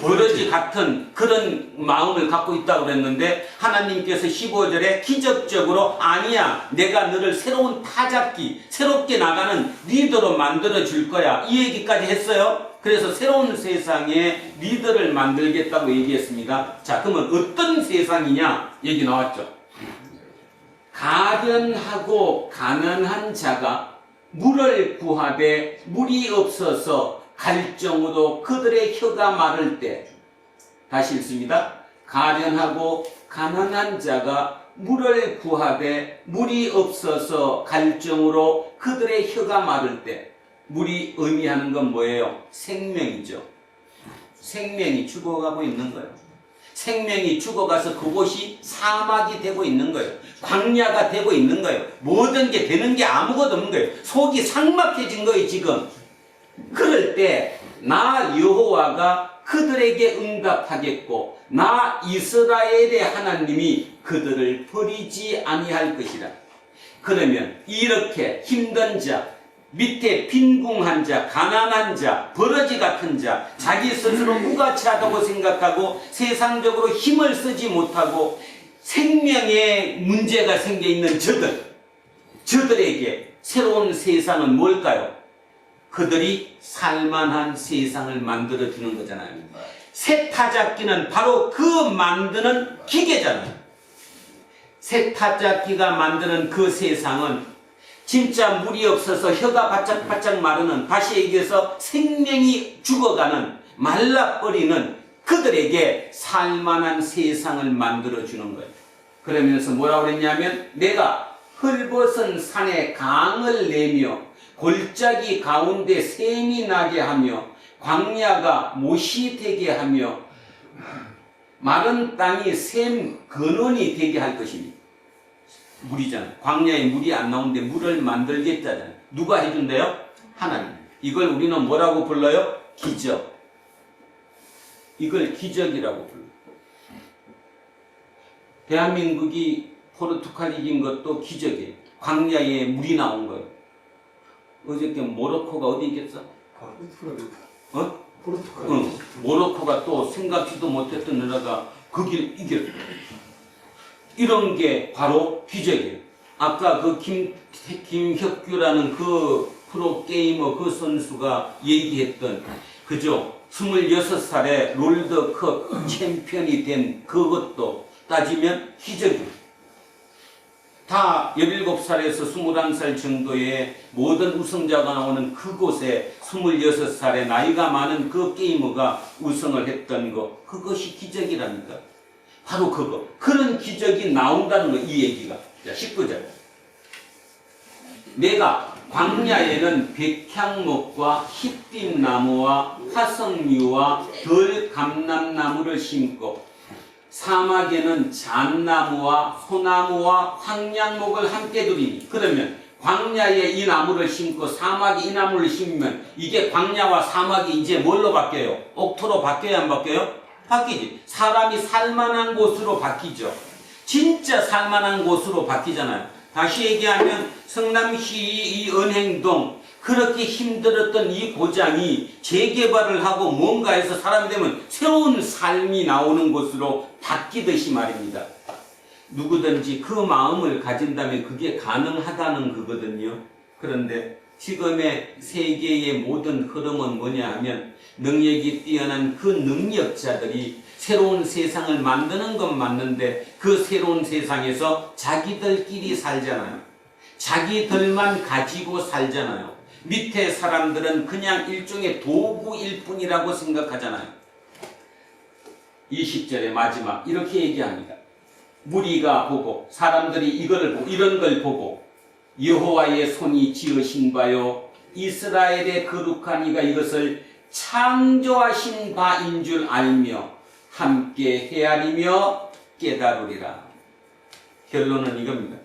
버러지 같은 그런 마음을 갖고 있다고 그랬는데 하나님께서 15절에 기적적으로 아니야, 내가 너를 새로운 타작기, 새롭게 나가는 리더로 만들어 줄 거야, 이 얘기까지 했어요. 그래서 새로운 세상에 리더를 만들겠다고 얘기했습니다. 자, 그러면 어떤 세상이냐 얘기 나왔죠. 가련하고 가난한 자가 물을 구하되 물이 없어서 갈정으로 그들의 혀가 마를 때, 다시 읽습니다. 가련하고 가난한 자가 물을 구하되 물이 없어서 갈정으로 그들의 혀가 마를 때, 물이 의미하는 건 뭐예요? 생명이죠. 생명이 죽어가고 있는 거예요. 생명이 죽어가서 그곳이 사막이 되고 있는 거예요. 광야가 되고 있는 거예요. 모든 게 되는 게 아무것도 없는 거예요. 속이 삭막해진 거예요, 지금. 그럴 때 나 여호와가 그들에게 응답하겠고 나 이스라엘의 하나님이 그들을 버리지 아니할 것이라. 그러면 이렇게 힘든 자, 밑에 빈궁한 자, 가난한 자, 버러지 같은 자, 자기 스스로 무가치하다고 생각하고 세상적으로 힘을 쓰지 못하고 생명에 문제가 생겨 있는 저들에게 새로운 세상은 뭘까요? 그들이 살만한 세상을 만들어주는 거잖아요. 세타작기는 바로 그 만드는 기계잖아요. 세타작기가 만드는 그 세상은 진짜 물이 없어서 혀가 바짝바짝 마르는, 다시 얘기해서 생명이 죽어가는, 말라버리는 그들에게 살만한 세상을 만들어주는 거예요. 그러면서 뭐라고 그랬냐면, 내가 헐벗은 산에 강을 내며 골짜기 가운데 샘이 나게 하며 광야가 못이 되게 하며 마른 땅이 샘 근원이 되게 할 것입니다. 물이잖아요. 광야에 물이 안 나오는데 물을 만들겠다잖아요. 누가 해준대요? 하나님. 이걸 우리는 뭐라고 불러요? 기적. 이걸 기적이라고 불러요. 대한민국이 포르투갈이 이긴 것도 기적이에요. 광야에 물이 나온 거예요. 어저께 모로코가 어디 있겠어? 어? 포르투갈. 응. 모로코가 또 생각지도 못했던 나라가 거길 이겼어. 이런 게 바로 기적이에요. 아까 그 김혁규라는 그 프로게이머 그 선수가 얘기했던, 그죠? 26살에 롤드컵 챔피언이 된 그것도 따지면 기적이에요. 다 17살에서 21살 정도의 모든 우승자가 나오는 그곳에 26살의 나이가 많은 그 게이머가 우승을 했던 거, 그것이 기적이랍니다. 바로 그거. 그런 기적이 나온다는 거, 이 얘기가. 자, 19절. 내가 광야에는 백향목과 힛빛나무와 화석류와 덜감람나무를 심고 사막에는 잣나무와 소나무와 황량목을 함께 두리니. 그러면 광야에 이 나무를 심고 사막에 이 나무를 심으면 이게 광야와 사막이 이제 뭘로 바뀌어요? 옥토로 바뀌어야 안 바뀌어요? 바뀌지. 사람이 살만한 곳으로 바뀌죠. 진짜 살만한 곳으로 바뀌잖아요. 다시 얘기하면 성남시 이 은행동, 그렇게 힘들었던 이 고장이 재개발을 하고 뭔가 해서 사람이 되면 새로운 삶이 나오는 곳으로 바뀌듯이 말입니다. 누구든지 그 마음을 가진다면 그게 가능하다는 거거든요. 그런데 지금의 세계의 모든 흐름은 뭐냐 하면, 능력이 뛰어난 그 능력자들이 새로운 세상을 만드는 건 맞는데 그 새로운 세상에서 자기들끼리 살잖아요. 자기들만 가지고 살잖아요. 밑에 사람들은 그냥 일종의 도구일 뿐이라고 생각하잖아요. 20절의 마지막 이렇게 얘기합니다. 무리가 보고, 사람들이 이거를 보고, 이런 걸 보고, 여호와의 손이 지으신 바요 이스라엘의 거룩한 이가 이것을 창조하신 바인 줄 알며 함께 헤아리며 깨달으리라. 결론은 이겁니다.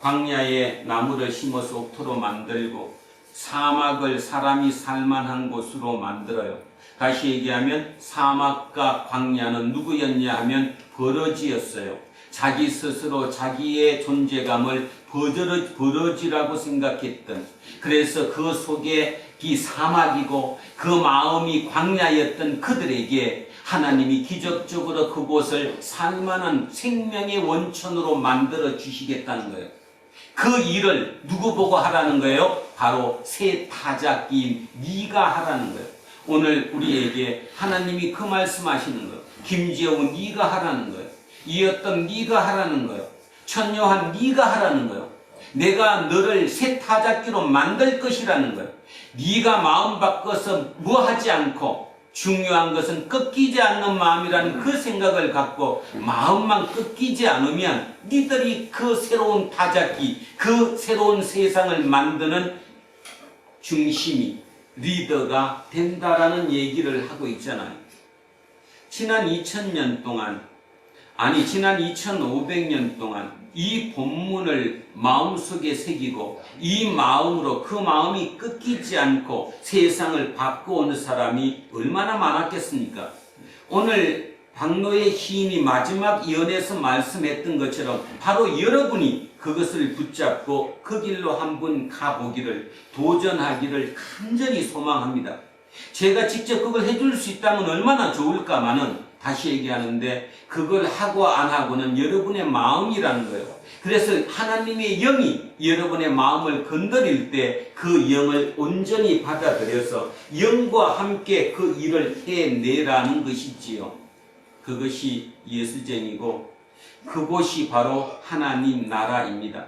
광야에 나무를 심어서 옥토로 만들고 사막을 사람이 살만한 곳으로 만들어요. 다시 얘기하면 사막과 광야는 누구였냐 하면 버러지였어요. 자기 스스로 자기의 존재감을 버러지라고 생각했던, 그래서 그 속에 이 사막이고 그 마음이 광야였던 그들에게 하나님이 기적적으로 그곳을 살만한 생명의 원천으로 만들어 주시겠다는 거예요. 그 일을 누구 보고 하라는 거예요? 바로 새 타작기인 네가 하라는 거예요. 오늘 우리에게 하나님이 그 말씀하시는 거예요. 김지영은 네가 하라는 거예요. 이었던 네가 하라는 거예요. 천요한 네가 하라는 거예요. 내가 너를 새 타작기로 만들 것이라는 거예요. 네가 마음 바꿔서 뭐 하지 않고, 중요한 것은 꺾이지 않는 마음이라는 그 생각을 갖고 마음만 꺾이지 않으면 니들이 그 새로운 타작기, 그 새로운 세상을 만드는 중심이, 리더가 된다라는 얘기를 하고 있잖아요. 지난 2000년 동안, 아니 지난 2500년 동안 이 본문을 마음속에 새기고 이 마음으로, 그 마음이 꺾이지 않고 세상을 바꿔오는 사람이 얼마나 많았겠습니까? 오늘 박노의 시인이 마지막 예언에서 말씀했던 것처럼 바로 여러분이 그것을 붙잡고 그 길로 한번 가보기를, 도전하기를 간절히 소망합니다. 제가 직접 그걸 해줄 수 있다면 얼마나 좋을까마는 다시 얘기하는데 그걸 하고 안 하고는 여러분의 마음이라는 거예요. 그래서 하나님의 영이 여러분의 마음을 건드릴 때 그 영을 온전히 받아들여서 영과 함께 그 일을 해내라는 것이지요. 그것이 예수전이고 그곳이 바로 하나님 나라입니다.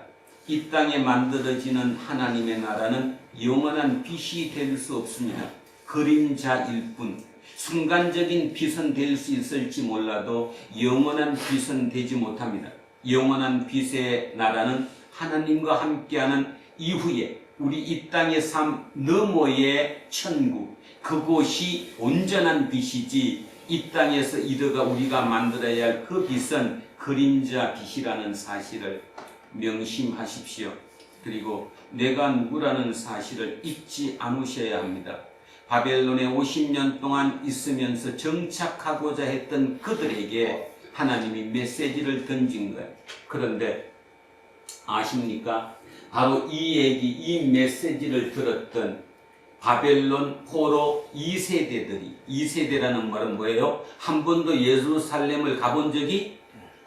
이 땅에 만들어지는 하나님의 나라는 영원한 빛이 될 수 없습니다. 그림자일 뿐. 순간적인 빛은 될 수 있을지 몰라도 영원한 빛은 되지 못합니다. 영원한 빛의 나라는 하나님과 함께하는 이후에 우리 이 땅의 삶 너머의 천국, 그곳이 온전한 빛이지 이 땅에서 이르가 우리가 만들어야 할 그 빛은 그림자 빛이라는 사실을 명심하십시오. 그리고 내가 누구라는 사실을 잊지 않으셔야 합니다. 바벨론에 50년 동안 있으면서 정착하고자 했던 그들에게 하나님이 메시지를 던진 거예요. 그런데 아십니까? 바로 이 얘기, 이 메시지를 들었던 바벨론 포로 2세대들이, 2세대라는 말은 뭐예요? 한 번도 예루살렘을 가본 적이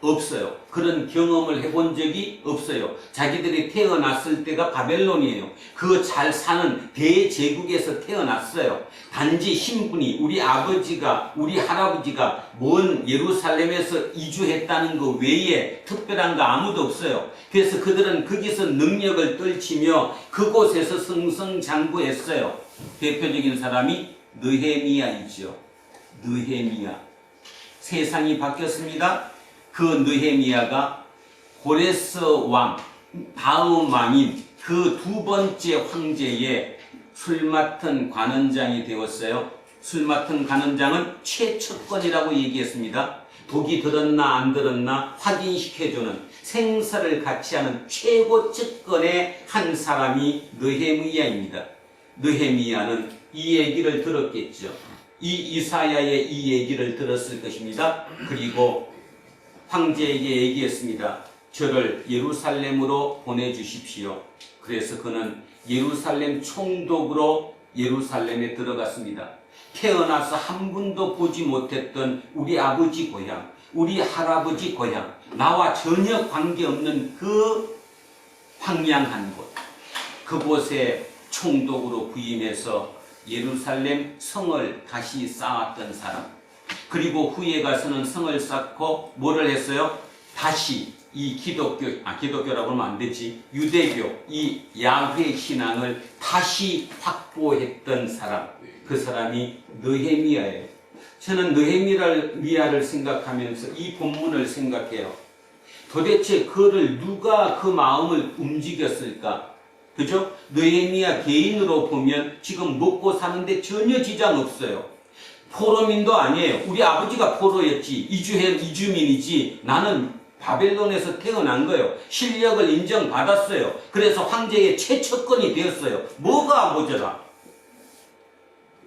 없어요. 그런 경험을 해본 적이 없어요. 자기들이 태어났을 때가 바벨론이에요. 그 잘 사는 대제국에서 태어났어요. 단지 신분이 우리 아버지가, 우리 할아버지가 먼 예루살렘에서 이주했다는 것 외에 특별한 거 아무도 없어요. 그래서 그들은 거기서 능력을 떨치며 그곳에서 승승장구했어요. 대표적인 사람이 느헤미야이죠. 느헤미야. 세상이 바뀌었습니다. 그 느헤미야가 고레스 왕, 다음 왕인 그 두 번째 황제의 술 맡은 관원장이 되었어요. 술 맡은 관원장은 최측권이라고 얘기했습니다. 독이 들었나 안 들었나 확인시켜주는 생사를 같이 하는 최고 측권의 한 사람이 느헤미야입니다. 느헤미야는 이 얘기를 들었겠죠. 이 이사야의 이 얘기를 들었을 것입니다. 그리고 황제에게 얘기했습니다. 저를 예루살렘으로 보내주십시오. 그래서 그는 예루살렘 총독으로 예루살렘에 들어갔습니다. 태어나서 한 번도 보지 못했던 우리 아버지 고향, 우리 할아버지 고향, 나와 전혀 관계없는 그 황량한 곳, 그곳에 총독으로 부임해서 예루살렘 성을 다시 쌓았던 사람, 그리고 후에 가서는 성을 쌓고 뭐를 했어요? 다시 이 기독교라고 하면 안 되지, 유대교, 이 야훼 신앙을 다시 확보했던 사람, 그 사람이 느헤미야예요. 저는 느헤미야를 생각하면서 이 본문을 생각해요. 도대체 그를 누가 그 마음을 움직였을까? 그죠? 느헤미야 개인으로 보면 지금 먹고 사는데 전혀 지장 없어요. 포로민도 아니에요. 우리 아버지가 포로였지, 이주민이지, 나는 바벨론에서 태어난 거예요. 실력을 인정받았어요. 그래서 황제의 최측권이 되었어요. 뭐가 모자라?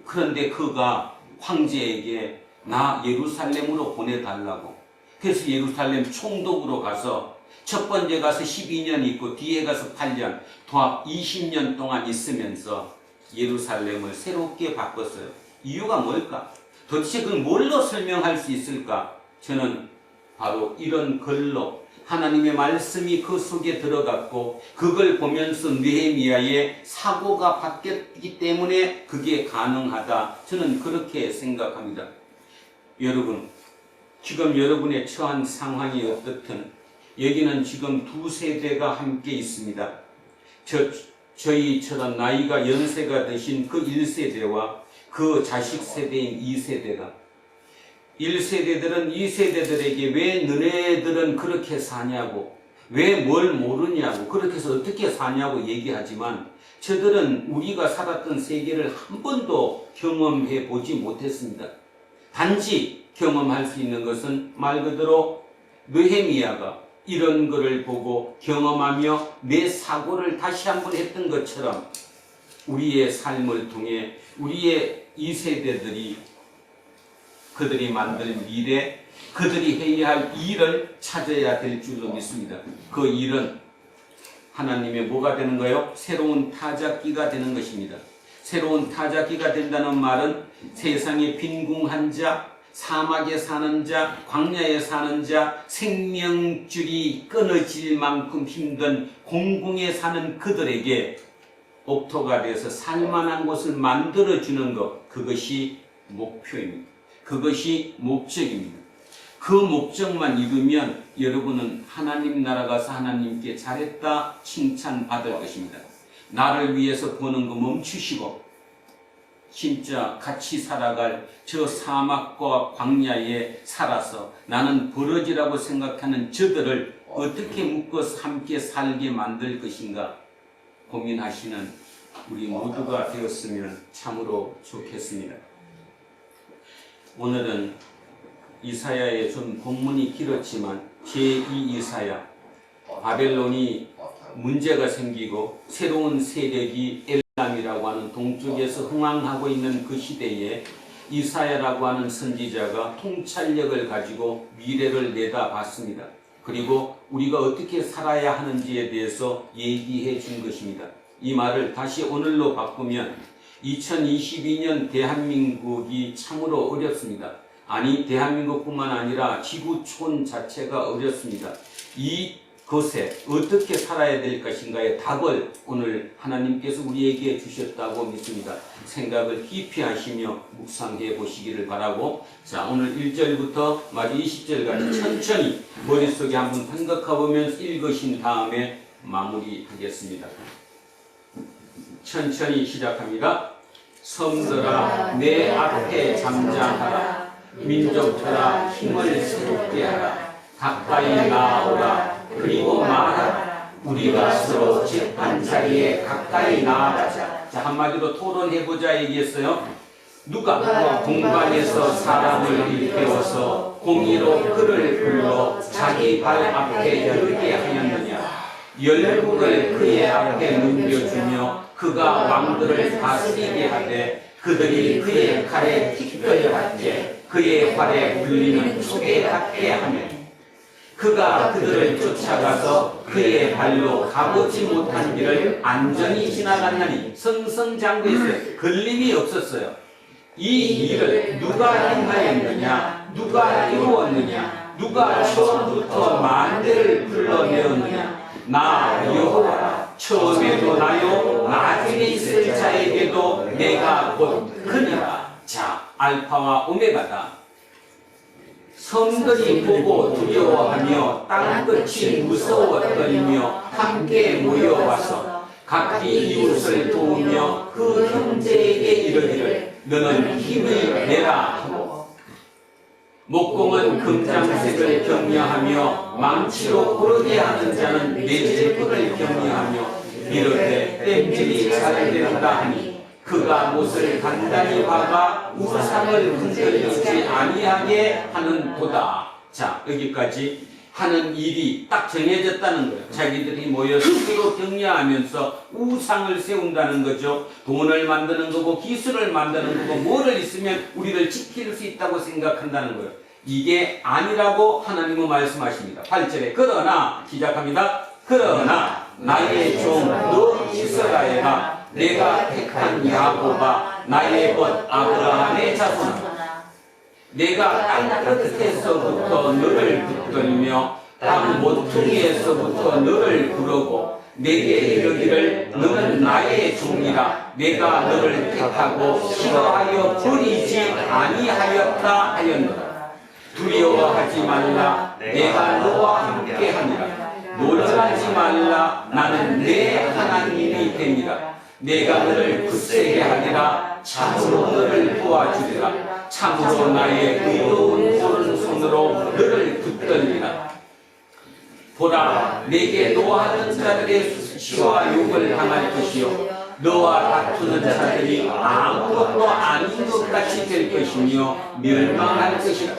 그런데 그가 황제에게 나 예루살렘으로 보내달라고. 그래서 예루살렘 총독으로 가서 첫 번째 가서 12년 있고 뒤에 가서 8년, 도합 20년 동안 있으면서 예루살렘을 새롭게 바꿨어요. 이유가 뭘까? 도대체 그걸 뭘로 설명할 수 있을까? 저는 바로 이런 글로 하나님의 말씀이 그 속에 들어갔고 그걸 보면서 느헤미야의 사고가 바뀌었기 때문에 그게 가능하다. 저는 그렇게 생각합니다. 여러분, 지금 여러분의 처한 상황이 어떻든 여기는 지금 두 세대가 함께 있습니다. 저희처럼 나이가 연세가 드신 그 1세대와 그 자식 세대인 2세대가 1세대들은 2세대들에게 왜 너네들은 그렇게 사냐고, 왜 뭘 모르냐고, 그렇게 해서 어떻게 사냐고 얘기하지만 저들은 우리가 살았던 세계를 한 번도 경험해 보지 못했습니다. 단지 경험할 수 있는 것은 말 그대로 느헤미야가 이런 것을 보고 경험하며 내 사고를 다시 한번 했던 것처럼 우리의 삶을 통해 우리의 2세대들이 그들이 만들 미래, 그들이 해야 할 일을 찾아야 될 줄로 믿습니다. 그 일은 하나님의 뭐가 되는 거예요? 새로운 타작기가 되는 것입니다. 새로운 타작기가 된다는 말은 세상에 빈궁한 자, 사막에 사는 자, 광야에 사는 자, 생명줄이 끊어질 만큼 힘든 공궁에 사는 그들에게 옥토가 되어서 살만한 곳을 만들어주는 것, 그것이 목표입니다. 그것이 목적입니다. 그 목적만 이루면 여러분은 하나님 나라 가서 하나님께 잘했다 칭찬받을 것입니다. 나를 위해서 버는 거 멈추시고 진짜 같이 살아갈 저 사막과 광야에 살아서 나는 버러지라고 생각하는 저들을 어떻게 묶어서 함께 살게 만들 것인가 고민하시는 우리 모두가 되었으면 참으로 좋겠습니다. 오늘은 이사야의 좀 본문이 길었지만 제2 이사야, 바벨론이 문제가 생기고 새로운 세력이 엘람이라고 하는 동쪽에서 흥황하고 있는 그 시대에 이사야라고 하는 선지자가 통찰력을 가지고 미래를 내다봤습니다. 그리고 우리가 어떻게 살아야 하는지에 대해서 얘기해 준 것입니다. 이 말을 다시 오늘로 바꾸면 2022년 대한민국이 참으로 어렵습니다. 아니, 대한민국뿐만 아니라 지구촌 자체가 어렵습니다. 이것에 어떻게 살아야 될 것인가의 답을 오늘 하나님께서 우리에게 주셨다고 믿습니다. 생각을 깊이 하시며 묵상해 보시기를 바라고, 자, 오늘 1절부터 마저 20절까지 천천히 머릿속에 한번 생각해보면서 읽으신 다음에 마무리하겠습니다. 천천히 시작합니다. 섬들아 내 앞에 잠잠하라. 민족들아 힘을 새롭게 하라. 가까이 나아오라. 그리고 말하라. 우리가 서로 재판 자리에 가까이 나아가자. 자, 한마디로 토론해보자 얘기했어요. 누가 공간에서 사람을 일깨워서 공의로 그를 불러 자기 발 앞에 열게 하였느냐. 열국을 그의 앞에 넘겨주며 그가 왕들을 다스리게 하되 그들이 그의 칼에 티끌 같게 그의 활에 물리는 촉에 닿게 하며 그가 그들을 쫓아가서 그의 발로 가보지 못한 길을 안전히 지나갔나니. 성성장구했어요. 걸림이 없었어요. 이 일을 누가 행하였느냐, 누가 이루었느냐, 누가 처음부터 만대를 불러내었느냐. 나 여호와라. 처음에도 나요, 나중에 있을 자에게도 내가 곧 그니라. 자, 알파와 오메가다. 섬들이 보고 두려워하며 땅끝이 무서워떨며 함께 모여와서 각기 이웃을 도우며 그 형제에게 이르기를 너는 힘을 내라 하고, 목공은 금장색을 격려하며 망치로 고르게 하는 자는 내제풀을 격려하며 이르되 땜질이 잘 된다 하니 그가 못을 단단히 박아 우상을 흔들리지 아니하게 하는도다. 자, 여기까지 하는 일이 딱 정해졌다는 거예요. 자기들이 모여 스스로 격려하면서 우상을 세운다는 거죠. 돈을 만드는 거고 기술을 만드는 거고 뭐를 있으면 우리를 지킬 수 있다고 생각한다는 거예요. 이게 아니라고 하나님은 말씀하십니다. 8절에 그러나 시작합니다. 그러나 나의 종 너 이스라엘아, 내가 택한 야곱아, 나의 것 아브라함의 자손아, 내가 땅 끝에서부터 너를 붙들며 땅 모퉁이에서부터 너를 부르고 내게 이르기를 너는 나의 종이라. 내가 너를 택하고 싫어하여 버리지 아니하였다 하였노라. 두려워하지 말라. 내가 너와 함께하니라. 놀라지 말라. 나는 내 하나님이 되니라. 내가 너를 굳세게 하리라. 참으로 너를 도와주리라. 참으로 나의 의로운 오른손으로 너를 붙들리라. 보라, 내게 노하는 자들의 수치와 욕을 당할 것이요 너와 다투는 자들이 아무것도 아닌 것 같이 될 것이며 멸망할 것이라.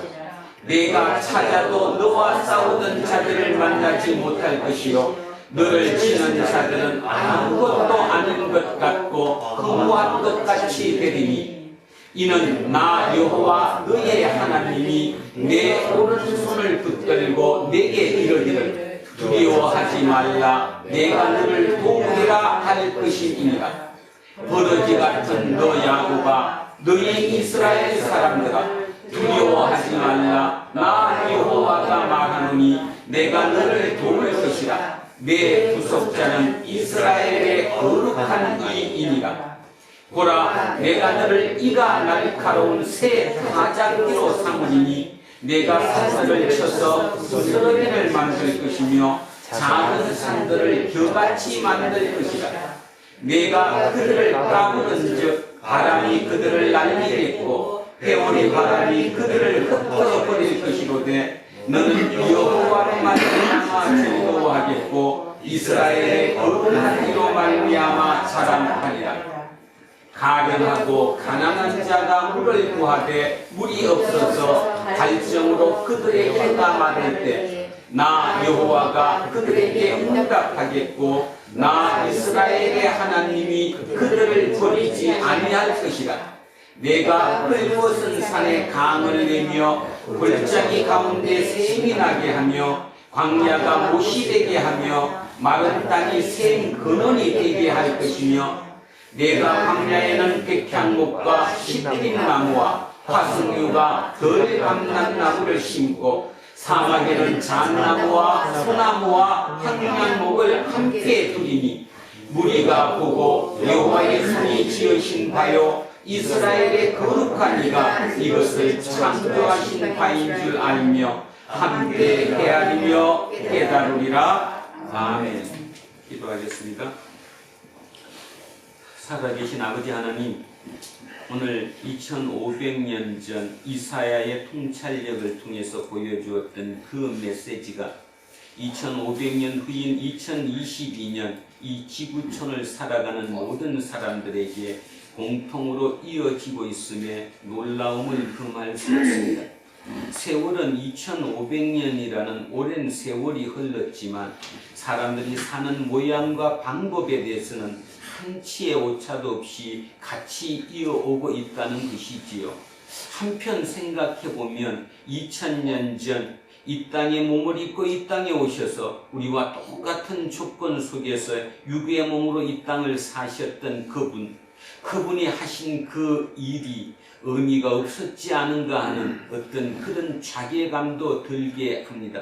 내가 찾아도 너와 싸우던 자들을 만나지 못할 것이요 너를 치는 자들은 아무것도 아닌 것 같고 허무한 것 같이 되리니 이는 나 여호와 너의 하나님이 내 오른손을 붙들고 내게 이르기를 두려워하지 말라. 내가 너를 도우리라 할 것이니라. 버러지 같은 너 야곱아, 너희 이스라엘 사람들아, 두려워하지 말라. 나 여호와가 말하노니 내가 너를 도울 것이라. 내 구속자는 이스라엘의 거룩한 이이니라. 보라, 내가 너를 이가 날카로운 새 타작기로 삼으리니 내가 산들을 쳐서 부스러기를 만들 것이며 작은 산들을 겨같이 만들 것이라. 내가 그들을 까부는즉 바람이 그들을 날리겠고 회오리 바람이 그들을 흩어버릴 것이로되 너는 여호와로 말미암아 즐거워하겠고 이스라엘의 거룩한 이로 말미암아 자랑하리라. 가련하고 가난한 자가 물을 구하되 물이 없어서 갈증으로 그들의 해가 마를 때 나 여호와가 그들에게 응답하겠고 나 이스라엘의 하나님이 그들을 버리지 아니할 것이라. 내가 헐벗은 산에 강을 내며 골짜기 가운데 샘이 나게 하며 광야가 못이 되게 하며 마른 땅이 샘 근원이 되게 할 것이며 내가 광야에는 백향목과 시트림 나무와 화석류가 덜 감난 나무를 심고 사막에는 잣나무와 소나무와 황량목을 함께 두리니 무리가 보고 여호와의 손이 지으신 바요 이스라엘의 거룩한 이가 이것을 창조하신 바인 줄 알며 함께 헤아리며 깨달으리라. 아멘. 기도하겠습니다. 살아계신 아버지 하나님, 오늘 2500년 전 이사야의 통찰력을 통해서 보여주었던 그 메시지가 2500년 후인 2022년 이 지구촌을 살아가는 모든 사람들에게 공통으로 이어지고 있음에 놀라움을 금할 수 없습니다. 세월은 2500년이라는 오랜 세월이 흘렀지만 사람들이 사는 모양과 방법에 대해서는 한치의 오차도 없이 같이 이어오고 있다는 것이지요. 한편 생각해보면 2000년 전 이 땅에 몸을 입고 이 땅에 오셔서 우리와 똑같은 조건 속에서 육의 몸으로 이 땅을 사셨던 그분이 하신 그 일이 의미가 없었지 않은가 하는 어떤 그런 자괴감도 들게 합니다.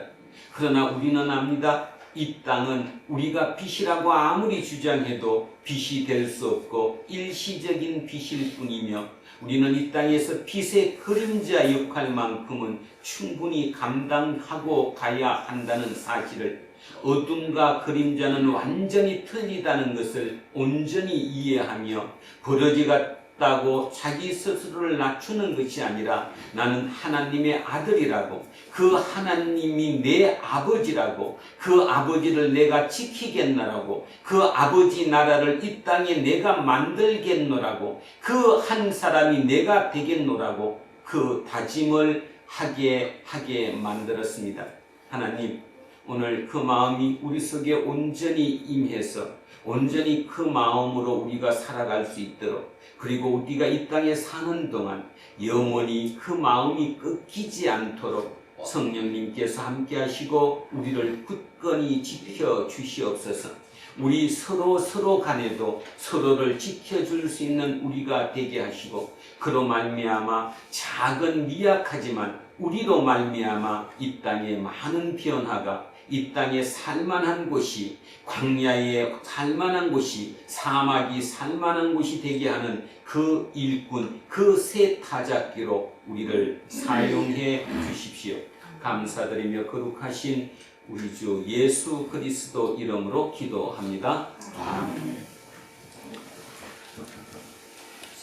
그러나 우리는 압니다. 이 땅은 우리가 빛이라고 아무리 주장해도 빛이 될 수 없고 일시적인 빛일 뿐이며 우리는 이 땅에서 빛의 그림자 역할만큼은 충분히 감당하고 가야 한다는 사실을, 어둠과 그림자는 완전히 틀리다는 것을 온전히 이해하며 버러지같다고 자기 스스로를 낮추는 것이 아니라 나는 하나님의 아들이라고, 그 하나님이 내 아버지라고, 그 아버지를 내가 지키겠노라고, 그 아버지 나라를 이 땅에 내가 만들겠노라고, 그 한 사람이 내가 되겠노라고 그 다짐을 하게 만들었습니다. 하나님, 오늘 그 마음이 우리 속에 온전히 임해서 온전히 그 마음으로 우리가 살아갈 수 있도록, 그리고 우리가 이 땅에 사는 동안 영원히 그 마음이 꺾이지 않도록 성령님께서 함께 하시고 우리를 굳건히 지켜 주시옵소서. 우리 서로 간에도 서로를 지켜줄 수 있는 우리가 되게 하시고, 그로 말미암아 작은 미약하지만 우리로 말미암아 이 땅에 많은 변화가, 이 땅에 살만한 곳이, 광야에 살만한 곳이, 사막이 살만한 곳이 되게 하는 그 일꾼, 그 새 타작기로 우리를 사용해 주십시오. 감사드리며 거룩하신 우리 주 예수 그리스도 이름으로 기도합니다. 아멘.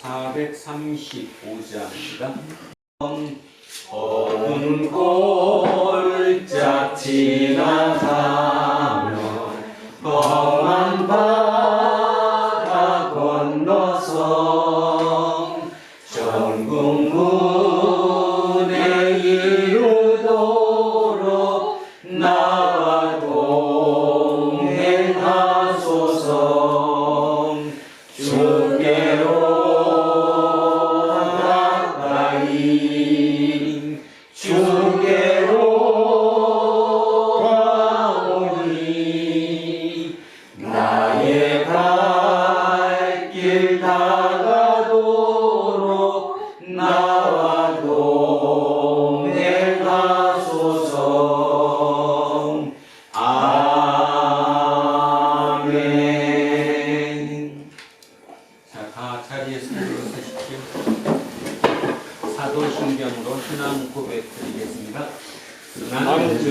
435장입니다. 어두운 골짜 지나가며 험한 바다 건너서 전국문에 이르도록 나와 동행하소서. 주께로 가까이 주께로 가오니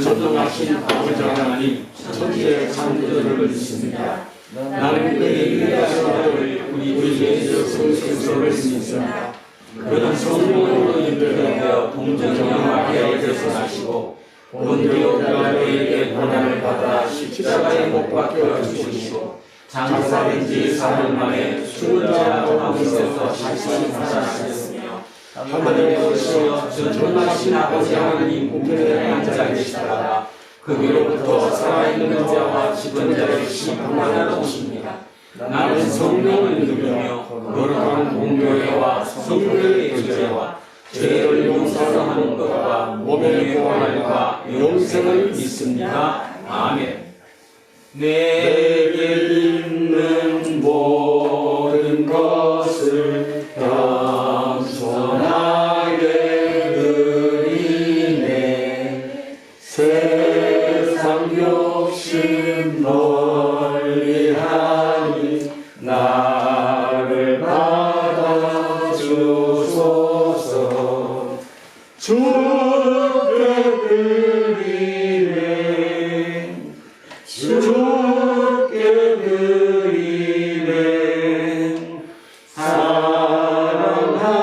전능하신 아버지 하나님 천지의 창조주를 믿습니다. 나는 그의 유일하신 아들 우리 주 예수 그리스도를 믿습니다. 그는 성령으로 인도되어 동정녀 마리아에게서 나시고 본디오 빌라도에게 고난을 받아 십자가에 못 박혀 죽으시고 장사된 지 4일 만에 죽은 자 가운데서 다시 살아나셨으며 하늘에 오시어 전능하신 아버지 하나님 우편에 앉아 계시다가 거기로부터 살아있는 자와 죽은 자를 심판하러 오십니다. 나는 성령을 믿으며 거룩한 공교회와 성도의 교제와 죄를 용서하는 것과 몸의 구원과 영생을 믿습니다. 아멘. 내게 있는 모든 것을 겸손하게 드리네. 세상 욕심 멀리하니 나를 받아주소서. 주께 드리네. 주께 드리네.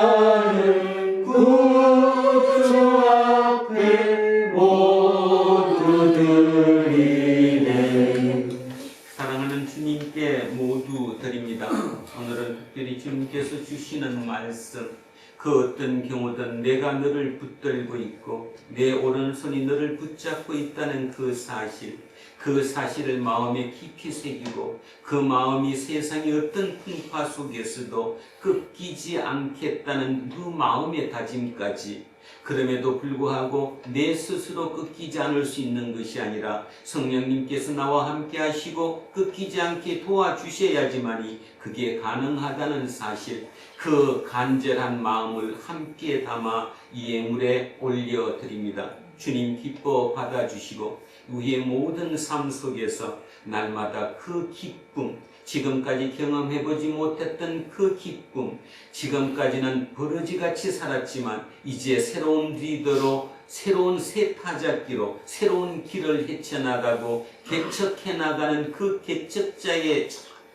사랑하는 구주 앞에 모두 드리네. 사랑하는 주님께 모두 드립니다. 오늘은 특별히 주님께서 주시는 말씀, 그 어떤 경우든 내가 너를 붙들고 있고 내 오른손이 너를 붙잡고 있다는 그 사실을 마음에 깊이 새기고 그 마음이 세상의 어떤 풍파 속에서도 꺾이지 않겠다는 그 마음의 다짐까지, 그럼에도 불구하고 내 스스로 꺾이지 않을 수 있는 것이 아니라 성령님께서 나와 함께 하시고 꺾이지 않게 도와주셔야지만이 그게 가능하다는 사실, 그 간절한 마음을 함께 담아 이 예물에 올려드립니다. 주님 기뻐 받아주시고 우리의 모든 삶 속에서 날마다 그 기쁨, 지금까지 경험해보지 못했던 그 기쁨, 지금까지는 버러지같이 살았지만 이제 새로운 리더로, 새로운 새 타작기로 새로운 길을 헤쳐나가고 개척해나가는 그 개척자의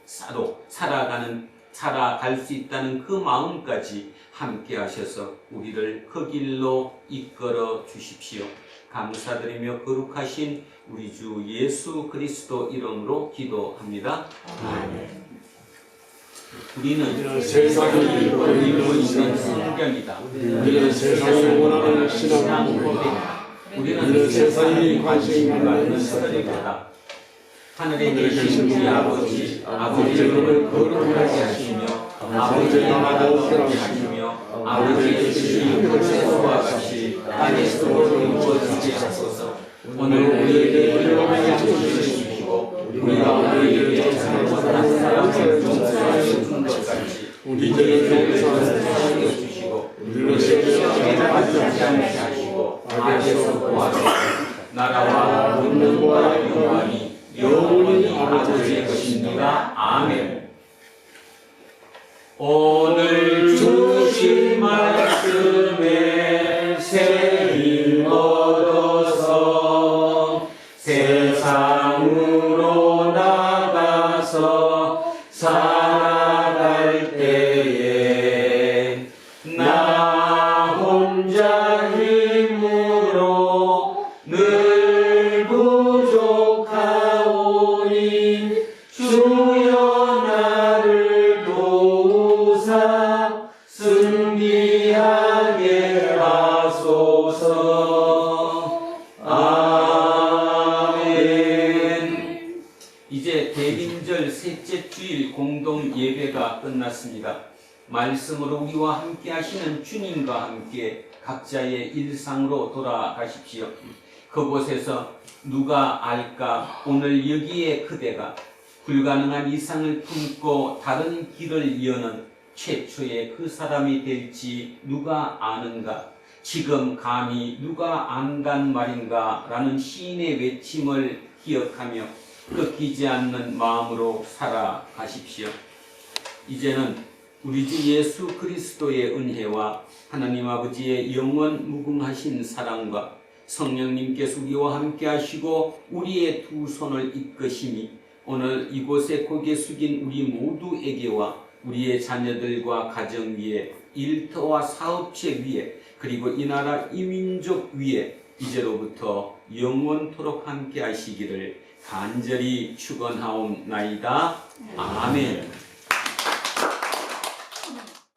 사로 살아갈 수 있다는 그 마음까지 함께 하셔서 우리를 그 길로 이끌어 주십시오. 감사드리며 거룩하신 우리 주 예수 그리스도 이름으로 기도합니다. 아멘. 우리는 세상이 읽고 있는 성경이다. 우리는 세상이 원하는 신앙 고백, 우리는 세상이 관심 갖는 스토리다. 하늘에 계신 우리 아버지, 아버지의 이름을 거룩하게 하시며 아버지의 나라가 오게 하시며 아버지의 뜻이 하늘에서와 같이 땅에서도 이루어지게 하소서. 오늘 우리에게 일용할 것을 주시고 우리가 우리에게 잘못한 사람을 용서하여 준 것 같이 우리에게 용서하여 주시고 우리를 시험에 빠지지 않게 하시고 악에서 구하소서. 나라와 권능과 영광이 영원히 아버지의 것입니다. 아멘. 오늘 주신 말씀에 새 힘 얻어서 세상으로 나가서 살아갈 때에 나 혼자 힘으로 늘 부족하오니 주여 나를 도우사 승리하게 하소서. 아멘. 이제 대림절 셋째 주일 공동 예배가 끝났습니다. 말씀으로 우리와 함께 하시는 주님과 함께 각자의 일상으로 돌아가십시오. 그곳에서 누가 알까 오늘 여기에 그대가 불가능한 이상을 품고 다른 길을 여는 최초의 그 사람이 될지 누가 아는가? 지금 감히 누가 안단 말인가? 라는 시인의 외침을 기억하며 꺾이지 않는 마음으로 살아가십시오. 이제는 우리 주 예수 그리스도의 은혜와 하나님 아버지의 영원 무궁하신 사랑과 성령님께서 우리와 함께 하시고 우리의 두 손을 이끄시니 오늘 이곳에 고개 숙인 우리 모두에게와 우리의 자녀들과 가정 위에 일터와 사업체 위에 그리고 이 나라 이 민족 위에 이제로부터 영원토록 함께 하시기를 간절히 축원하옵나이다. 아멘.